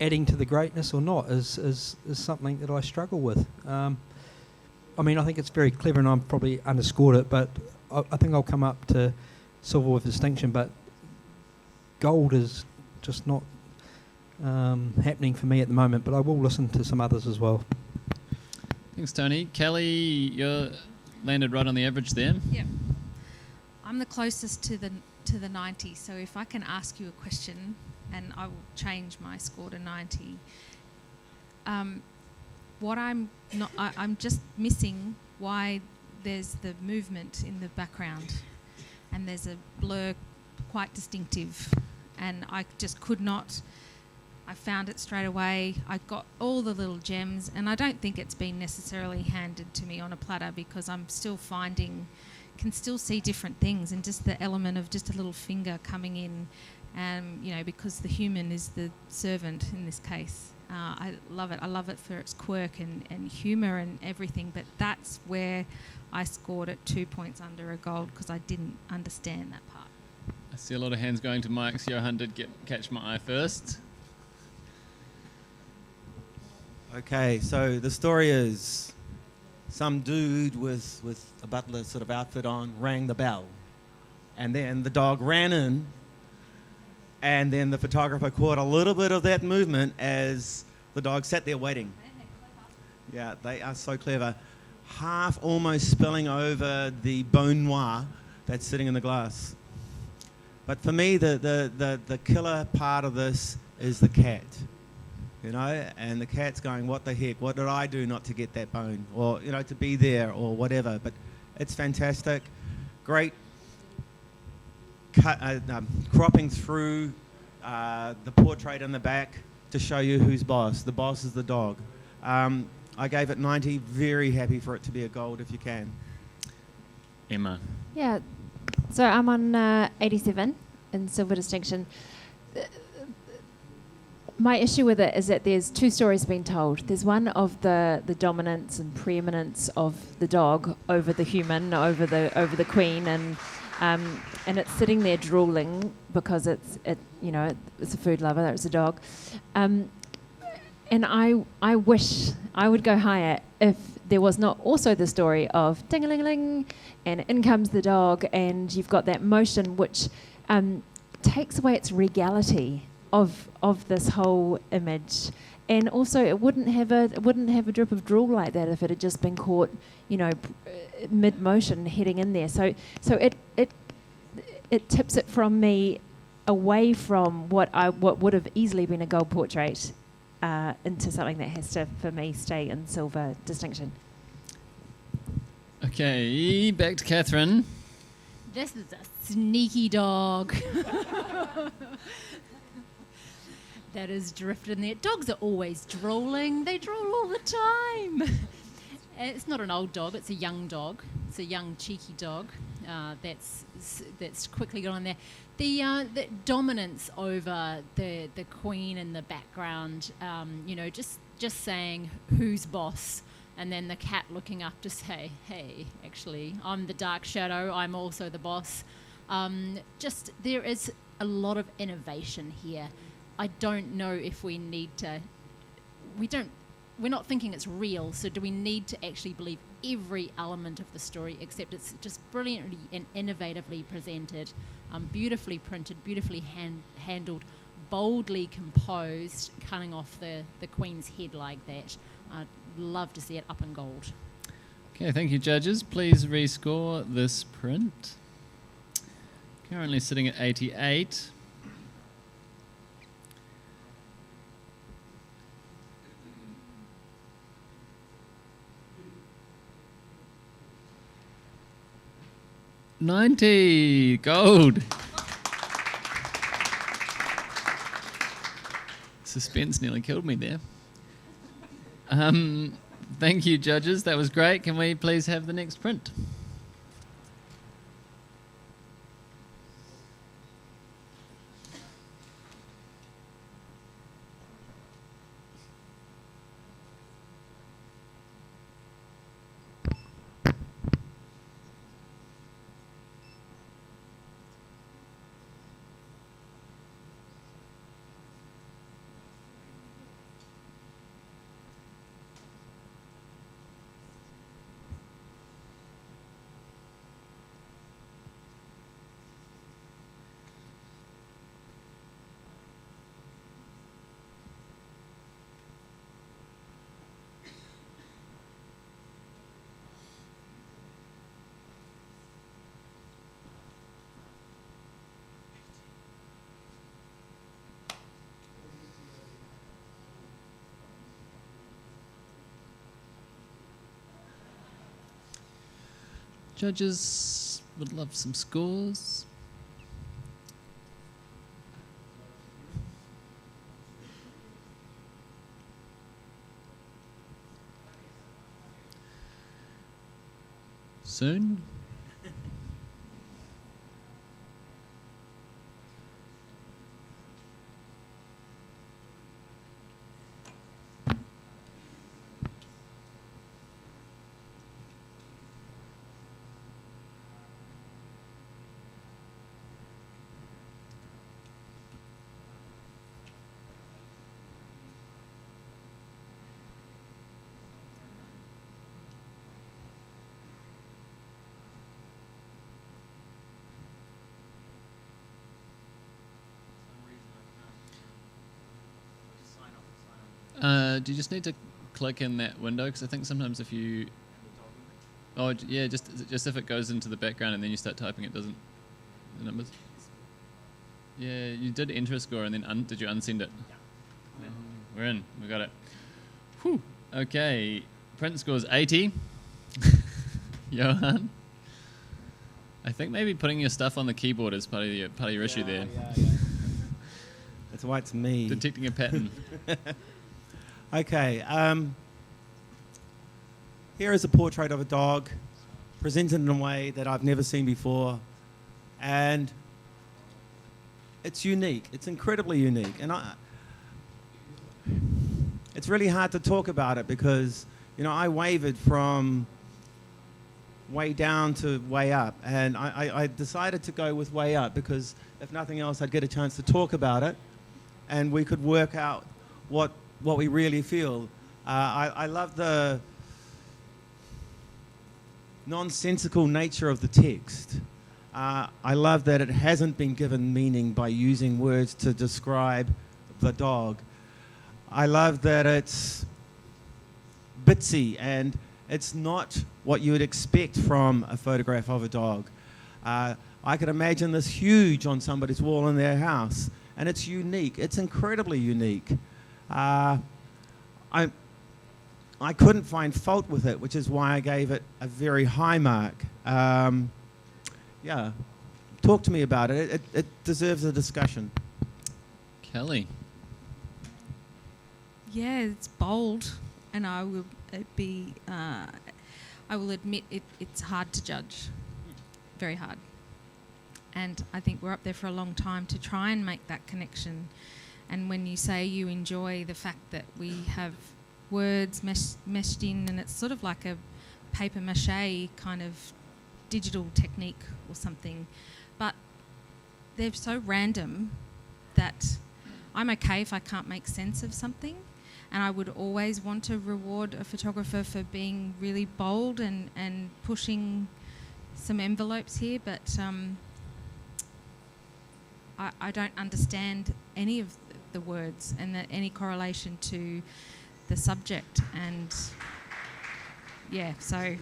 adding to the greatness or not is something that I struggle with. I mean, I think it's very clever, and I'm probably underscored it, but I think I'll come up to silver with distinction, but gold is just not happening for me at the moment, but I will listen to some others as well. Thanks, Tony. Kelly, you're landed right on the average there. Yep. I'm the closest to the 90, so if I can ask you a question, and I will change my score to 90. I'm just missing why there's the movement in the background, and there's a blur quite distinctive, and I just could not. I found it straight away. I got all the little gems, and I don't think it's been necessarily handed to me on a platter, because I'm still can still see different things, and just the element of just a little finger coming in, because the human is the servant in this case. I love it. I love it for its quirk and humour and everything, but that's where I scored it 2 points under a gold, because I didn't understand that part. I see a lot of hands going to Mike's. Johan did catch my eye first. Okay, so the story is some dude with a butler sort of outfit on rang the bell, and then the dog ran in, and then the photographer caught a little bit of that movement as the dog sat there waiting. Yeah, they are so clever. Half almost spilling over the bone noir that's sitting in the glass. But for me, the killer part of this is the cat. And the cat's going, what the heck, what did I do not to get that bone, or, to be there, or whatever. But it's fantastic. Great cropping through the portrait in the back to show you who's boss. The boss is the dog. I gave it 90, very happy for it to be a gold if you can. Emma. Yeah, so I'm on 87 in silver distinction. My issue with it is that there's two stories being told. There's one of the dominance and preeminence of the dog over the human, over the queen, and it's sitting there drooling because it's a food lover. It's a dog, and I wish I would go higher if there was not also the story of ding-a-ling-a-ling, and in comes the dog, and you've got that motion which takes away its regality of this whole image. And also it wouldn't have a drip of drool like that if it had just been caught mid motion heading in there. So it tips it from me away from what would have easily been a gold portrait into something that has to, for me, stay in silver distinction. Okay, back to Catherine. This is a sneaky dog. That is drifted in there. Dogs are always drooling. They drool all the time. It's not an old dog. It's a young dog. It's a young, cheeky dog that's quickly got on there. The dominance over the queen in the background, just saying who's boss, and then the cat looking up to say, hey, actually, I'm the dark shadow, I'm also the boss. Just there is a lot of innovation here. I don't know if we need to, we're not thinking it's real, so do we need to actually believe every element of the story, except it's just brilliantly and innovatively presented, beautifully printed, beautifully handled, boldly composed, cutting off the Queen's head like that. I'd love to see it up in gold. Okay, thank you, judges. Please rescore this print. Currently sitting at 88. $90 gold. Suspense nearly killed me there. Thank you, judges. That was great. Can we please have the next print? Judges would love some scores. Soon. Do you just need to click in that window? Because I think sometimes if you... Oh, yeah, just if it goes into the background and then you start typing, it doesn't... The numbers? Yeah, you did enter a score and then did you unsend it? Yeah. We're in. We got it. Whew. Okay. Print score's 80. Johan? I think maybe putting your stuff on the keyboard is part of your issue there. Yeah. That's why it's me. Detecting a pattern. Okay, here is a portrait of a dog presented in a way that I've never seen before, and it's unique. It's incredibly unique, and it's really hard to talk about it because, you know, I wavered from way down to way up, and I decided to go with way up because if nothing else, I'd get a chance to talk about it, and we could work out what we really feel. I love the nonsensical nature of the text. I love that it hasn't been given meaning by using words to describe the dog. I love that it's bitsy and it's not what you would expect from a photograph of a dog. I could imagine this huge on somebody's wall in their house, and it's unique. It's incredibly unique. I couldn't find fault with it, which is why I gave it a very high mark. Yeah, talk to me about it. It deserves a discussion. Kelly. Yeah, it's bold, and I will admit it's hard to judge, very hard. And I think we're up there for a long time to try and make that connection. And when you say you enjoy the fact that we have words meshed in, and it's sort of like a paper mache kind of digital technique or something. But they're so random that I'm okay if I can't make sense of something, and I would always want to reward a photographer for being really bold and pushing some envelopes here, but I don't understand any of the words and any correlation to the subject, and yeah, so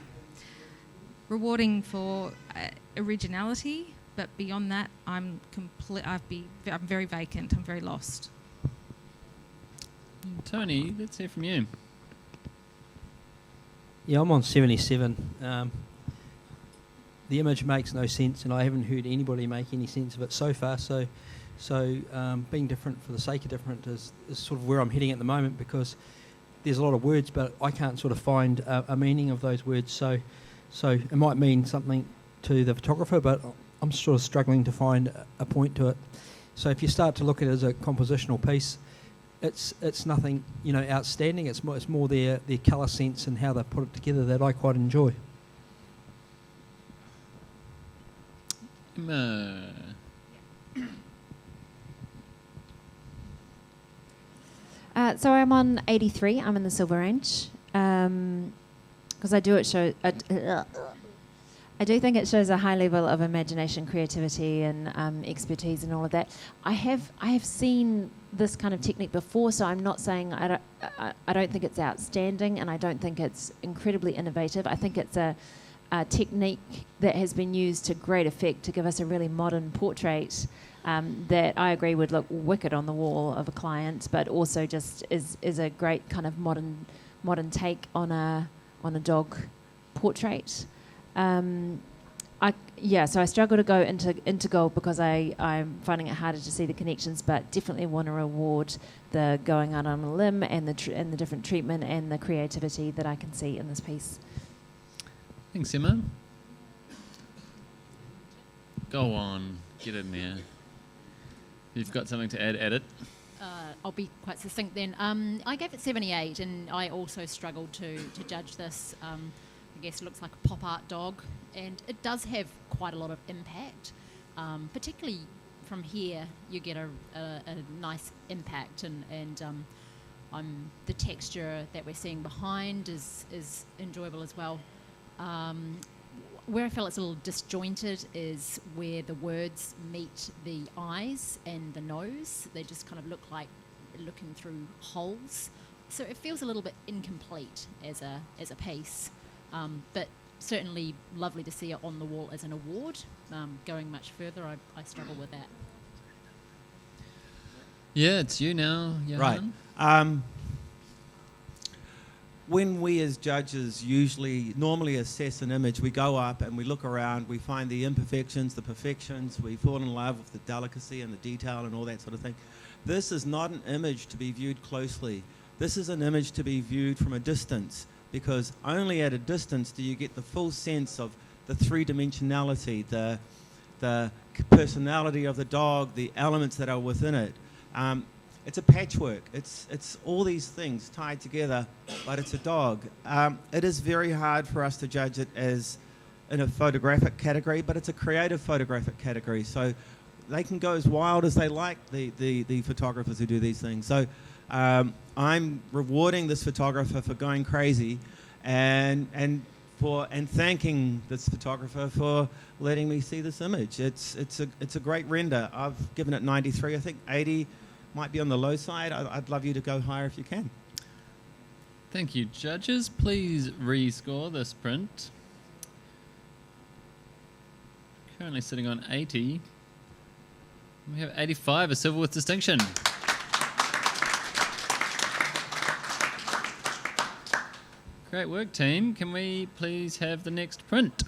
rewarding for originality, but beyond that, I'm very vacant. I'm very lost. Tony, let's hear from you. Yeah, I'm on 77. The image makes no sense, and I haven't heard anybody make any sense of it so far. So being different for the sake of different is sort of where I'm heading at the moment, because there's a lot of words, but I can't sort of find a meaning of those words. So it might mean something to the photographer, but I'm sort of struggling to find a point to it. So if you start to look at it as a compositional piece, it's nothing, outstanding. It's more their colour sense and how they put it together that I quite enjoy. So I'm on 83. I'm in the silver range because I do think it shows a high level of imagination, creativity, and expertise, and all of that. I have seen this kind of technique before, so I'm not saying I don't think it's outstanding, and I don't think it's incredibly innovative. I think it's a technique that has been used to great effect to give us a really modern portrait that I agree would look wicked on the wall of a client, but also just is a great kind of modern take on a dog portrait. So I struggle to go into gold because I'm finding it harder to see the connections, but definitely want to reward the going out on a limb and the different treatment and the creativity that I can see in this piece. Thanks, Emma. Go on, get in there. You've got something to add it. I'll be quite succinct then. I gave it 78, and I also struggled to judge this. I guess it looks like a pop art dog, and it does have quite a lot of impact. Particularly from here, you get a nice impact, and the texture that we're seeing behind is enjoyable as well. Where I feel it's a little disjointed is where the words meet the eyes and the nose. They just kind of look like looking through holes. So it feels a little bit incomplete as a piece. But certainly lovely to see it on the wall as an award. Going much further, I struggle with that. Yeah, it's you now, Johan. Right. When we as judges normally assess an image, we go up and we look around, we find the imperfections, the perfections, we fall in love with the delicacy and the detail and all that sort of thing. This is not an image to be viewed closely. This is an image to be viewed from a distance, because only at a distance do you get the full sense of the three-dimensionality, the personality of the dog, the elements that are within it. It's a patchwork. It's all these things tied together, but it's a dog. It is very hard for us to judge it as in a photographic category, but it's a creative photographic category. So they can go as wild as they like, the photographers who do these things. So I'm rewarding this photographer for going crazy, and thanking this photographer for letting me see this image. It's a great render. I've given it 93. I think 80 might be on the low side. I'd love you to go higher if you can. Thank you, judges. Please rescore this print. Currently sitting on 80. We have 85, a silver with distinction. Great work, team. Can we please have the next print?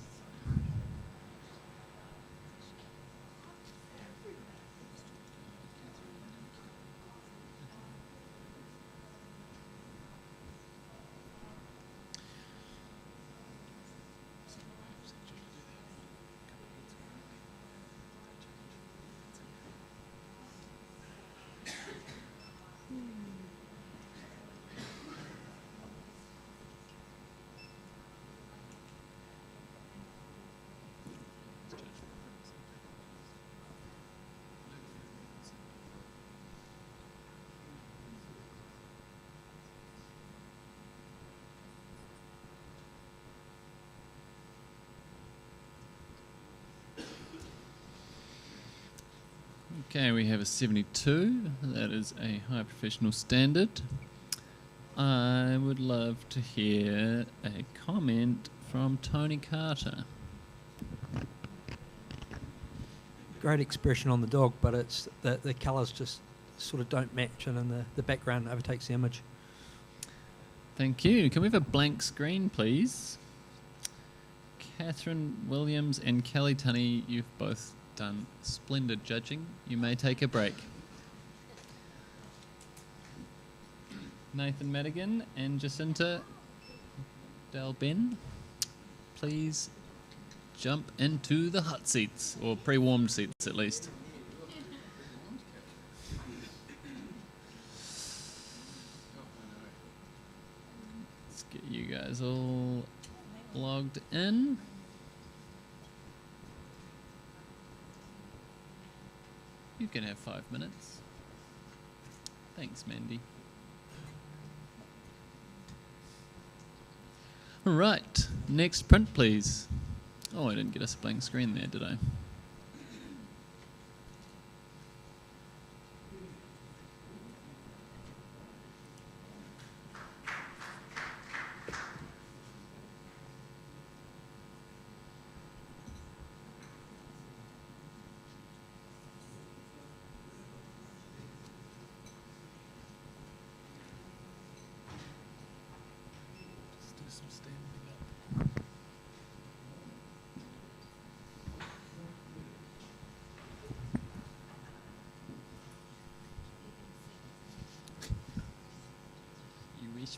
Okay, we have a 72. That is a high professional standard. I would love to hear a comment from Tony Carter. Great expression on the dog, but it's the colours just sort of don't match, and then the background overtakes the image. Thank you. Can we have a blank screen, please? Catherine Williams and Kelly Tunney, you've both done splendid judging. You may take a break. Nathan Madigan and Jacinta Dalben, please jump into the hot seats, or pre-warmed seats at least. Let's get you guys all logged in. You can have 5 minutes. Thanks, Mandy. Right, next print, please. Oh, I didn't get us a blank screen there, did I?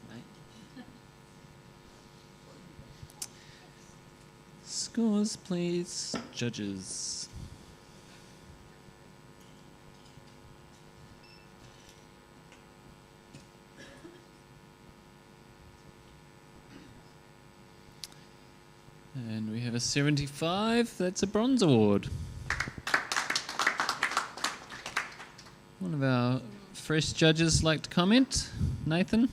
Mate. Scores, please, judges. And we have a 75. That's a bronze award. One of our fresh judges like to comment. Nathan?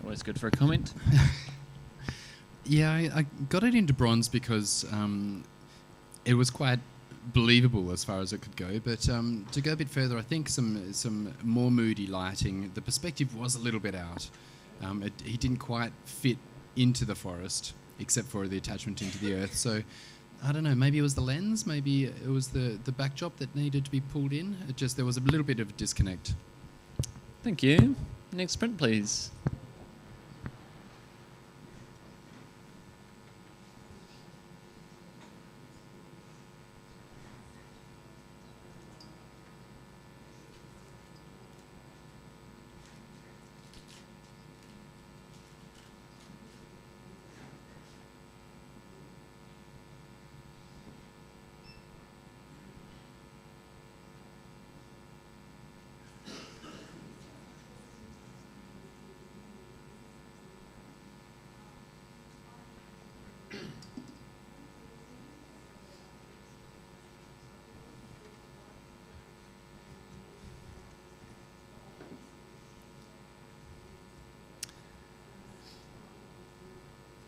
Always good for a comment. Yeah, I got it into bronze because it was quite believable as far as it could go. But to go a bit further, I think some more moody lighting. The perspective was a little bit out. He didn't quite fit into the forest, except for the attachment into the earth. So I don't know. Maybe it was the lens. Maybe it was the backdrop that needed to be pulled in. There was a little bit of a disconnect. Thank you. Next print, please.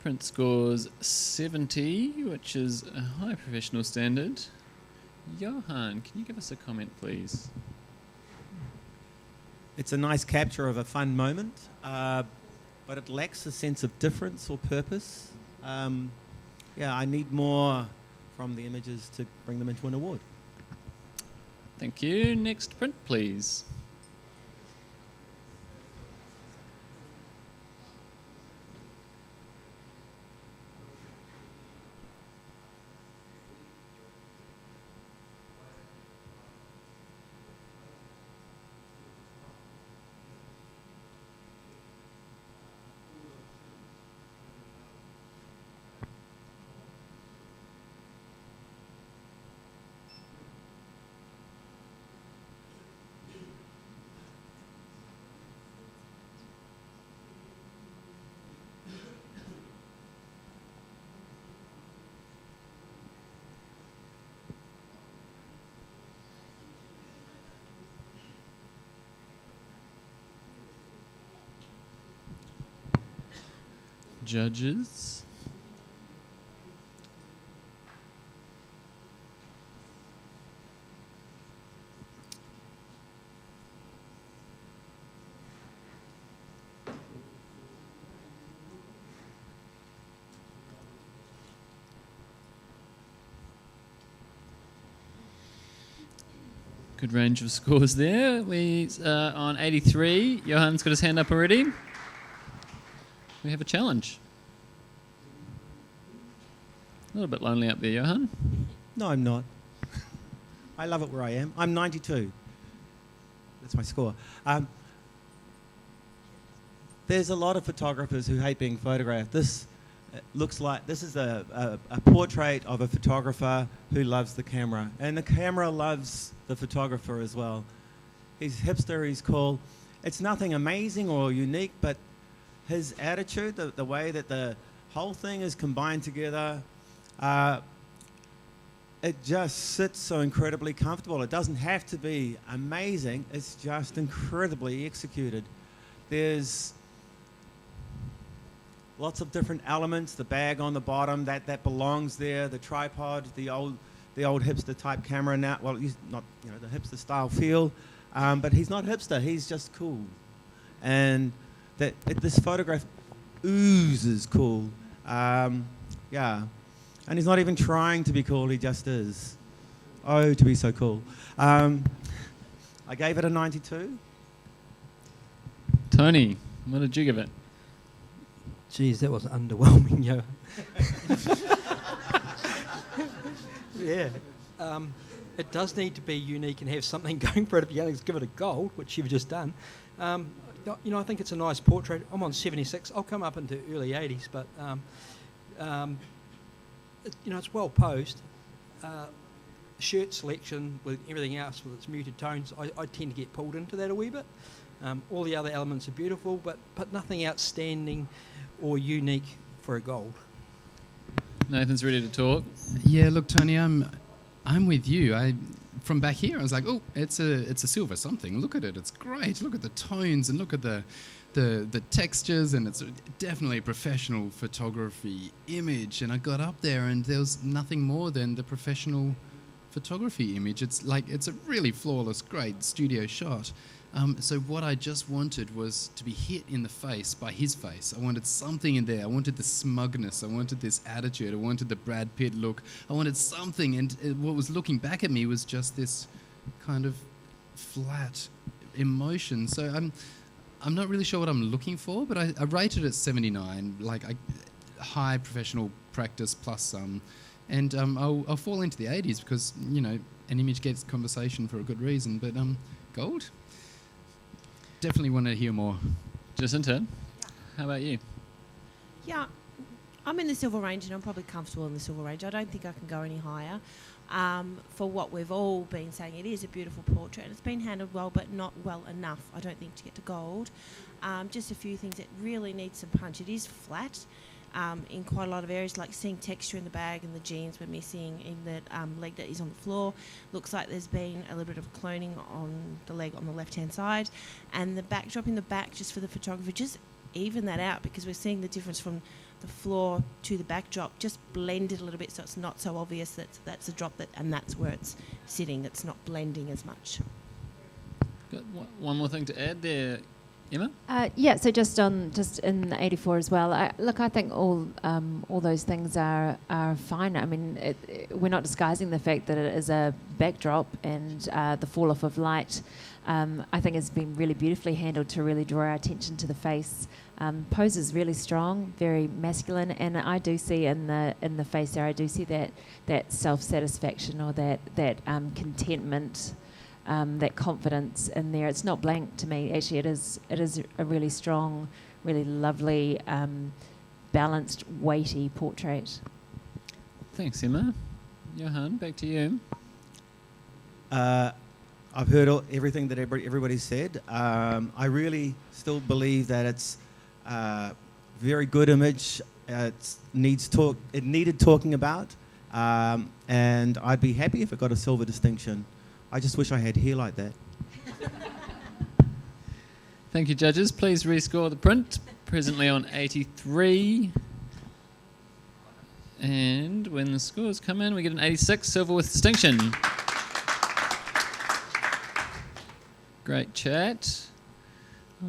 Print scores 70, which is a high professional standard. Johan, can you give us a comment, please? It's a nice capture of a fun moment, but it lacks a sense of difference or purpose. Yeah, I need more from the images to bring them into an award. Thank you. Next print, please. Judges. Good range of scores there. We on 83. Johan's got his hand up already. We have a challenge. A little bit lonely up there, Johan. No, I'm not. I love it where I am. I'm 92. That's my score. There's a lot of photographers who hate being photographed. This looks like this is a portrait of a photographer who loves the camera, and the camera loves the photographer as well. He's hipster, he's cool. It's nothing amazing or unique, but his attitude, the way that the whole thing is combined together, it just sits so incredibly comfortable. It doesn't have to be amazing, it's just incredibly executed. There's lots of different elements, the bag on the bottom, that belongs there, the tripod, the old hipster type camera now. Well, he's not, the hipster style feel, but he's not hipster, he's just cool. And this photograph oozes cool. Yeah. And he's not even trying to be cool, he just is. Oh, to be so cool. I gave it a 92. Tony, what did you give it? Geez, that was underwhelming, yo. Yeah. It does need to be unique and have something going for it if you're going to give it a gold, which you've just done. I think it's a nice portrait. I'm on 76. I'll come up into early 80s, but it's well posed. Shirt selection with everything else with its muted tones, I tend to get pulled into that a wee bit. All the other elements are beautiful, but nothing outstanding or unique for a gold. Nathan's ready to talk. Yeah, look, Tony, I'm with you. From back here, I was like, oh, it's a silver something. Look at it, it's great. Look at the tones and look at the textures, and it's definitely a professional photography image. And I got up there, and there was nothing more than the professional photography image. It's a really flawless, great studio shot. So what I just wanted was to be hit in the face by his face. I wanted something in there. I wanted the smugness. I wanted this attitude. I wanted the Brad Pitt look. I wanted something, and what was looking back at me was just this kind of flat emotion. So I'm not really sure what I'm looking for, but I rated it 79, high professional practice plus some. And I'll fall into the 80s because, an image gets conversation for a good reason. But gold? Definitely want to hear more. Jacinta, how about you? Yeah, I'm in the silver range and I'm probably comfortable in the silver range. I don't think I can go any higher. For what we've all been saying, it is a beautiful portrait. It's been handled well, but not well enough, I don't think, to get to gold. Just a few things that really need some punch. It is flat in quite a lot of areas, like seeing texture in the bag and the jeans we're missing in the leg that is on the floor. Looks like there's been a little bit of cloning on the leg on the left-hand side. And the backdrop in the back, just for the photographer, just even that out, because we're seeing the difference from the floor to the backdrop. Just blend it a little bit so it's not so obvious that that's a drop, and that's where it's sitting. It's not blending as much. Got one more thing to add there, Emma? So just in the 84 as well. I think all those things are fine. I mean, we're not disguising the fact that it is a backdrop, and the fall off of light, I think, has been really beautifully handled to really draw our attention to the face. Pose is really strong, very masculine, and I do see in the face there, I do see that self-satisfaction or that contentment. That confidence in there. It's not blank to me. Actually, it is a really strong, really lovely, balanced, weighty portrait. Thanks, Emma. Johan, back to you. I've heard everything that everybody said. I really still believe that it's a very good image. It needed talking about, and I'd be happy if it got a silver distinction. I just wish I had hair like that. Thank you, judges. Please rescore the print. Presently on 83. And when the scores come in, we get an 86, silver with distinction. Great chat.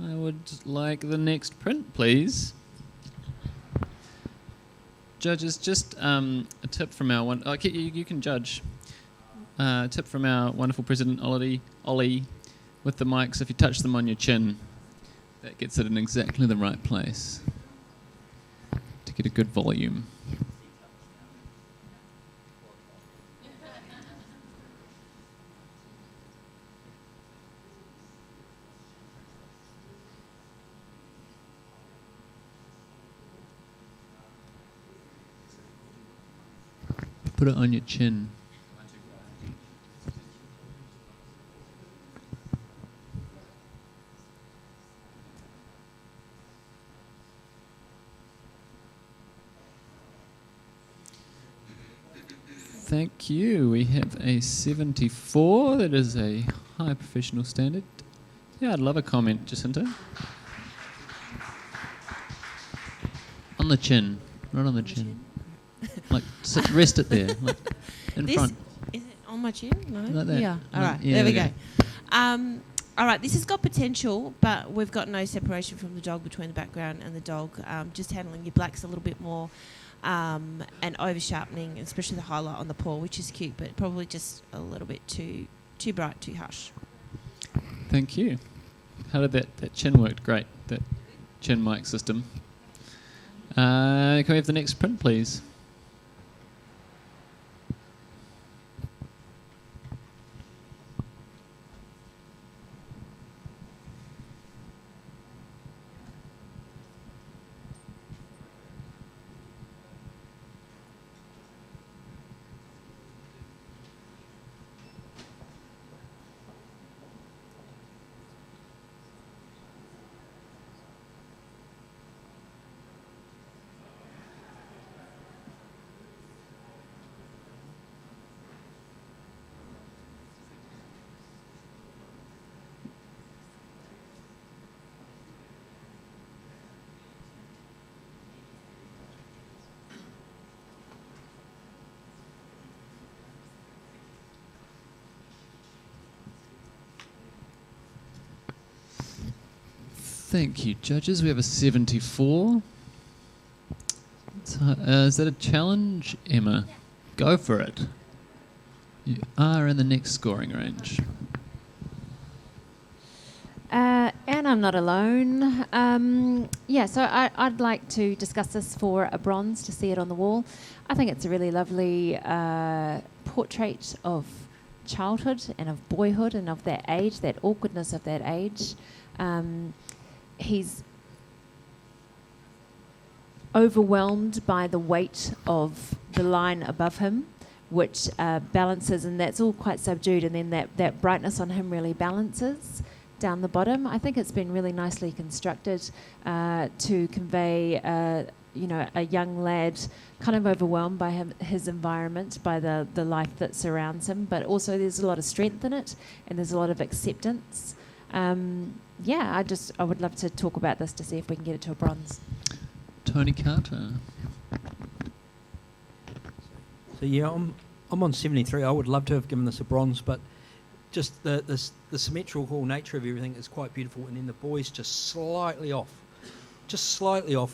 I would like the next print, please. Judges, just a tip from our one. You can judge. tip from our wonderful president, Ollie, with the mics, if you touch them on your chin, that gets it in exactly the right place to get a good volume. Put it on your chin. Thank you. We have a 74. That is a high professional standard. Yeah, I'd love a comment, Jacinta. On the chin. Right on the chin. Like, rest it there. Like, in front. Is it on my chin? No? Like that. Yeah. All right. Yeah, there we there go. All right. This has got potential, but we've got no separation from the dog between the background and the dog. Just handling your blacks a little bit more. And over sharpening, especially the highlight on the paw, which is cute, but probably just a little bit too bright, too harsh. Thank you. How did that chin worked great, that chin mic system. Can we have the next print, please? Thank you, judges. We have a 74. Is that a challenge, Emma? Yeah. Go for it. You are in the next scoring range. And I'm not alone. So I'd like to discuss this for a bronze to see it on the wall. I think it's a really lovely portrait of childhood and of boyhood and of that age, that awkwardness of that age. He's overwhelmed by the weight of the line above him, which balances, and that's all quite subdued, and then that brightness on him really balances down the bottom. I think it's been really nicely constructed to convey a young lad kind of overwhelmed by his environment, by the life that surrounds him, but also there's a lot of strength in it, and there's a lot of acceptance. I would love to talk about this to see if we can get it to a bronze. Tony Carter. So I'm on 73. I would love to have given this a bronze, but just the symmetrical nature of everything is quite beautiful, and then the boy's just slightly off,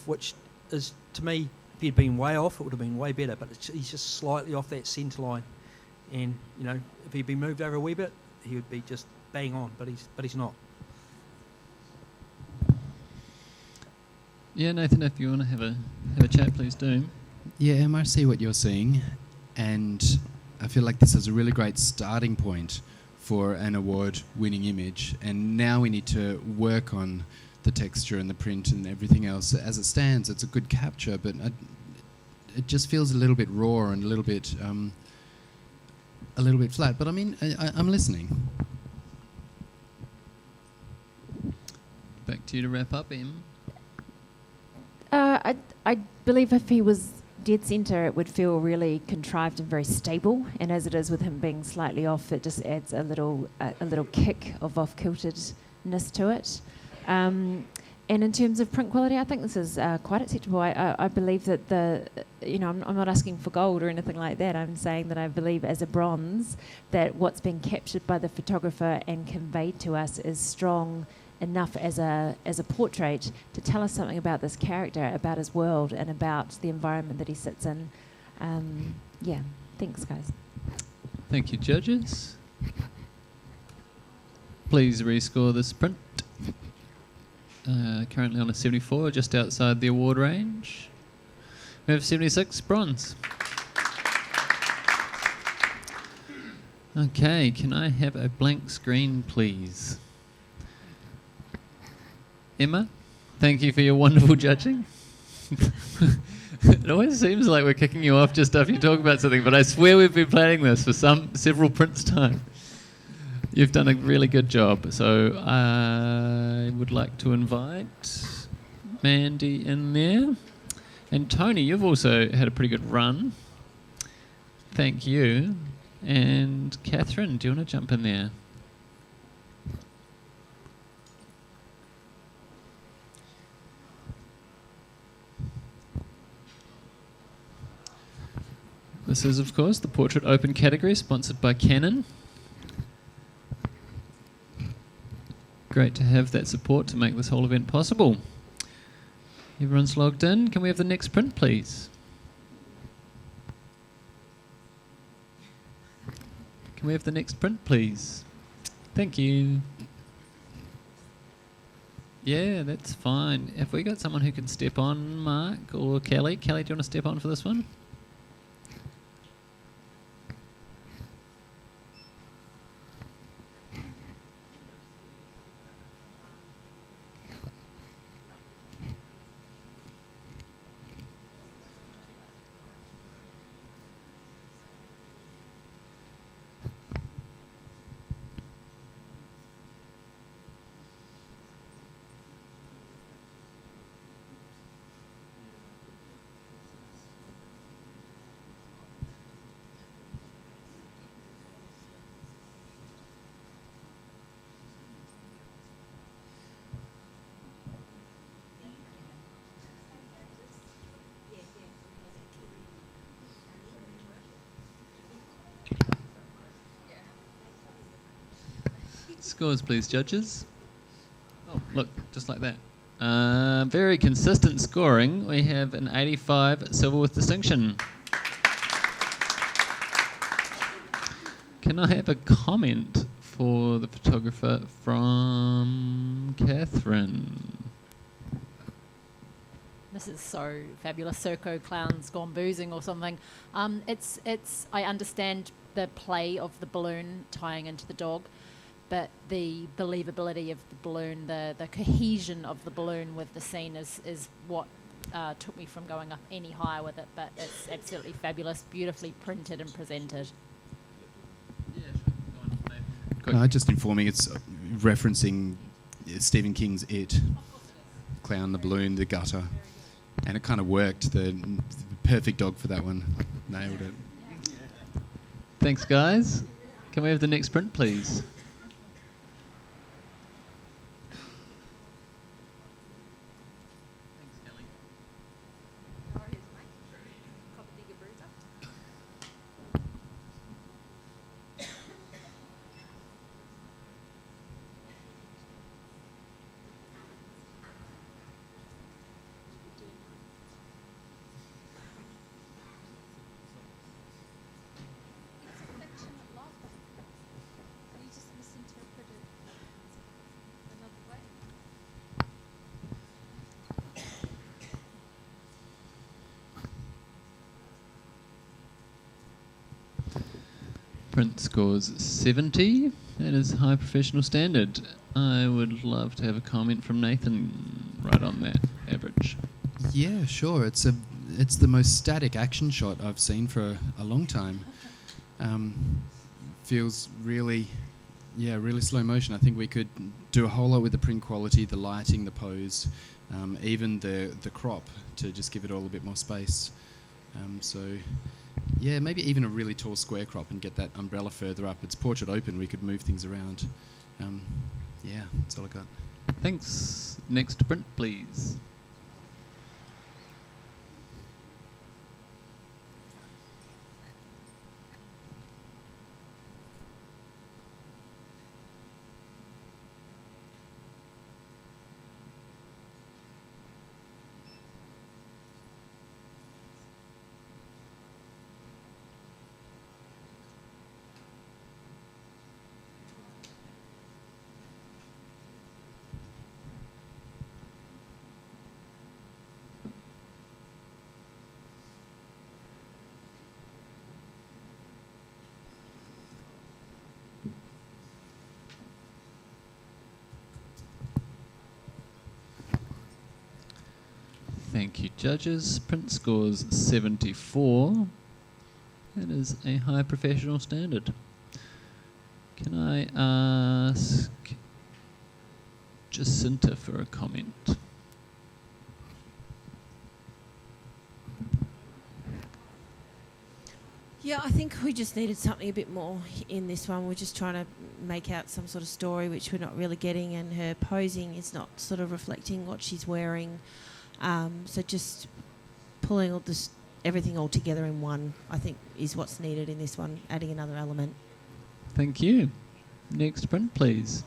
which is, to me, if he'd been way off, it would have been way better, but he's just slightly off that centre line, and if he'd been moved over a wee bit, he would be just bang on, but he's not. Yeah, Nathan, if you want to have a chat, please do. Yeah, Emma, I see what you're seeing, and I feel like this is a really great starting point for an award-winning image, and now we need to work on the texture and the print and everything else. As it stands, it's a good capture, but it just feels a little bit raw and a little bit flat. But I mean, I'm listening. Back to you to wrap up, Em. I believe if he was dead centre, it would feel really contrived and very stable. And as it is, with him being slightly off, it just adds a little kick of off-kiltedness to it. And in terms of print quality, I think this is quite acceptable. I believe that I'm not asking for gold or anything like that. I'm saying that I believe as a bronze that what's been captured by the photographer and conveyed to us is strong enough as a portrait to tell us something about this character, about his world, and about the environment that he sits in. Thanks, guys. Thank you, judges. Please rescore this print. Currently on a 74, just outside the award range. We have 76, bronze. Okay, can I have a blank screen, please? Emma, thank you for your wonderful judging. It always seems like we're kicking you off just after you talk about something, but I swear we've been planning this for several prints time. You've done a really good job. So I would like to invite Mandy in there. And Tony, you've also had a pretty good run. Thank you. And Catherine, do you want to jump in there? This is, of course, the Portrait Open category, sponsored by Canon. Great to have that support to make this whole event possible. Everyone's logged in. Can we have the next print, please? Can we have the next print, please? Thank you. Yeah, that's fine. Have we got someone who can step on, Mark or Kelly? Kelly, do you want to step on for this one? Scores, please, judges. Oh, look, just like that. Very consistent scoring. We have an 85, silver with distinction. Can I have a comment for the photographer from Catherine? This is so fabulous. Circo clowns gone boozing or something. I understand the play of the balloon tying into the dog, but the believability of the balloon, the cohesion of the balloon with the scene is what took me from going up any higher with it. But it's absolutely fabulous, beautifully printed and presented. Just informing, it's referencing Stephen King's It, clown, the balloon, the gutter, and it kind of worked. The perfect dog for that one. Nailed it. Thanks, guys. Can we have the next print, please? Print scores 70. That is high professional standard. I would love to have a comment from Nathan right on that average. Yeah, sure. It's the most static action shot I've seen for a long time. Feels really slow motion. I think we could do a whole lot with the print quality, the lighting, the pose, even the crop to just give it all a bit more space. Yeah, maybe even a really tall square crop and get that umbrella further up. It's Portrait Open, we could move things around. Yeah, that's all I got. Thanks. Next print, please. Thank you, judges. Print scores 74. That is a high professional standard. Can I ask Jacinta for a comment? Yeah, I think we just needed something a bit more in this one. We're just trying to make out some sort of story, which we're not really getting, and her posing is not sort of reflecting what she's wearing. So just pulling all this, everything all together in one, I think, is what's needed in this one, adding another element. Thank you. Next print, please.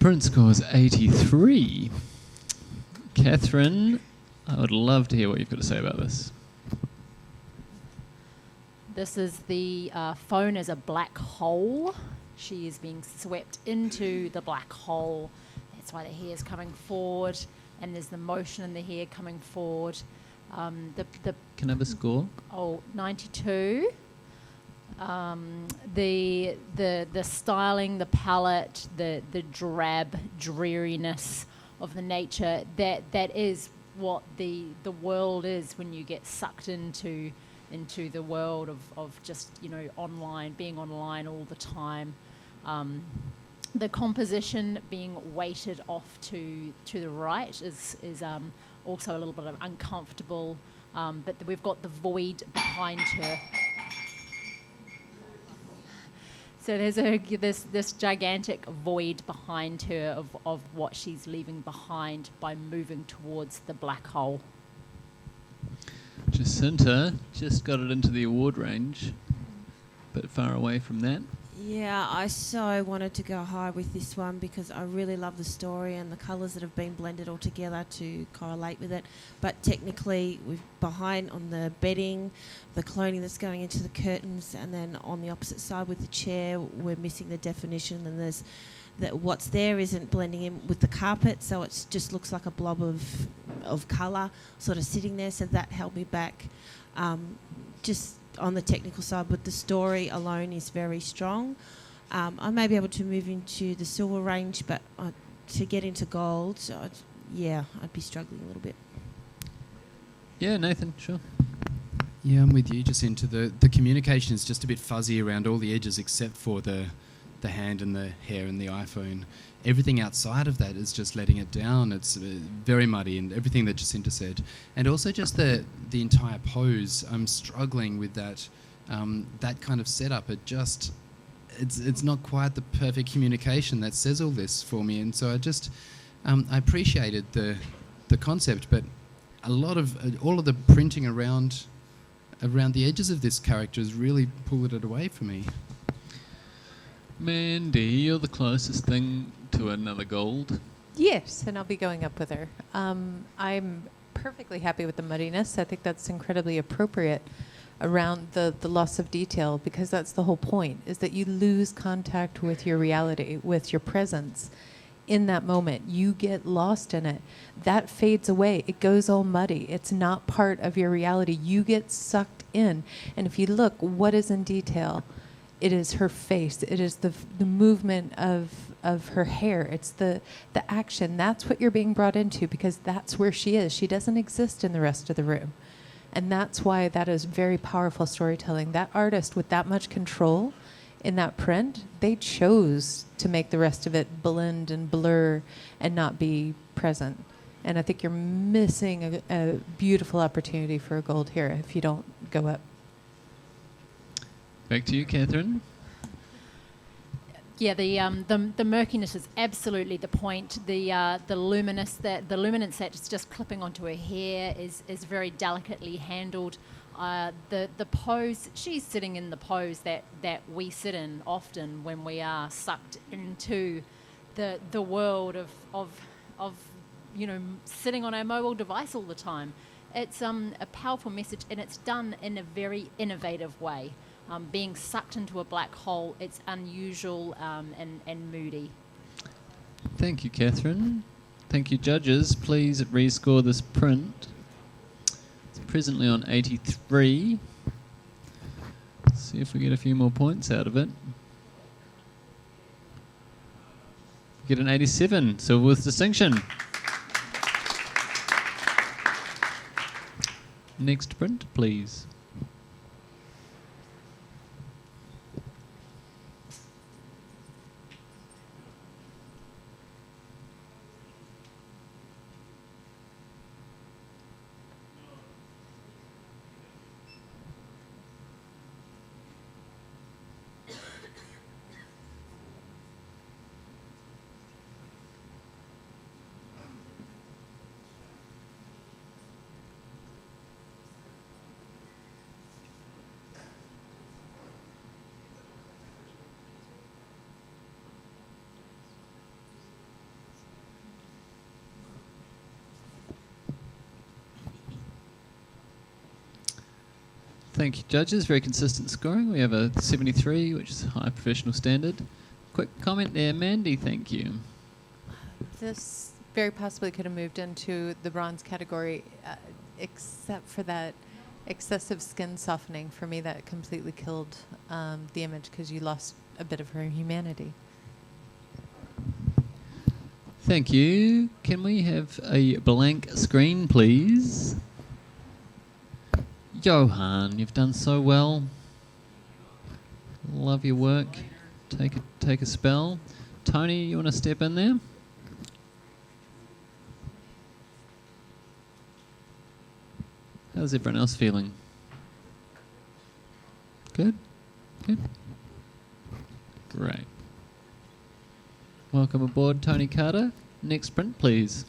Print scores 83. Catherine, I would love to hear what you've got to say about this. This is the phone as a black hole. She is being swept into the black hole. That's why the hair is coming forward, and there's the motion in the hair coming forward. Can I have a score? 92. The styling, the palette, the drab dreariness of the nature, that is what the world is when you get sucked into the world of just, you know, being online all the time. The composition being weighted off to the right is also a little bit of uncomfortable, but we've got the void behind her. So there's this gigantic void behind her of what she's leaving behind by moving towards the black hole. Jacinta just got it into the award range, but far away from that. Yeah, I so wanted to go high with this one because I really love the story and the colours that have been blended all together to correlate with it. But technically, we're behind on the bedding, the cloning that's going into the curtains, and then on the opposite side with the chair, we're missing the definition, and there's that what's there isn't blending in with the carpet, so it just looks like a blob of colour sort of sitting there, so that held me back. Just on the technical side, but the story alone is very strong. I may be able to move into the silver range, but to get into gold, I'd be struggling a little bit. Yeah, Nathan, sure. Yeah, I'm with you. Just into the communication is just a bit fuzzy around all the edges except for the hand and the hair and the iPhone. Everything outside of that is just letting it down. It's very muddy, and everything that Jacinta said. And also just the entire pose. I'm struggling with that that kind of setup. It's not quite the perfect communication that says all this for me. And so I appreciated the concept, but a lot of all of the printing around the edges of this character has really pulled it away for me. Mandy, you're the closest thing to another gold. Yes, and I'll be going up with her. I'm perfectly happy with the muddiness. I think that's incredibly appropriate around the loss of detail, because that's the whole point, is that you lose contact with your reality, with your presence in that moment. You get lost in it. That fades away. It goes all muddy. It's not part of your reality. You get sucked in. And if you look, what is in detail? It is her face. It is the movement of her hair. It's the action. That's what you're being brought into, because that's where she is. She doesn't exist in the rest of the room. And that's why that is very powerful storytelling. That artist with that much control in that print, they chose to make the rest of it blend and blur and not be present. And I think you're missing a beautiful opportunity for a gold here if you don't go up. Back to you, Catherine. Yeah, the murkiness is absolutely the point. The luminance that's just clipping onto her hair is very delicately handled. The pose, she's sitting in the pose that we sit in often when we are sucked into the world of sitting on our mobile device all the time. It's a powerful message, and it's done in a very innovative way. Being sucked into a black hole, it's unusual and moody. Thank you, Catherine. Thank you, judges. Please rescore this print. It's presently on 83. Let's see if we get a few more points out of it. We get an 87, so with distinction. Next print, please. Thank you, judges. Very consistent scoring. We have a 73, which is high professional standard. Quick comment there, Mandy. Thank you. This very possibly could have moved into the bronze category, except for that excessive skin softening. For me, that completely killed the image because you lost a bit of her humanity. Thank you. Can we have a blank screen, please? Johan, you've done so well. Love your work. Take a spell. Tony, you want to step in there? How's everyone else feeling? Good? Good? Great. Welcome aboard, Tony Carter. Next print, please.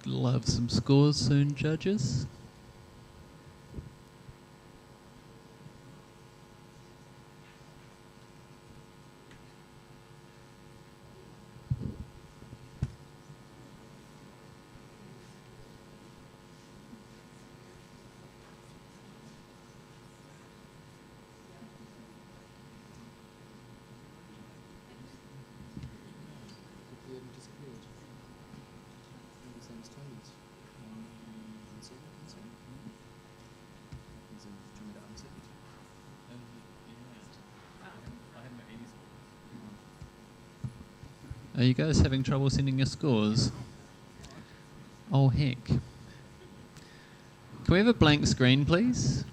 Love some scores soon, judges. Are you guys having trouble sending your scores? Oh, heck. Can we have a blank screen, please?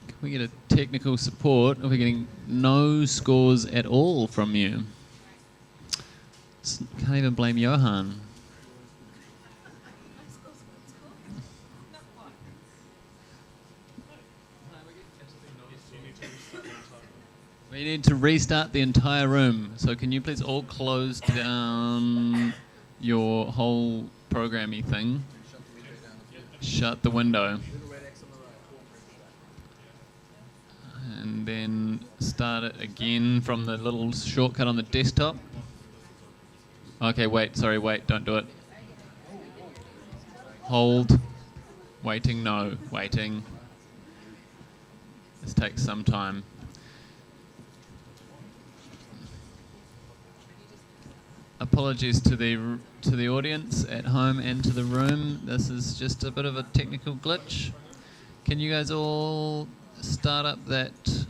Can we get a technical support? Are we getting no scores at all from you? Can't even blame Johan. We need to restart the entire room. So can you please all close down your whole programmy thing? Shut the window. And and then start it again from the little shortcut on the desktop. Okay, wait, don't do it. Hold. Waiting, no, waiting. This takes some time. Apologies to the audience at home and to the room. This is just a bit of a technical glitch. Can you guys all start up that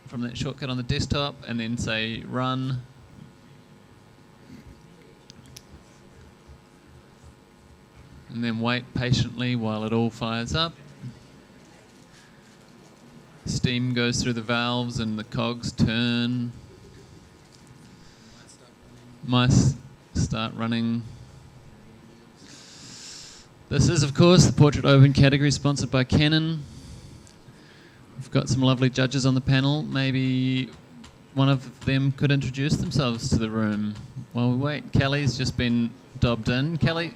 from that shortcut on the desktop and then say run? And then wait patiently while it all fires up. Steam goes through the valves and the cogs turn. Mice start running. This is, of course, the Portrait Open category sponsored by Canon. We've got some lovely judges on the panel. Maybe one of them could introduce themselves to the room while we wait. Kelly's just been dobbed in. Kelly?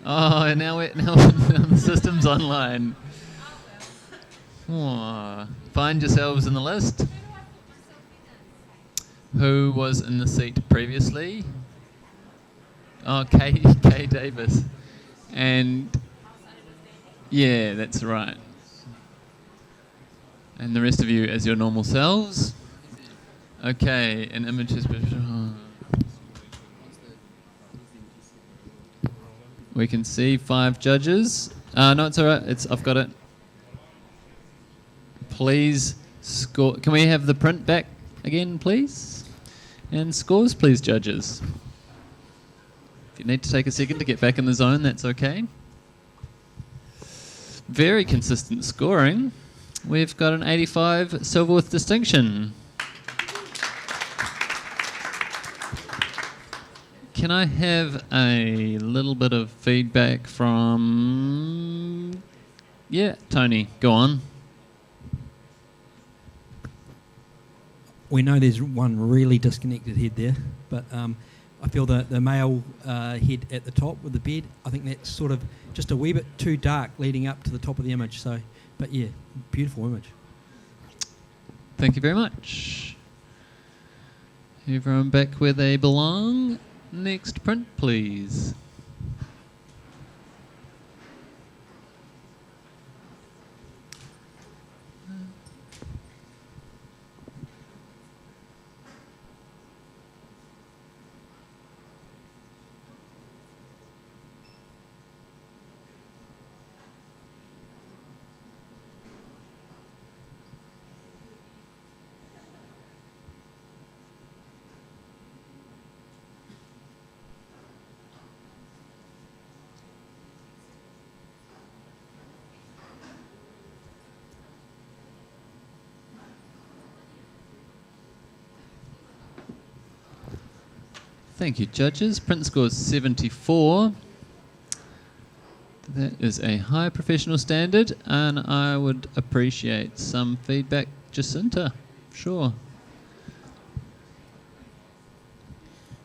Oh, now the system's online. Oh, find yourselves in the list. Who was in the seat previously? Oh, Kay Davis. And yeah, that's right. And the rest of you as your normal selves. Okay, an image has been... We can see 5 judges. No, it's all right. I've got it. Please score. Can we have the print back again, please? And scores, please, judges. If you need to take a second to get back in the zone, that's okay. Very consistent scoring. We've got an 85 silver with distinction. Can I have a little bit of feedback from... Yeah, Tony, go on. We know there's one really disconnected head there, but I feel that the male head at the top with the bed, I think that's sort of just a wee bit too dark leading up to the top of the image. So, but yeah, beautiful image. Thank you very much. Everyone back where they belong. Next print, please. Thank you, judges. Print score is 74. That is a high professional standard, and I would appreciate some feedback. Jacinta, sure.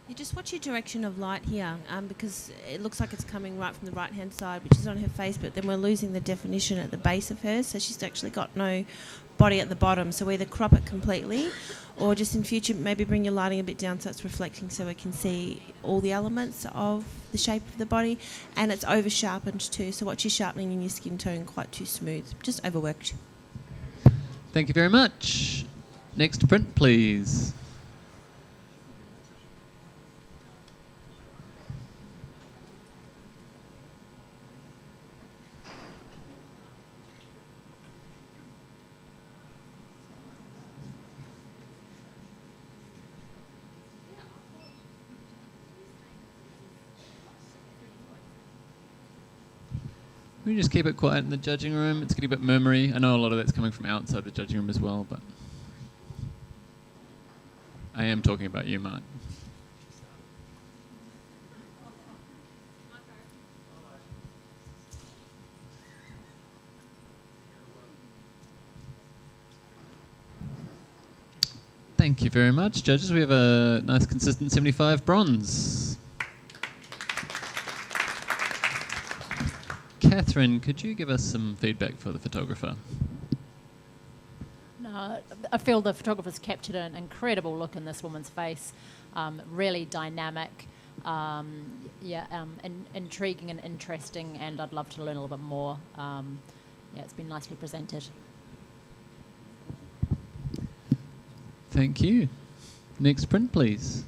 You just watch your direction of light here, because it looks like it's coming right from the right-hand side, which is on her face, but then we're losing the definition at the base of her, so she's actually got no body at the bottom. So either crop it completely, or just in future maybe bring your lighting a bit down so it's reflecting, so we can see all the elements of the shape of the body. And it's over sharpened too, so watch your sharpening in your skin tone, quite too smooth, just overworked. Thank you very much. Next print, please. We just keep it quiet in the judging room. It's getting a bit murmury. I know a lot of that's coming from outside the judging room as well, but I am talking about you, Mark. Thank you very much, judges. We have a nice consistent 75 bronze. Catherine, could you give us some feedback for the photographer? No, I feel the photographer's captured an incredible look in this woman's face, really dynamic, intriguing and interesting, and I'd love to learn a little bit more. It's been nicely presented. Thank you. Next print, please.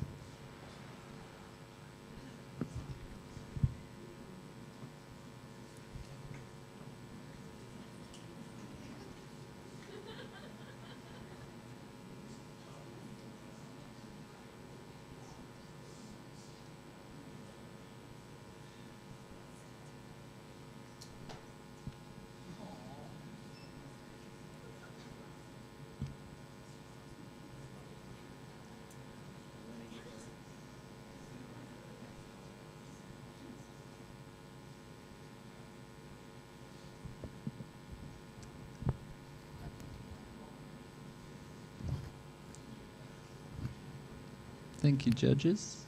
Thank you, judges.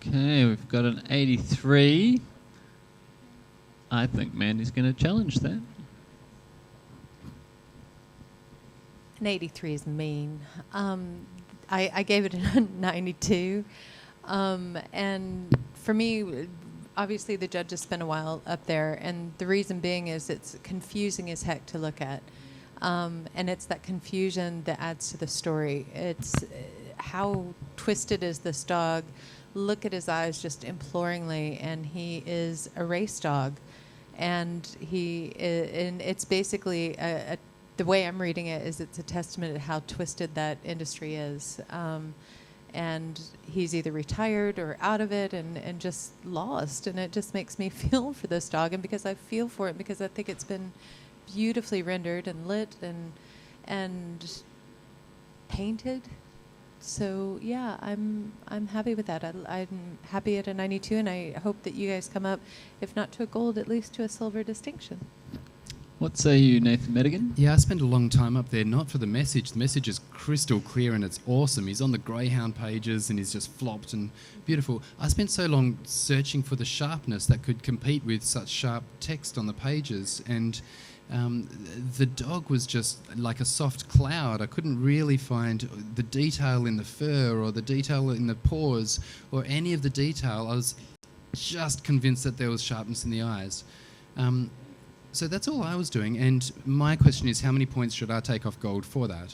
Okay, we've got an 83. I think Mandy's going to challenge that. An 83 is mean. I gave it a 92. And for me, obviously the judges spent a while up there, and the reason being is it's confusing as heck to look at. And it's that confusion that adds to the story. It's how twisted is this dog? Look at his eyes just imploringly, and he is a race dog. And and it's basically the way I'm reading it is it's a testament to how twisted that industry is. And he's either retired or out of it and just lost. And it just makes me feel for this dog. And because I feel for it, because I think it's been beautifully rendered and lit and painted. So yeah, I'm happy with that. I'm happy at a 92, and I hope that you guys come up, if not to a gold, at least to a silver distinction. What say you, Nathan Madigan? Yeah, I spent a long time up there, not for the message. The message is crystal clear and it's awesome. He's on the Greyhound pages and he's just flopped and beautiful. I spent so long searching for the sharpness that could compete with such sharp text on the pages, and the dog was just like a soft cloud. I couldn't really find the detail in the fur or the detail in the paws or any of the detail. I was just convinced that there was sharpness in the eyes. So that's all I was doing, and my question is, how many points should I take off gold for that?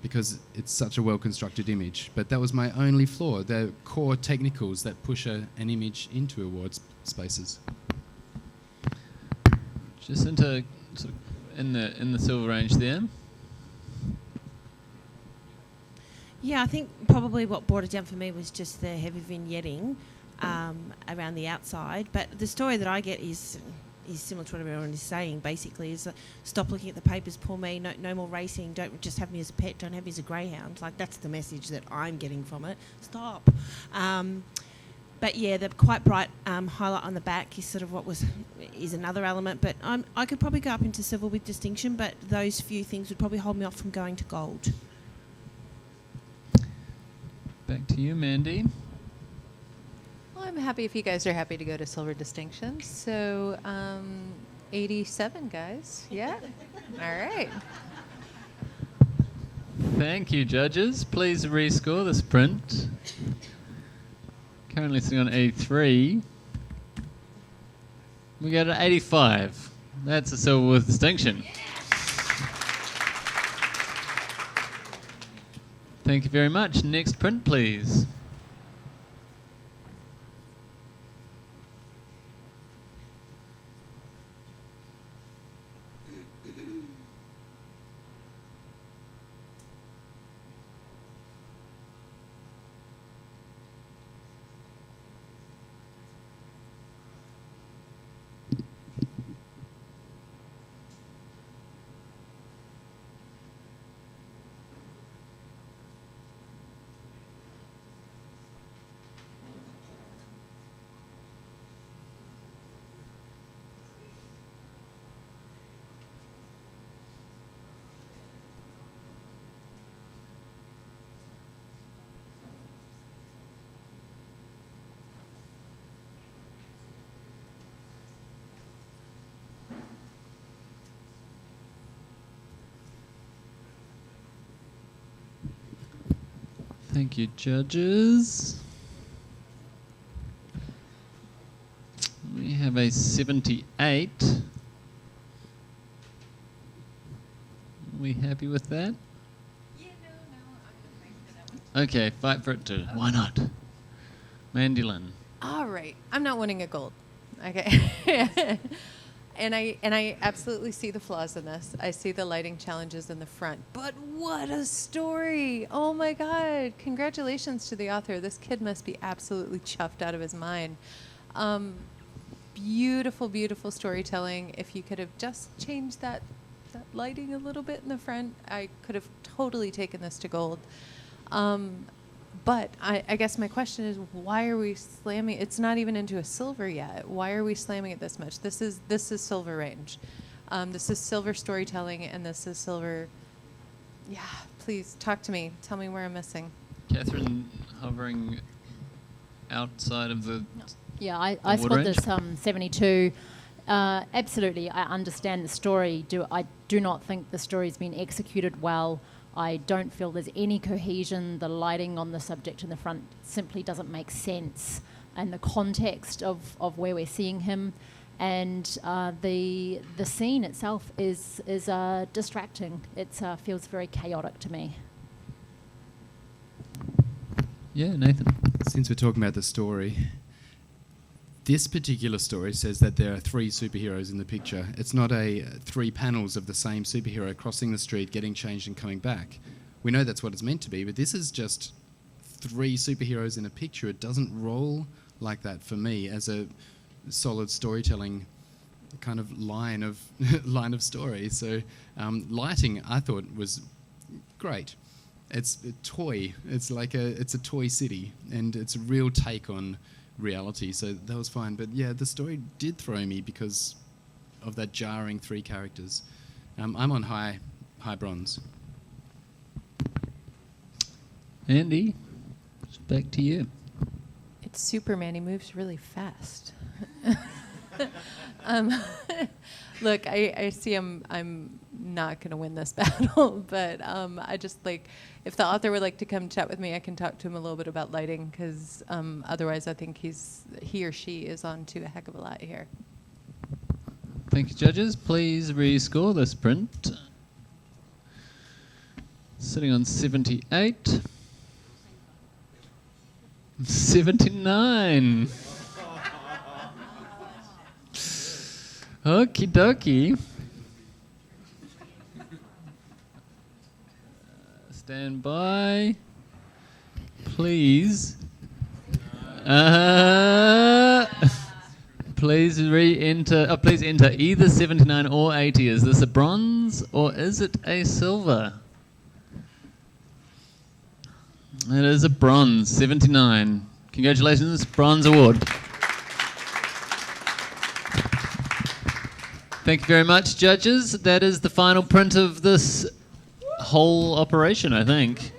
Because it's such a well-constructed image. But that was my only flaw, the core technicals that push an image into awards spaces. Just into sort of in the silver range there. Yeah, I think probably what brought it down for me was just the heavy vignetting around the outside. But the story that I get is similar to what everyone is saying, basically, is stop looking at the papers, poor me, no more racing, don't just have me as a pet, don't have me as a greyhound. Like, that's the message that I'm getting from it. Stop. But yeah, the quite bright highlight on the back is sort of is another element. But I could probably go up into silver with distinction, but those few things would probably hold me off from going to gold. Back to you, Mandy. Well, I'm happy if you guys are happy to go to silver distinction. So 87, guys. Yeah? All right. Thank you, judges. Please rescore this print. Currently sitting on 83. We go to 85. That's a silver with distinction. Thank you very much. Next print, please. Thank you, judges. We have a 78. Are we happy with that? Okay, fight for it too. Why not? Mandy Lynn. All right, I'm not winning a gold. Okay. And I absolutely see the flaws in this. I see the lighting challenges in the front. But what a story. Oh my God. Congratulations to the author. This kid must be absolutely chuffed out of his mind. Beautiful, beautiful storytelling. If you could have just changed that lighting a little bit in the front, I could have totally taken this to gold. But I guess my question is, why are we slamming? It's not even into a silver yet. Why are we slamming it this much? This is silver range. This is silver storytelling, and this is silver. Yeah, please talk to me. Tell me where I'm missing. Catherine hovering outside of the. Yeah, I scored this 72. Absolutely, I understand the story. I do not think the story's been executed well. I don't feel there's any cohesion. The lighting on the subject in the front simply doesn't make sense, and the context of where we're seeing him, and the scene itself is distracting. It feels very chaotic to me. Yeah, Nathan. Since we're talking about the story, this particular story says that there are 3 superheroes in the picture. It's not 3 panels of the same superhero crossing the street, getting changed and coming back. We know that's what it's meant to be, but this is just 3 superheroes in a picture. It doesn't roll like that for me as a solid storytelling kind of line of story. So lighting, I thought, was great. It's a toy. It's a toy city, and it's a real take on reality, so that was fine. But yeah, the story did throw me because of that jarring 3 characters. I'm on high bronze. Andy, it's back to you. It's Superman. He moves really fast. Look, I see I'm not going to win this battle, but I just if the author would like to come chat with me, I can talk to him a little bit about lighting, because otherwise I think he or she is on to a heck of a lot here. Thank you, judges. Please rescore this print. Sitting on 78. 79. Okie dokie. Stand by. Please. Please re-enter. Please enter either 79 or 80. Is this a bronze or is it a silver? It is a bronze, 79. Congratulations, bronze award. Thank you very much, judges. That is the final print of this whole operation, I think.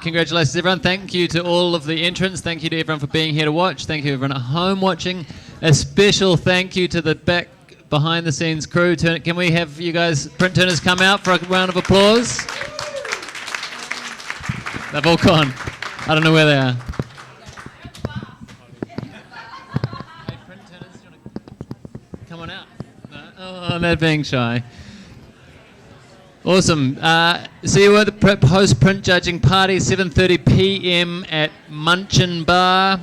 Congratulations, everyone. Thank you to all of the entrants. Thank you to everyone for being here to watch. Thank you, everyone at home watching. A special thank you to the back behind-the-scenes crew. Can we have you guys, print turners, come out for a round of applause? They've all gone. I don't know where they are. Hey, print turners, do you want to come on out? No? Oh, they're being shy. Awesome. See you at the post-print judging party, 7:30 p.m. at Munchen Bar.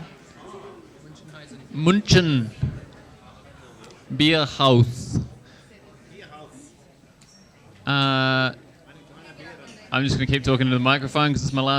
Munchen Beer House. I'm just going to keep talking to the microphone because it's my last